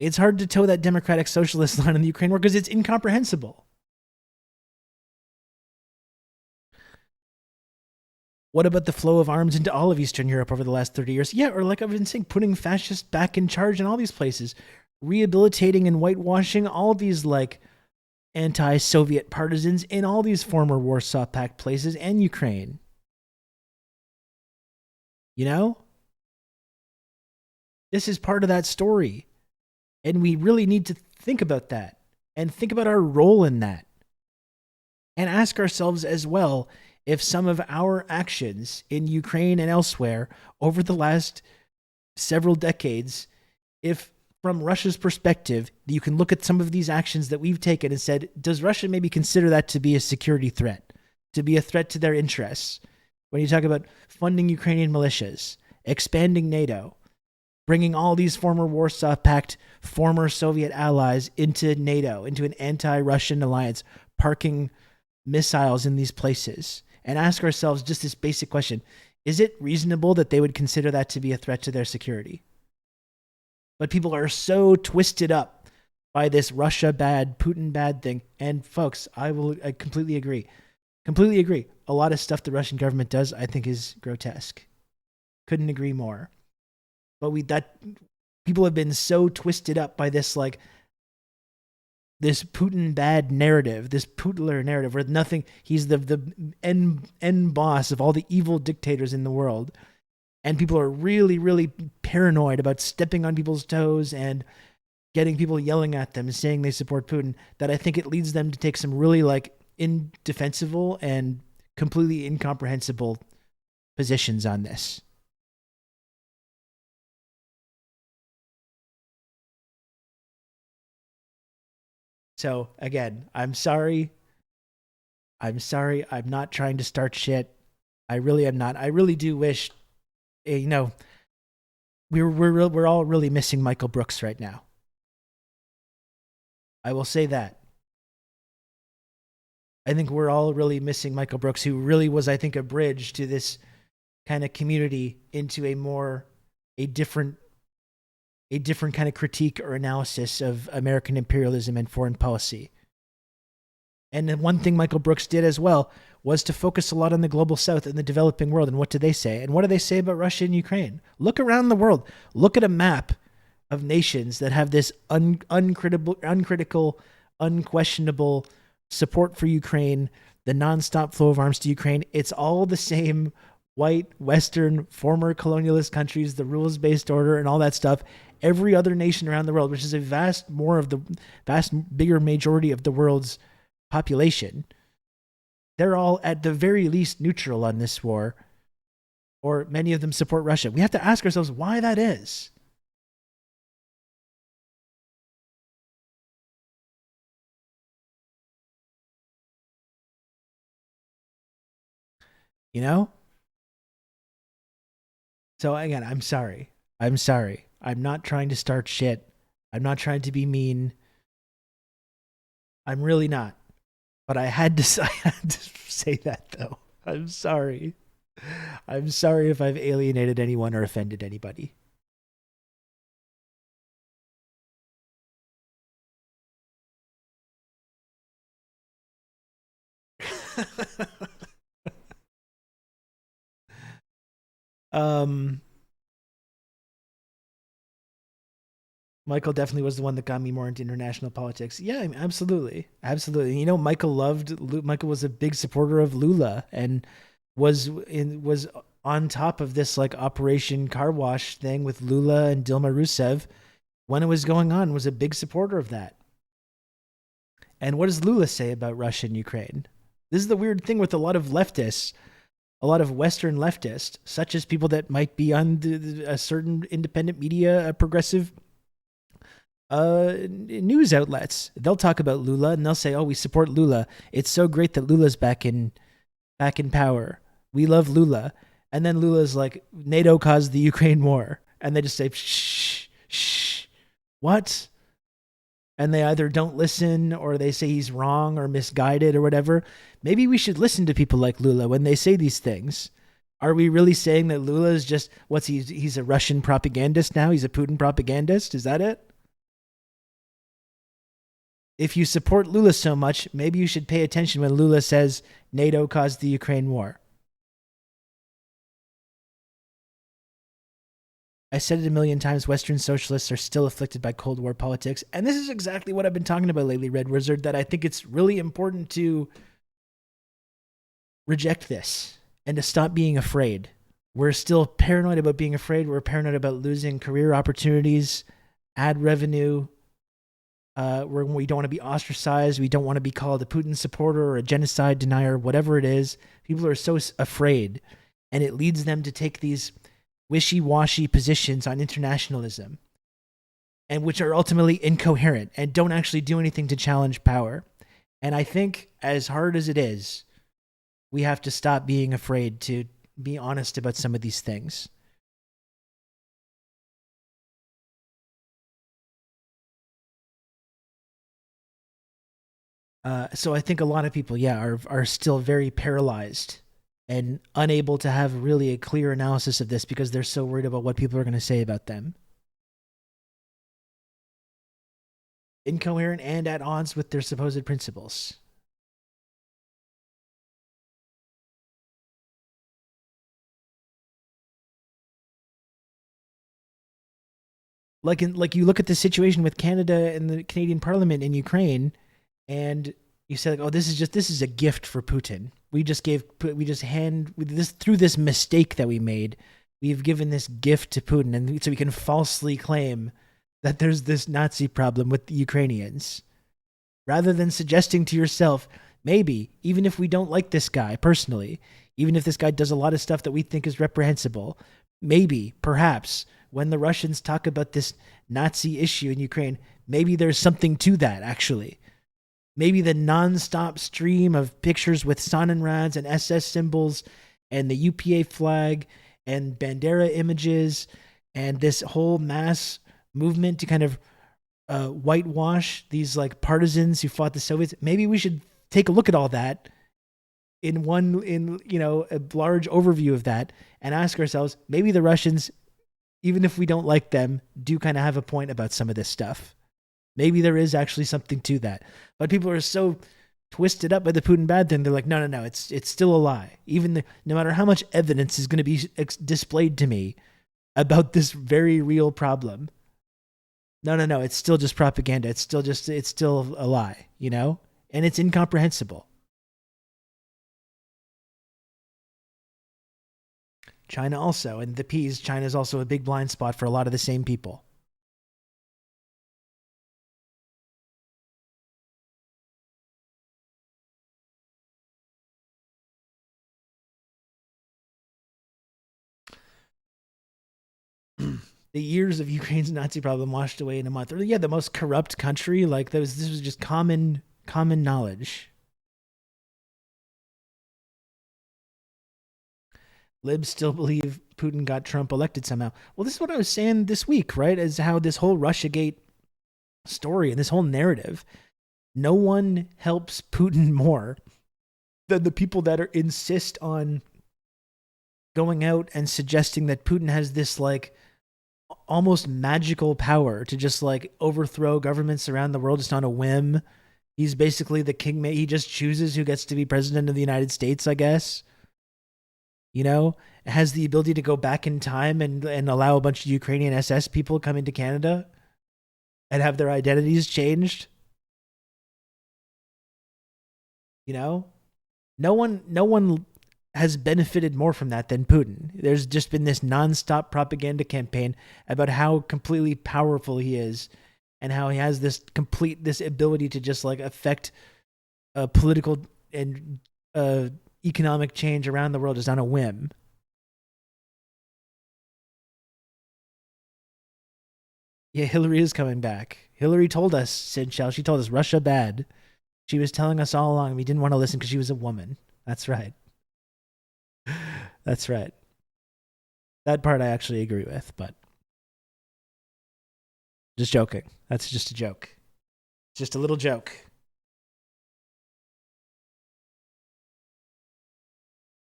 It's hard to toe that democratic socialist line in the Ukraine war because it's incomprehensible. What about the flow of arms into all of Eastern Europe over the last 30 years? Yeah, or like I've been saying, putting fascists back in charge in all these places, rehabilitating and whitewashing all these like anti-Soviet partisans in all these former Warsaw Pact places and Ukraine. This is part of that story. And we really need to think about that and think about our role in that. And ask ourselves as well, if some of our actions in Ukraine and elsewhere over the last several decades, if from Russia's perspective, you can look at some of these actions that we've taken and said, does Russia maybe consider that to be a security threat, to be a threat to their interests? When you talk about funding Ukrainian militias, expanding NATO, bringing all these former Warsaw Pact, former Soviet allies into NATO, into an anti-Russian alliance, parking missiles in these places. And ask ourselves just this basic question. Is it reasonable that they would consider that to be a threat to their security? But people are so twisted up by this Russia bad, Putin bad thing. And folks, I completely agree. Completely agree. A lot of stuff the Russian government does, I think, is grotesque. Couldn't agree more. But people have been so twisted up by this, like, this Putin bad narrative, this Putler narrative, where nothing, he's the end boss of all the evil dictators in the world. And people are really, really paranoid about stepping on people's toes and getting people yelling at them and saying they support Putin, that I think it leads them to take some really like indefensible and completely incomprehensible positions on this. So again, I'm sorry. I'm not trying to start shit. I really am not. I really do wish, we're all really missing Michael Brooks right now. I will say that. I think we're all really missing Michael Brooks, who really was, I think, a bridge to this kind of community into a different kind of critique or analysis of American imperialism and foreign policy. And the one thing Michael Brooks did as well was to focus a lot on the global south and the developing world. And what do they say? And what do they say about Russia and Ukraine? Look around the world. Look at a map of nations that have this uncritical, unquestionable support for Ukraine, the nonstop flow of arms to Ukraine. It's all the same white, Western, former colonialist countries, the rules-based order and all that stuff. Every other nation around the world, which is a vast bigger majority of the world's population, they're all at the very least neutral on this war, or many of them support Russia. We have to ask ourselves why that is. You know? So again, I'm sorry. I'm not trying to start shit. I'm not trying to be mean. I'm really not. But I had to say that, though. I'm sorry. I'm sorry if I've alienated anyone or offended anybody. Michael definitely was the one that got me more into international politics. Yeah, absolutely. Absolutely. You know, Michael was a big supporter of Lula and was on top of this like Operation Car Wash thing with Lula and Dilma Rousseff when it was going on, was a big supporter of that. And what does Lula say about Russia and Ukraine? This is the weird thing with a lot of leftists, a lot of Western leftists, such as people that might be on a certain independent media, progressive news outlets. They'll talk about Lula and they'll say, "Oh, we support Lula. It's so great that Lula's back in power. We love Lula." And then Lula's like, "NATO caused the Ukraine war," and they just say, "Shh, what?" And they either don't listen or they say he's wrong or misguided or whatever. Maybe we should listen to people like Lula when they say these things. Are we really saying that Lula is just he's a Russian propagandist now? He's a Putin propagandist? Is that it? If you support Lula so much, maybe you should pay attention when Lula says NATO caused the Ukraine war. I said it a million times, Western socialists are still afflicted by Cold War politics. And this is exactly what I've been talking about lately, Red Wizard, that I think it's really important to reject this and to stop being afraid. We're still paranoid about being afraid. We're paranoid about losing career opportunities, ad revenue. We don't want to be ostracized. We don't want to be called a Putin supporter or a genocide denier, whatever it is. People are so afraid, and it leads them to take these wishy-washy positions on internationalism, and which are ultimately incoherent and don't actually do anything to challenge power. And I think, as hard as it is, we have to stop being afraid to be honest about some of these things. So I think a lot of people, are still very paralyzed and unable to have really a clear analysis of this because they're so worried about what people are going to say about them. Incoherent and at odds with their supposed principles. Like you look at the situation with Canada and the Canadian Parliament in Ukraine, and you say, like, "Oh, this is a gift for Putin. Through this mistake that we made, we've given this gift to Putin, and so we can falsely claim that there's this Nazi problem with the Ukrainians." Rather than suggesting to yourself, maybe, even if we don't like this guy personally, even if this guy does a lot of stuff that we think is reprehensible, maybe, perhaps, when the Russians talk about this Nazi issue in Ukraine, maybe there's something to that, actually. Maybe the nonstop stream of pictures with Stalingrads and SS symbols and the UPA flag and Bandera images and this whole mass movement to kind of whitewash these like partisans who fought the Soviets. Maybe we should take a look at all that in a large overview of that and ask ourselves, maybe the Russians, even if we don't like them, do kind of have a point about some of this stuff. Maybe there is actually something to that. But people are so twisted up by the Putin bad thing. They're like, no, it's still a lie. No matter how much evidence is going to be displayed to me about this very real problem. No, it's still just propaganda. It's still a lie, and it's incomprehensible. China also, and the P's, China is also a big blind spot for a lot of the same people. The years of Ukraine's Nazi problem washed away in a month. Or, yeah, the most corrupt country. Like this was just common knowledge. Libs still believe Putin got Trump elected somehow. Well, this is what I was saying this week, right? Is how this whole Russiagate story and this whole narrative, no one helps Putin more than the people that insist on going out and suggesting that Putin has this like almost magical power to just like overthrow governments around the world just on a whim. He's basically the king. He just chooses who gets to be president of the United States, I guess. Has the ability to go back in time and allow a bunch of Ukrainian SS people come into Canada and have their identities changed. No one has benefited more from that than Putin. There's just been this nonstop propaganda campaign about how completely powerful he is and how he has this ability to just like affect political and economic change around the world just on a whim. Yeah, Hillary is coming back. Hillary told us, Sinchel, she told us Russia bad. She was telling us all along we didn't want to listen because she was a woman. That's right. That's right. That part I actually agree with, but just joking. That's just a joke. Just a little joke.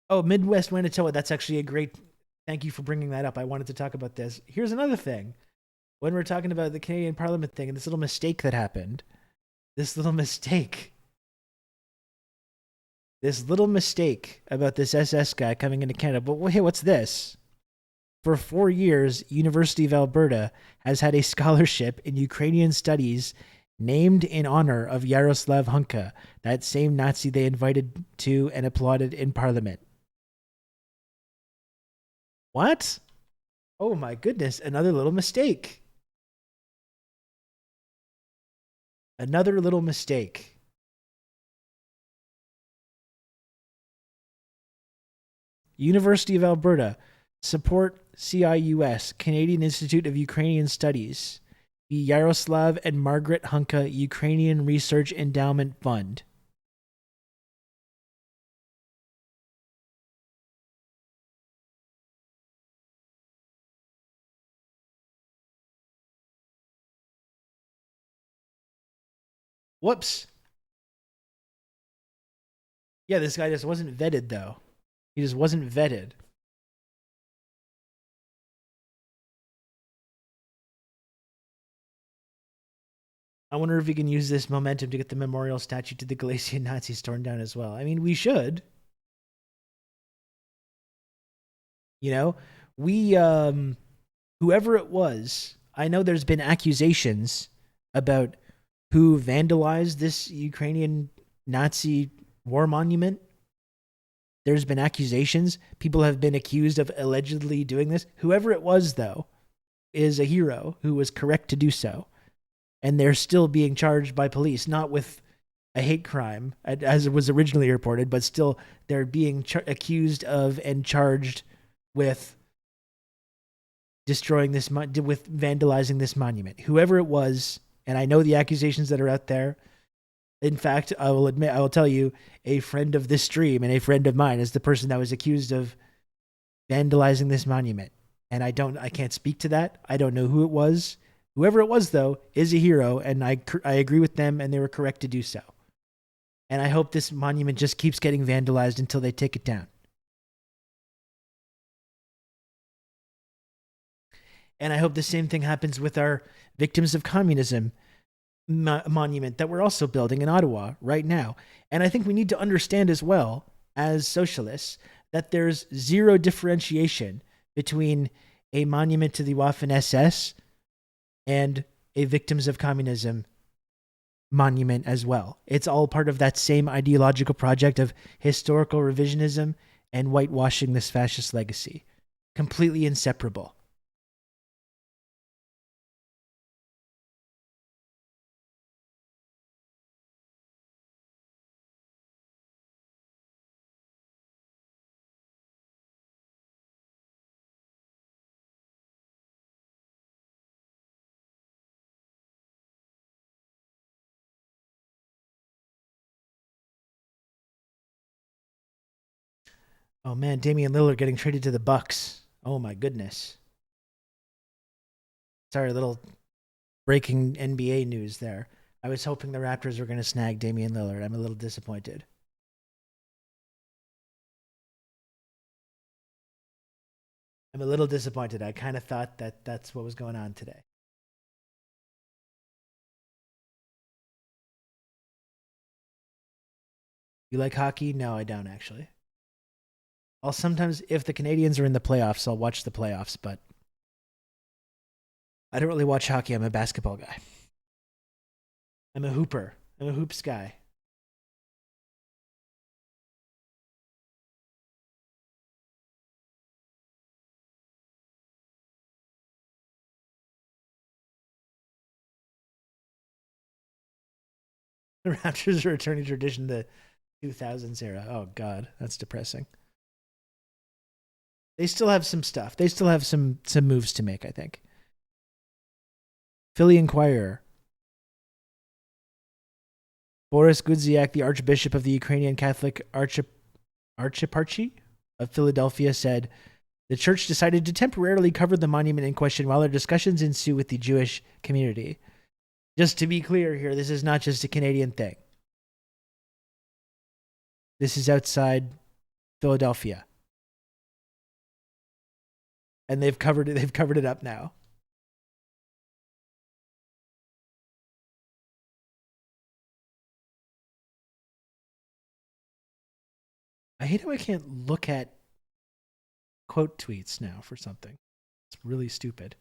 Oh, Midwest Manitoba. That's actually a great... Thank you for bringing that up. I wanted to talk about this. Here's another thing. When we're talking about the Canadian Parliament thing and this little mistake that happened. This little mistake about this SS guy coming into Canada. But hey, what's this? For 4 years, University of Alberta has had a scholarship in Ukrainian studies named in honor of Yaroslav Hunka, that same Nazi they invited to and applauded in Parliament. What? Oh my goodness, another little mistake. Another little mistake. University of Alberta, support CIUS, Canadian Institute of Ukrainian Studies, the Yaroslav and Margaret Hunka Ukrainian Research Endowment Fund. Whoops. Yeah, this guy just wasn't vetted, though. He just wasn't vetted. I wonder if we can use this momentum to get the memorial statue to the Galician Nazis torn down as well. I mean, we should. Whoever it was, I know there's been accusations about who vandalized this Ukrainian Nazi war monument. There's been accusations. People have been accused of allegedly doing this. Whoever it was, though, is a hero who was correct to do so. And they're still being charged by police, not with a hate crime, as it was originally reported, but still they're being accused of and charged with destroying this, with vandalizing this monument. Whoever it was, and I know the accusations that are out there. In fact, I will tell you, a friend of this stream and a friend of mine is the person that was accused of vandalizing this monument. And I can't speak to that. I don't know who it was. Whoever it was, though, is a hero, and I agree with them, and they were correct to do so. And I hope this monument just keeps getting vandalized until they take it down. And I hope the same thing happens with our Victims of Communism monument that we're also building in Ottawa right now. And I think we need to understand as well, as socialists, that there's zero differentiation between a monument to the Waffen SS and a Victims of Communism monument as well. It's all part of that same ideological project of historical revisionism and whitewashing this fascist legacy. Completely inseparable. Oh man, Damian Lillard getting traded to the Bucks. Oh my goodness. Sorry, a little breaking NBA news there. I was hoping the Raptors were going to snag Damian Lillard. I'm a little disappointed. I kind of thought that that's what was going on today. You like hockey? No, I don't actually. I'll sometimes, if the Canadians are in the playoffs, I'll watch the playoffs, but I don't really watch hockey. I'm a basketball guy. I'm a hooper. I'm a hoops guy. The Raptors are returning tradition to the 2000s era. Oh, God. That's depressing. They still have some stuff. They still have some moves to make, I think. Philly Inquirer. Boris Gudziak, the Archbishop of the Ukrainian Catholic Archeparchy of Philadelphia, said the church decided to temporarily cover the monument in question while their discussions ensue with the Jewish community. Just to be clear here, this is not just a Canadian thing. This is outside Philadelphia. And they've covered it up now. I hate how I can't look at quote tweets now for something. It's really stupid.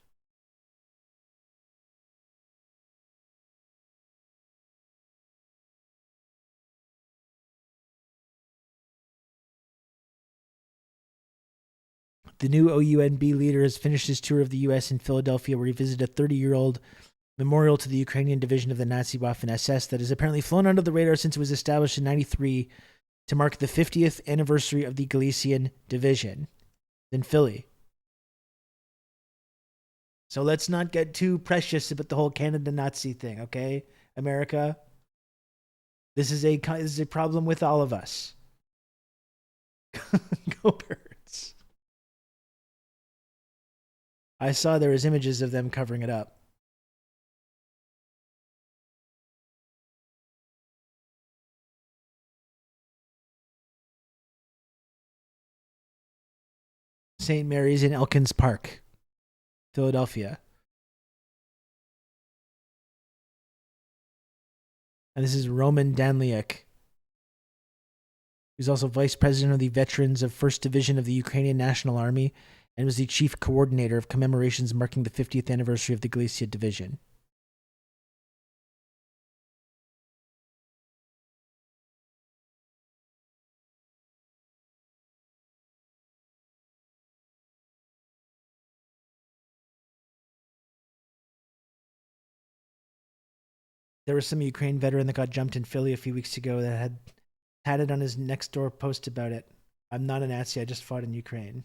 The new OUNB leader has finished his tour of the U.S. in Philadelphia, where he visited a 30-year-old memorial to the Ukrainian division of the Nazi Waffen SS that has apparently flown under the radar since it was established in 1993 to mark the 50th anniversary of the Galician division in Philly. So let's not get too precious about the whole Canada Nazi thing, okay, America? This is a problem with all of us. Go Birds. I saw there was images of them covering it up. St. Mary's in Elkins Park, Philadelphia. And this is Roman Danliak, who's also vice president of the Veterans of 1st Division of the Ukrainian National Army and was the chief coordinator of commemorations marking the 50th anniversary of the Galicia Division. There was some Ukraine veteran that got jumped in Philly a few weeks ago that had it on his next door post about it. I'm not a Nazi, I just fought in Ukraine.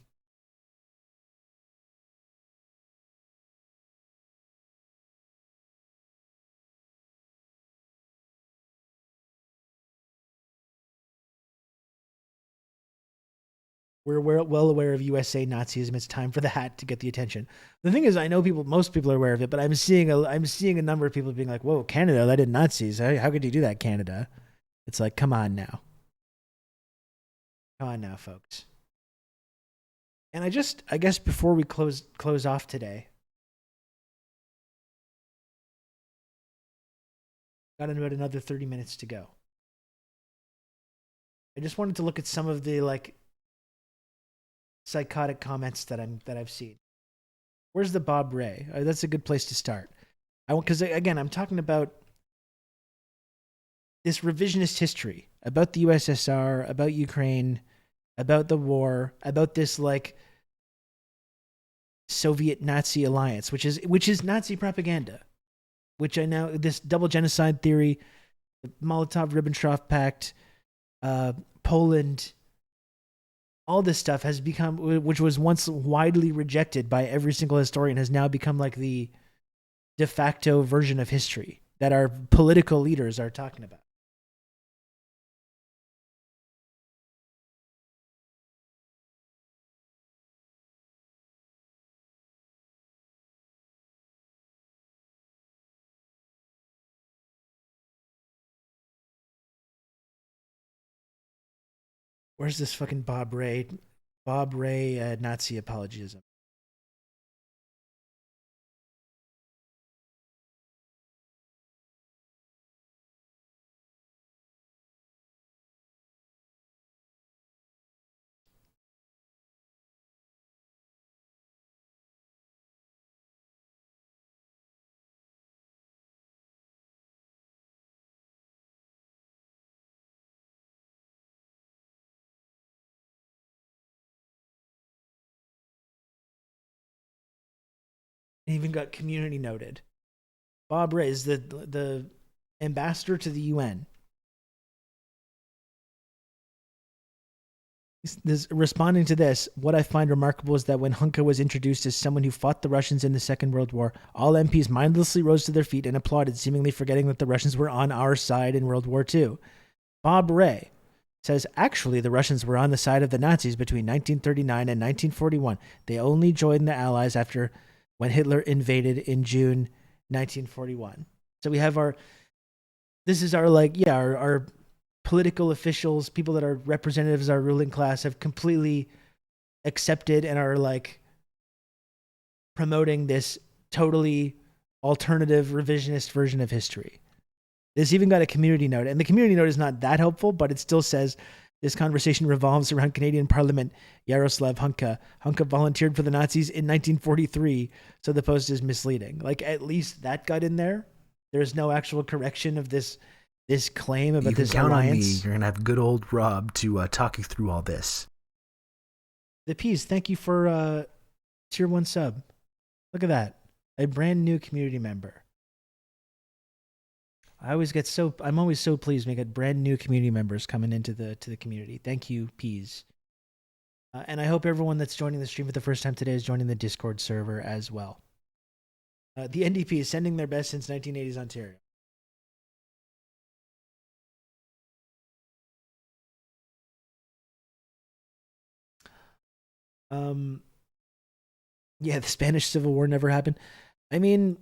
We're well aware of USA Nazism. It's time for the hat to get the attention. The thing is, I know most people are aware of it, but I'm seeing a number of people being like, "Whoa, Canada, that did Nazis. How could you do that, Canada?" It's like, come on now, folks. And I guess before we close off today, got about another 30 minutes to go. I just wanted to look at some of the psychotic comments that I've seen. Where's the Bob Ray? That's a good place to start. Because again, I'm talking about this revisionist history about the USSR, about Ukraine, about the war, about this Soviet Nazi alliance, which is Nazi propaganda, which I know, this double genocide theory, the Molotov-Ribbentrop Pact, Poland, all this stuff has become, which was once widely rejected by every single historian, has now become like the de facto version of history that our political leaders are talking about. Where's this fucking Bob Ray Nazi apologism? It even got community noted. Bob Ray is the ambassador to the UN. Responding to this, what I find remarkable is that when Hunka was introduced as someone who fought the Russians in the Second World War, all MPs mindlessly rose to their feet and applauded, seemingly forgetting that the Russians were on our side in World War II. Bob Ray says, actually, the Russians were on the side of the Nazis between 1939 and 1941. They only joined the Allies when Hitler invaded in June 1941. So we have our political officials, people that are representatives of our ruling class, have completely accepted and are promoting this totally alternative revisionist version of history. This even got a community note, and the community note is not that helpful, but it still says, this conversation revolves around Canadian Parliament Yaroslav Hunka. Hunka volunteered for the Nazis in 1943, so the post is misleading. At least that got in there. There's no actual correction of this claim about this alliance. You can count on me. You're going to have good old Rob to talk you through all this. The Peas, thank you for tier 1 sub. Look at that. A brand new community member. I'm always so pleased when we get brand new community members coming into the community. Thank you, Peas. And I hope everyone that's joining the stream for the first time today is joining the Discord server as well. The NDP is sending their best since 1980s Ontario. Yeah, the Spanish Civil War never happened. I mean,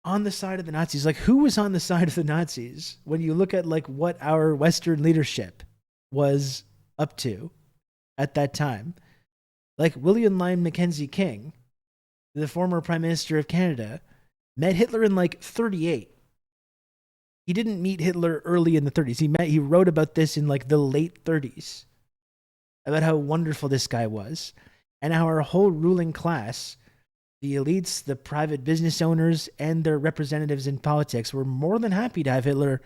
on the side of the Nazis, who was on the side of the Nazis when you look at what our Western leadership was up to at that time? William Lyon Mackenzie King, the former Prime Minister of Canada, met Hitler in 38. He didn't meet Hitler early in the 30s. He wrote about this in the late 30s, about how wonderful this guy was, and how our whole ruling class, the elites, the private business owners, and their representatives in politics were more than happy to have Hitler.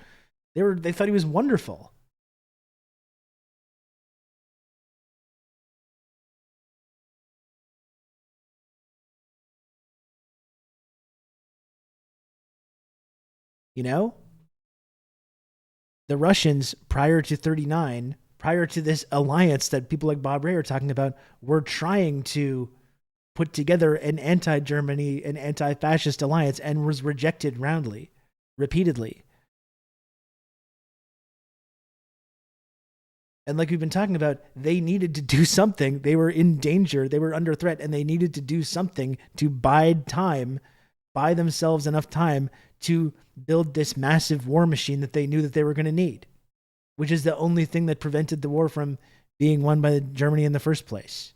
They thought he was wonderful. You know? The Russians, prior to 39, prior to this alliance that people like Bob Ray are talking about, were trying to put together an anti-Germany, an anti-fascist alliance, and was rejected roundly, repeatedly. And like we've been talking about, they needed to do something. They were in danger. They were under threat, and they needed to do something to bide time, buy themselves enough time to build this massive war machine that they knew that they were going to need, which is the only thing that prevented the war from being won by Germany in the first place.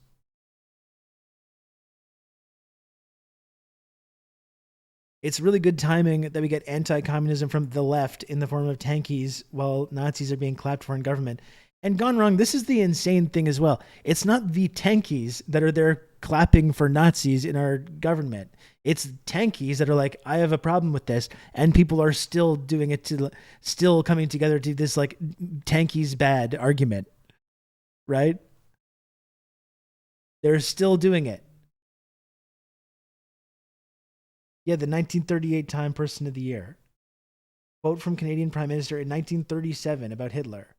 It's really good timing that we get anti-communism from the left in the form of tankies while Nazis are being clapped for in government. And gone wrong, this is the insane thing as well. It's not the tankies that are there clapping for Nazis in our government. It's tankies that are like, I have a problem with this, and people are still doing it, still coming together to this like tankies bad argument, right? They're still doing it. Yeah, the 1938 Time Person of the Year. Quote from Canadian Prime Minister in 1937 about Hitler.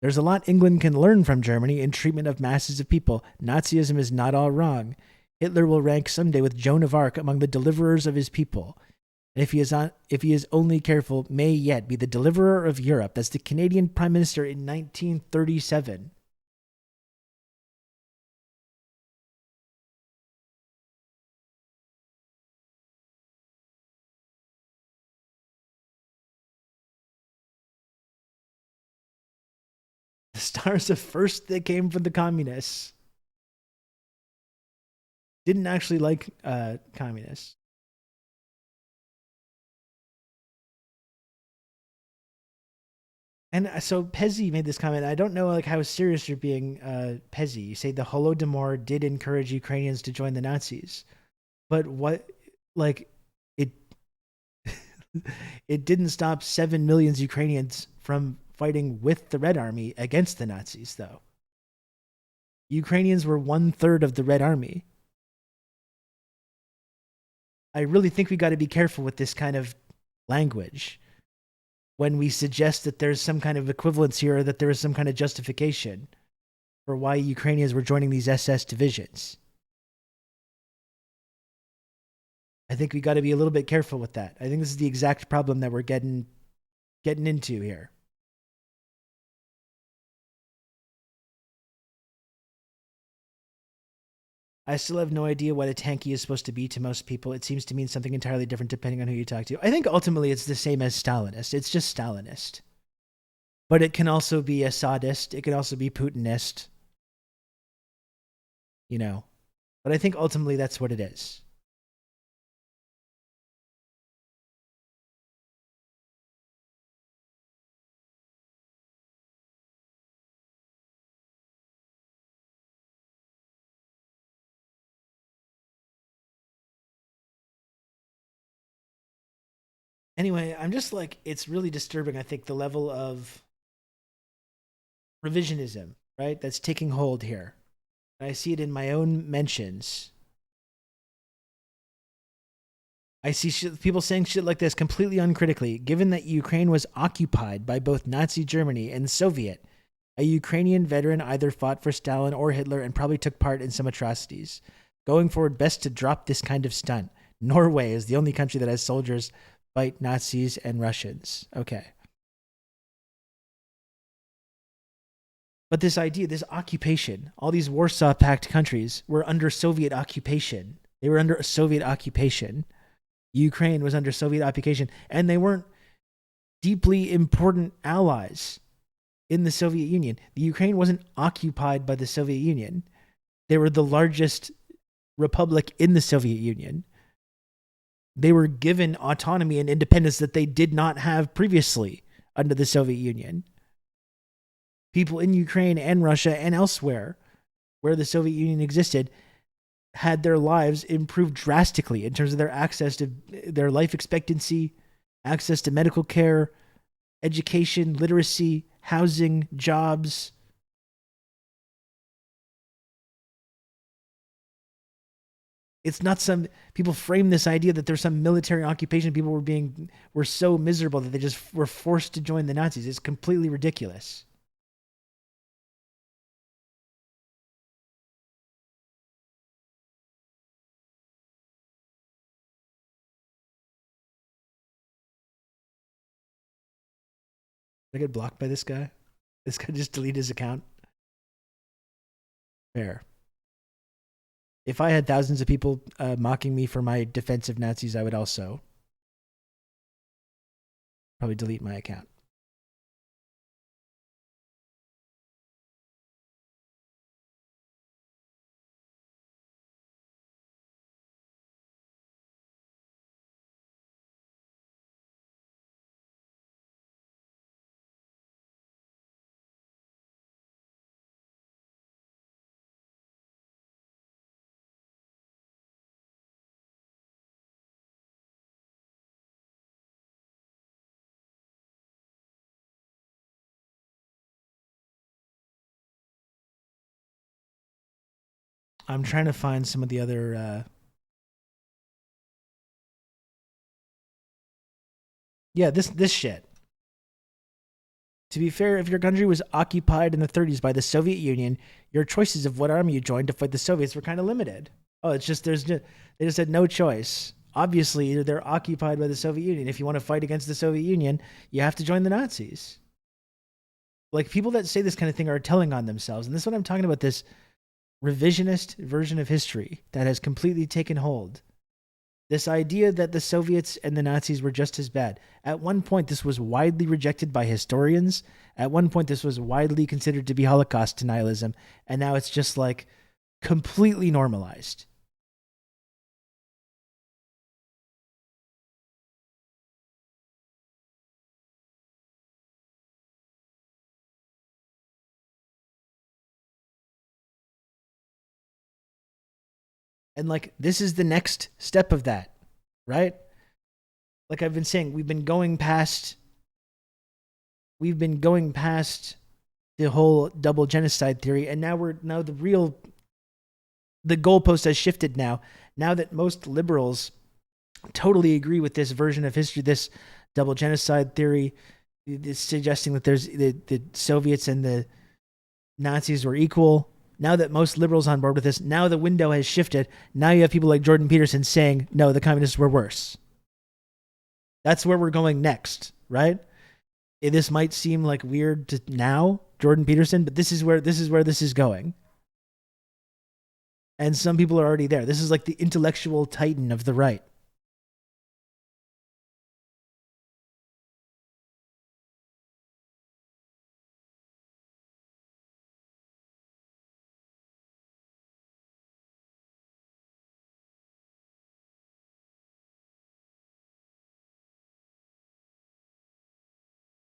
There's a lot England can learn from Germany in treatment of masses of people. Nazism is not all wrong. Hitler will rank someday with Joan of Arc among the deliverers of his people. And if he is only careful, may yet be the deliverer of Europe. That's the Canadian Prime Minister in 1937. The stars of first that came from the communists. Didn't actually like communists. And so Pezzi made this comment. I don't know like how serious you're being, Pezzi. You say the Holodomor did encourage Ukrainians to join the Nazis. But what, like, it it didn't stop 7 million Ukrainians from fighting with the Red Army against the Nazis, though. Ukrainians were 1/3 of the Red Army. I really think we got to be careful with this kind of language when we suggest that there's some kind of equivalence here, or that there is some kind of justification for why Ukrainians were joining these SS divisions. I think we got to be a little bit careful with that. I think this is the exact problem that we're getting into here. I still have no idea what a tanky is supposed to be to most people. It seems to mean something entirely different depending on who you talk to. I think ultimately it's the same as Stalinist. It's just Stalinist. But it can also be Assadist. It can also be Putinist. You know. But I think ultimately that's what it is. Anyway, I'm just like, it's really disturbing, I think, the level of revisionism, right, that's taking hold here. I see it in my own mentions. I see people saying shit like this completely uncritically. Given that Ukraine was occupied by both Nazi Germany and Soviet, a Ukrainian veteran either fought for Stalin or Hitler and probably took part in some atrocities. Going forward, best to drop this kind of stunt. Norway is the only country that has soldiers fight Nazis and Russians. Okay. But this idea, this occupation, all these Warsaw Pact countries were under Soviet occupation. They were under Soviet occupation. Ukraine was under Soviet occupation, and they weren't deeply important allies in the Soviet Union. The Ukraine wasn't occupied by the Soviet Union. They were the largest republic in the Soviet Union. They were given autonomy and independence that they did not have previously under the Soviet Union. People in Ukraine and Russia and elsewhere where the Soviet Union existed had their lives improved drastically in terms of their access to their life expectancy, access to medical care, education, literacy, housing, jobs. It's not some, people frame this idea that there's some military occupation. People were so miserable that they just were forced to join the Nazis. It's completely ridiculous. I get blocked by this guy? This guy just deleted his account? Fair. If I had thousands of people mocking me for my defense of Nazis, I would also probably delete my account. I'm trying to find some of the other yeah, this shit. To be fair, if your country was occupied in the 30s by the Soviet Union, your choices of what army you joined to fight the Soviets were kind of limited. Oh, it's just they just had no choice. Obviously, they're occupied by the Soviet Union. If you want to fight against the Soviet Union, you have to join the Nazis. Like, people that say this kind of thing are telling on themselves. And this is what I'm talking about, this revisionist version of history that has completely taken hold. This idea that the Soviets and the Nazis were just as bad. At one point, this was widely rejected by historians. At one point, this was widely considered to be Holocaust denialism. And now it's just like completely normalized. And like, this is the next step of that, right? Like I've been saying, we've been going past the whole double genocide theory, and now the goalpost has shifted now. Now that most liberals totally agree with this version of history, this double genocide theory, it's suggesting that there's the Soviets and the Nazis were equal. Now that most liberals on board with this, now the window has shifted. Now you have people like Jordan Peterson saying, no, the communists were worse. That's where we're going next, right? This might seem like weird to now, Jordan Peterson, but this is where this is going. And some people are already there. This is like the intellectual titan of the right.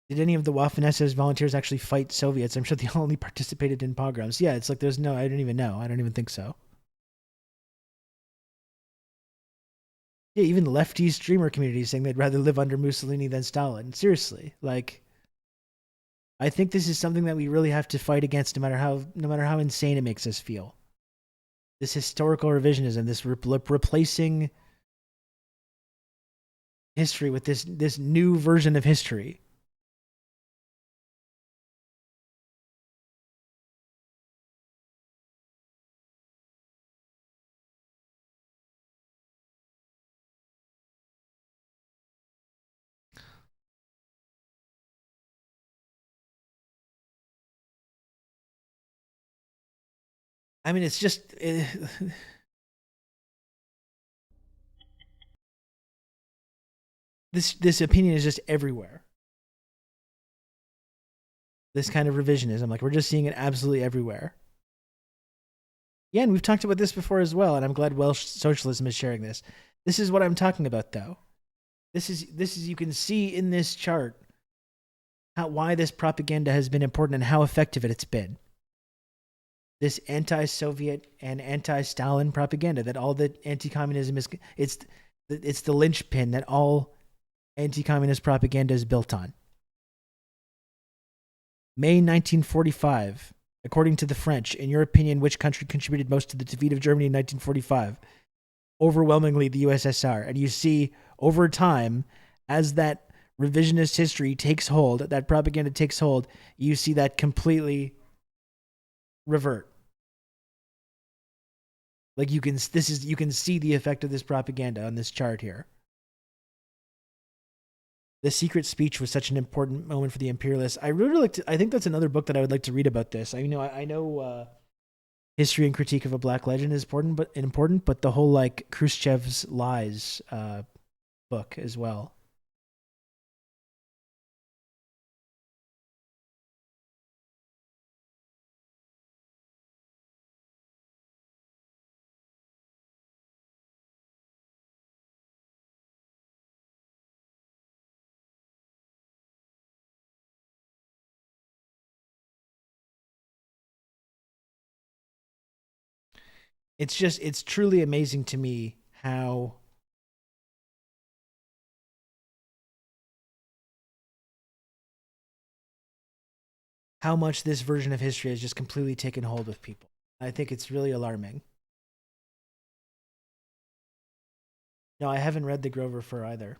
Did any of the Waffen-SS volunteers actually fight Soviets? I'm sure they only participated in pogroms. Yeah, it's like I don't even know. I don't even think so. Yeah, even the lefty streamer community is saying they'd rather live under Mussolini than Stalin. Seriously, like, I think this is something that we really have to fight against, no matter how insane it makes us feel. This historical revisionism, this replacing history with this new version of history. I mean, it's just this opinion is just everywhere. This kind of revisionism, like, we're just seeing it absolutely everywhere. Yeah, and we've talked about this before as well, and I'm glad Welsh socialism is sharing this. This is what I'm talking about, though. This is you can see in this chart why this propaganda has been important and how effective it's been. This anti-Soviet and anti-Stalin propaganda that all the anti-communism is, it's the linchpin that all anti-communist propaganda is built on. May 1945, according to the French, in your opinion, which country contributed most to the defeat of Germany in 1945? Overwhelmingly the USSR. And you see over time, as that revisionist history takes hold, that propaganda takes hold, you see that completely revert. Like, you can see the effect of this propaganda on this chart here. The Secret Speech was such an important moment for the imperialists. I really like to, I think that's another book that I would like to read about this. I know History and Critique of a Black Legend is important, but the whole like Khrushchev's Lies book as well. It's truly amazing to me how much this version of history has just completely taken hold of people. I think it's really alarming. No, I haven't read the Grover Fur either.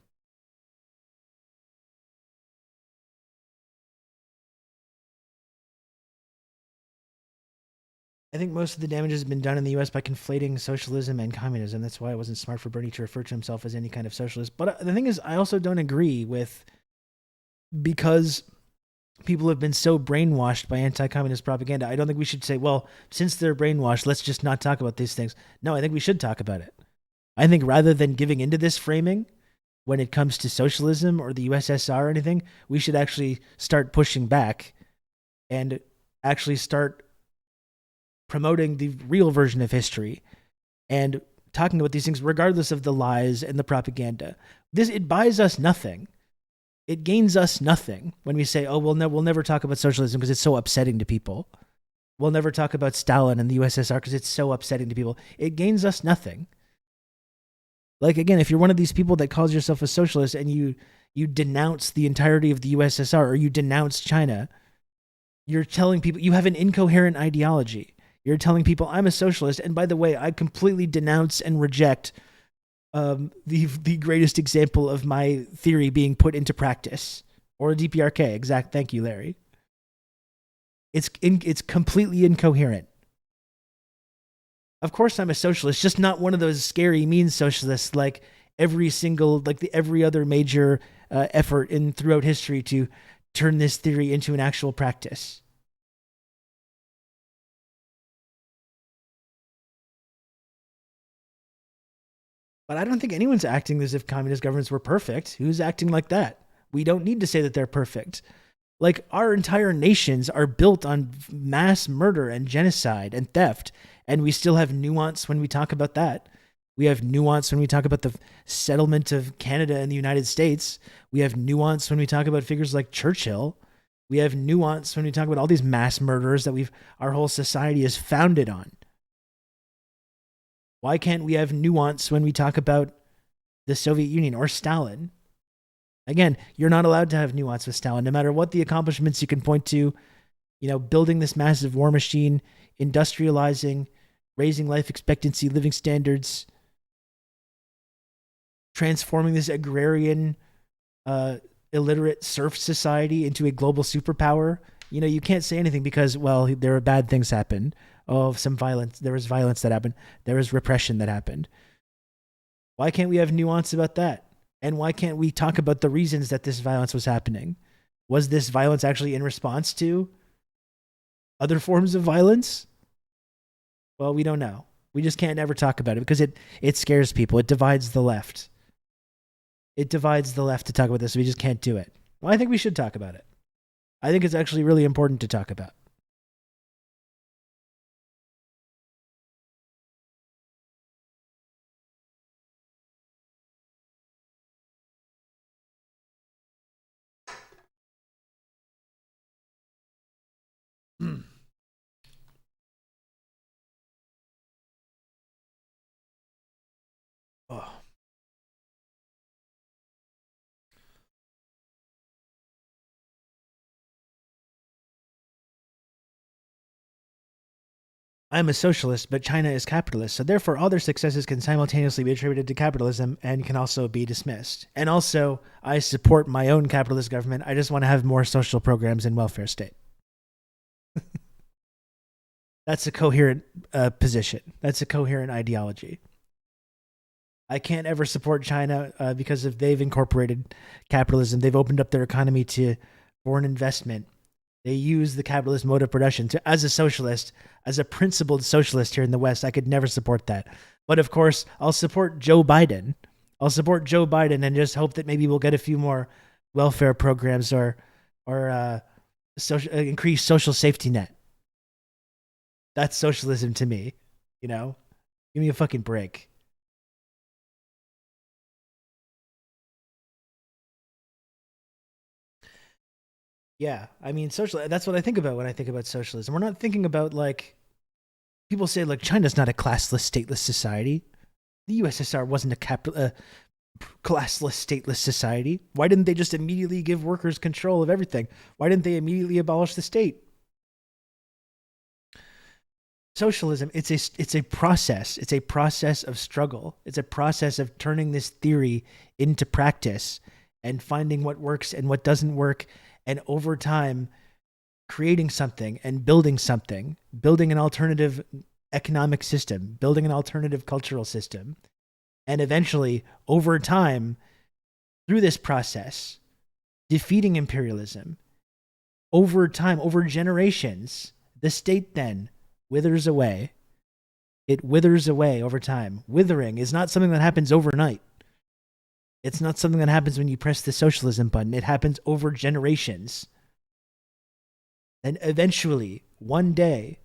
I think most of the damage has been done in the US by conflating socialism and communism. That's why it wasn't smart for Bernie to refer to himself as any kind of socialist. But the thing is, I also don't agree with, because people have been so brainwashed by anti-communist propaganda, I don't think we should say, well, since they're brainwashed, let's just not talk about these things. No, I think we should talk about it. I think rather than giving into this framing when it comes to socialism or the USSR or anything, we should actually start pushing back and actually start promoting the real version of history and talking about these things regardless of the lies and the propaganda. It buys us nothing. It gains us nothing when we say, oh, we'll never talk about socialism because it's so upsetting to people. We'll never talk about Stalin and the USSR because it's so upsetting to people. It gains us nothing. Like, again, if you're one of these people that calls yourself a socialist and you denounce the entirety of the USSR or you denounce China, you're telling people you have an incoherent ideology. You're telling people, I'm a socialist, and by the way, I completely denounce and reject the greatest example of my theory being put into practice, or DPRK. Exact. Thank you, Larry. It's completely incoherent. Of course, I'm a socialist, just not one of those scary, mean socialists like every other major effort throughout history to turn this theory into an actual practice. But I don't think anyone's acting as if communist governments were perfect. Who's acting like that? We don't need to say that they're perfect. Like, our entire nations are built on mass murder and genocide and theft, and we still have nuance when we talk about that. We have nuance when we talk about the settlement of Canada and the United States. We have nuance when we talk about figures like Churchill. We have nuance when we talk about all these mass murderers that our whole society is founded on. Why can't we have nuance when we talk about the Soviet Union or Stalin? Again, you're not allowed to have nuance with Stalin, no matter what the accomplishments you can point to, building this massive war machine, industrializing, raising life expectancy, living standards, transforming this agrarian, illiterate serf society into a global superpower. You can't say anything because, well, there are bad things happen. Oh, some violence. There was violence that happened. There was repression that happened. Why can't we have nuance about that? And why can't we talk about the reasons that this violence was happening? Was this violence actually in response to other forms of violence? Well, we don't know. We just can't ever talk about it because it scares people. It divides the left. It divides the left to talk about this. So we just can't do it. Well, I think we should talk about it. I think it's actually really important to talk about. Oh. I'm a socialist, but China is capitalist, so therefore all their successes can simultaneously be attributed to capitalism and can also be dismissed. And also, I support my own capitalist government. I just want to have more social programs and welfare state. That's a coherent position. That's a coherent ideology. I can't ever support China because if they've incorporated capitalism, they've opened up their economy to foreign investment. They use the capitalist mode of production. As a socialist, as a principled socialist here in the West, I could never support that. But of course, I'll support Joe Biden. I'll support Joe Biden and just hope that maybe we'll get a few more welfare programs or increased social safety net. That's socialism to me, you know? Give me a fucking break. Yeah, I mean, that's what I think about when I think about socialism. We're not thinking about, like, people say, like, China's not a classless, stateless society. The USSR wasn't a classless, stateless society. Why didn't they just immediately give workers control of everything? Why didn't they immediately abolish the state? Socialism, it's a process. It's a process of struggle. It's a process of turning this theory into practice and finding what works and what doesn't work, and over time creating something and building something, building an alternative economic system, building an alternative cultural system, and eventually, over time, through this process, defeating imperialism. Over time, over generations, the state then withers away. It withers away over time. Withering is not something that happens overnight. It's not something that happens when you press the socialism button. It happens over generations. And eventually, one day,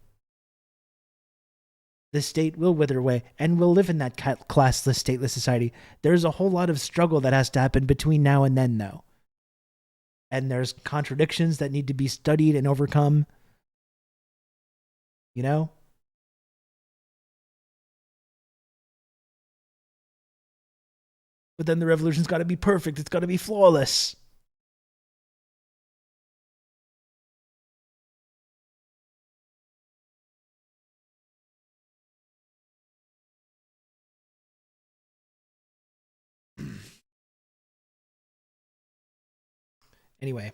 the state will wither away and we'll live in that classless, stateless society. There's a whole lot of struggle that has to happen between now and then, though. And there's contradictions that need to be studied and overcome. You know? But then the revolution's got to be perfect. It's got to be flawless. Anyway,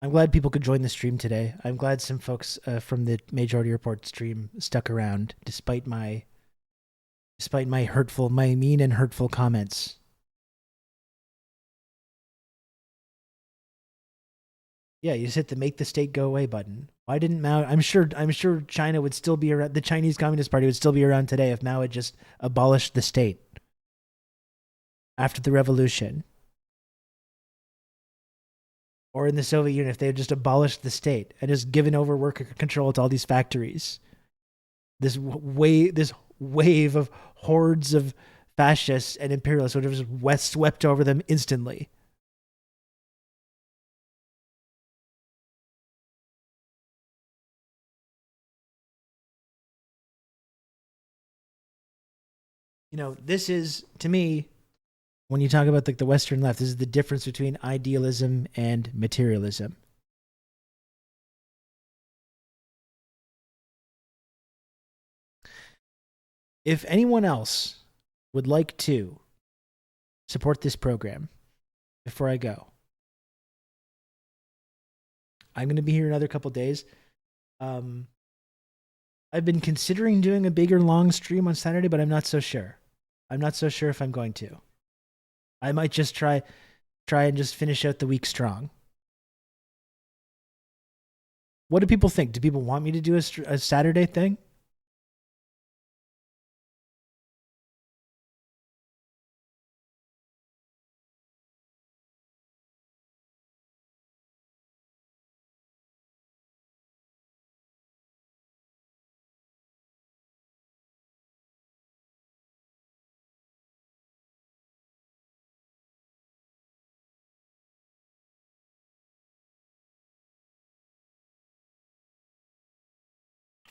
I'm glad people could join the stream today. I'm glad some folks from the Majority Report stream stuck around despite my mean and hurtful comments. Yeah, you just hit the make the state go away button. Why didn't Mao? I'm sure China would still be around. The Chinese Communist Party would still be around today if Mao had just abolished the state after the revolution. Or in the Soviet Union, if they had just abolished the state and just given over worker control to all these factories. This wave of hordes of fascists and imperialists would have just swept over them instantly. You know, this is, to me, when you talk about the Western left, this is the difference between idealism and materialism. If anyone else would like to support this program before I go, I'm going to be here another couple days. I've been considering doing a bigger long stream on Saturday, but I'm not so sure. I'm not so sure if I'm going to. I might just try and just finish out the week strong. What do people think? Do people want me to do a Saturday thing?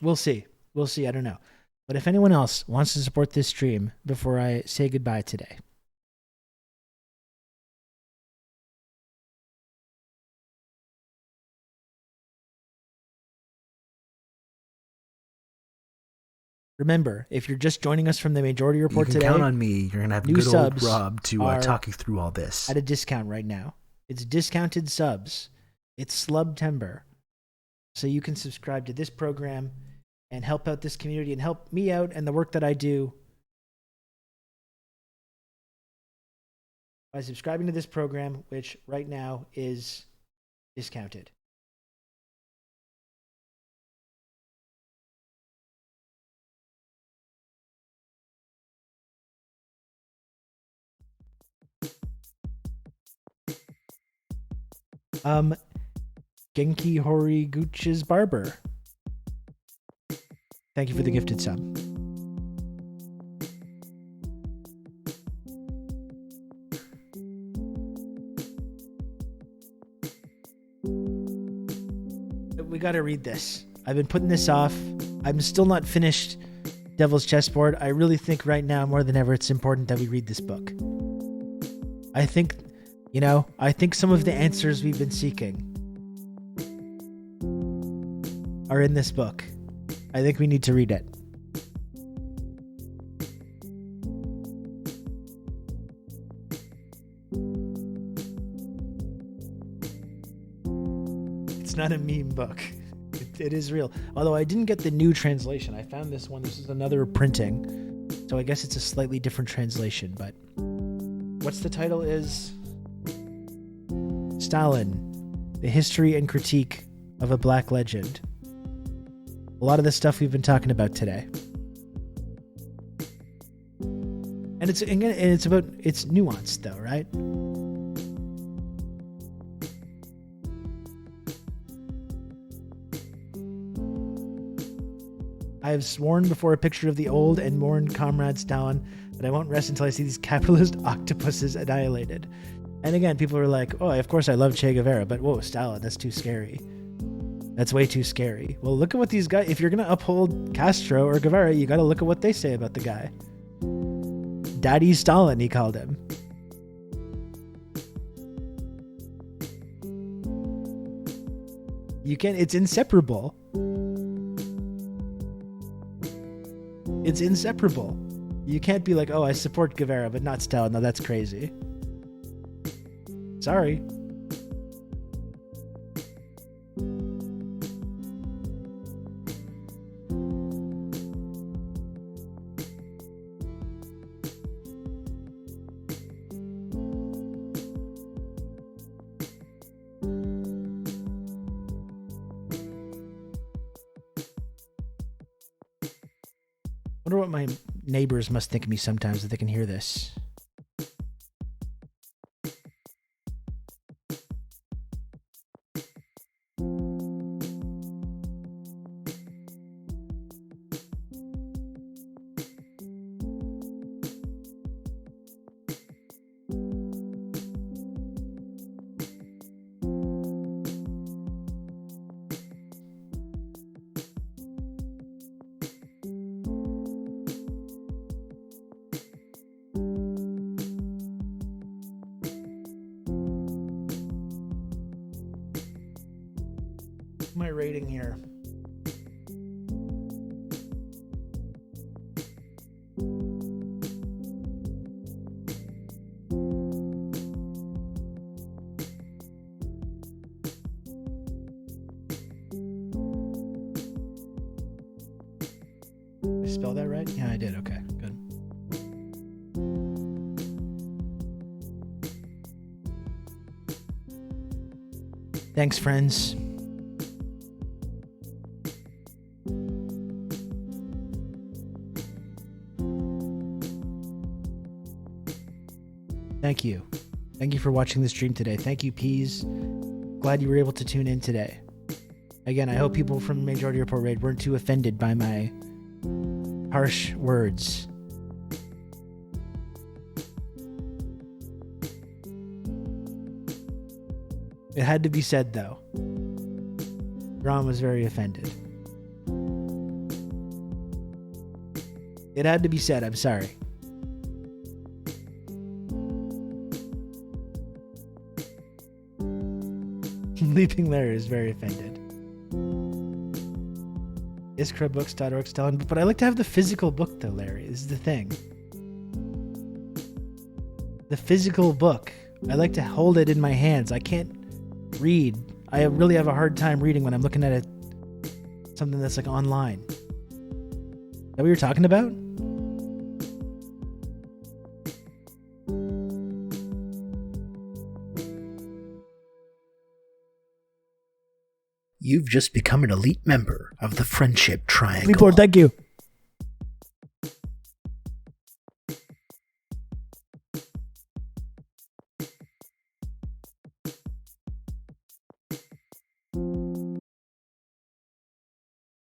We'll see. We'll see. I don't know. But if anyone else wants to support this stream before I say goodbye today, remember, if you're just joining us from the Majority Report you can today, count on me. You're gonna have new good subs old Rob to talk you through all this at a discount right now. It's discounted subs. It's Slubtember. So you can subscribe to this program and help out this community and help me out and the work that I do by subscribing to this program, which right now is discounted. Genki Horiguchi's barber. Thank you for the gifted sub. We gotta read this. I've been putting this off. I'm still not finished Devil's Chessboard. I really think right now more than ever it's important that we read this book. I think some of the answers we've been seeking are in this book. I think we need to read it. It's not a meme book. It is real. Although I didn't get the new translation. I found this one. This is another printing. So I guess it's a slightly different translation. But what's the title is? Stalin, The History and Critique of a Black Legend. A lot of the stuff we've been talking about today. And it's nuanced though, right? I have sworn before a picture of the old and mourned comrade Stalin that I won't rest until I see these capitalist octopuses annihilated. And again, people are like, oh, of course I love Che Guevara, but whoa, Stalin, that's too scary. That's way too scary. Well, look at what these guys, if you're going to uphold Castro or Guevara, you got to look at what they say about the guy. Daddy Stalin, he called him. It's inseparable. It's inseparable. You can't be like, oh, I support Guevara, but not Stalin. No, that's crazy. Sorry. I wonder what my neighbors must think of me sometimes that they can hear this. My rating here. Did I spell that right? Yeah, I did. Okay, good. Thanks, friends. Thank you. Thank you for watching the stream today. Thank you, Peas. Glad you were able to tune in today. Again, I hope people from Majority Report Raid weren't too offended by my harsh words. It had to be said, though. Ron was very offended. It had to be said. I'm sorry. Leaping Larry is very offended. Iskrabooks.org telling, but I like to have the physical book though, Larry. This is the thing. The physical book. I like to hold it in my hands. I can't read. I really have a hard time reading when I'm looking at something that's like online. Is that what you're talking about? You've just become an elite member of the Friendship Triangle. Leaport, thank you.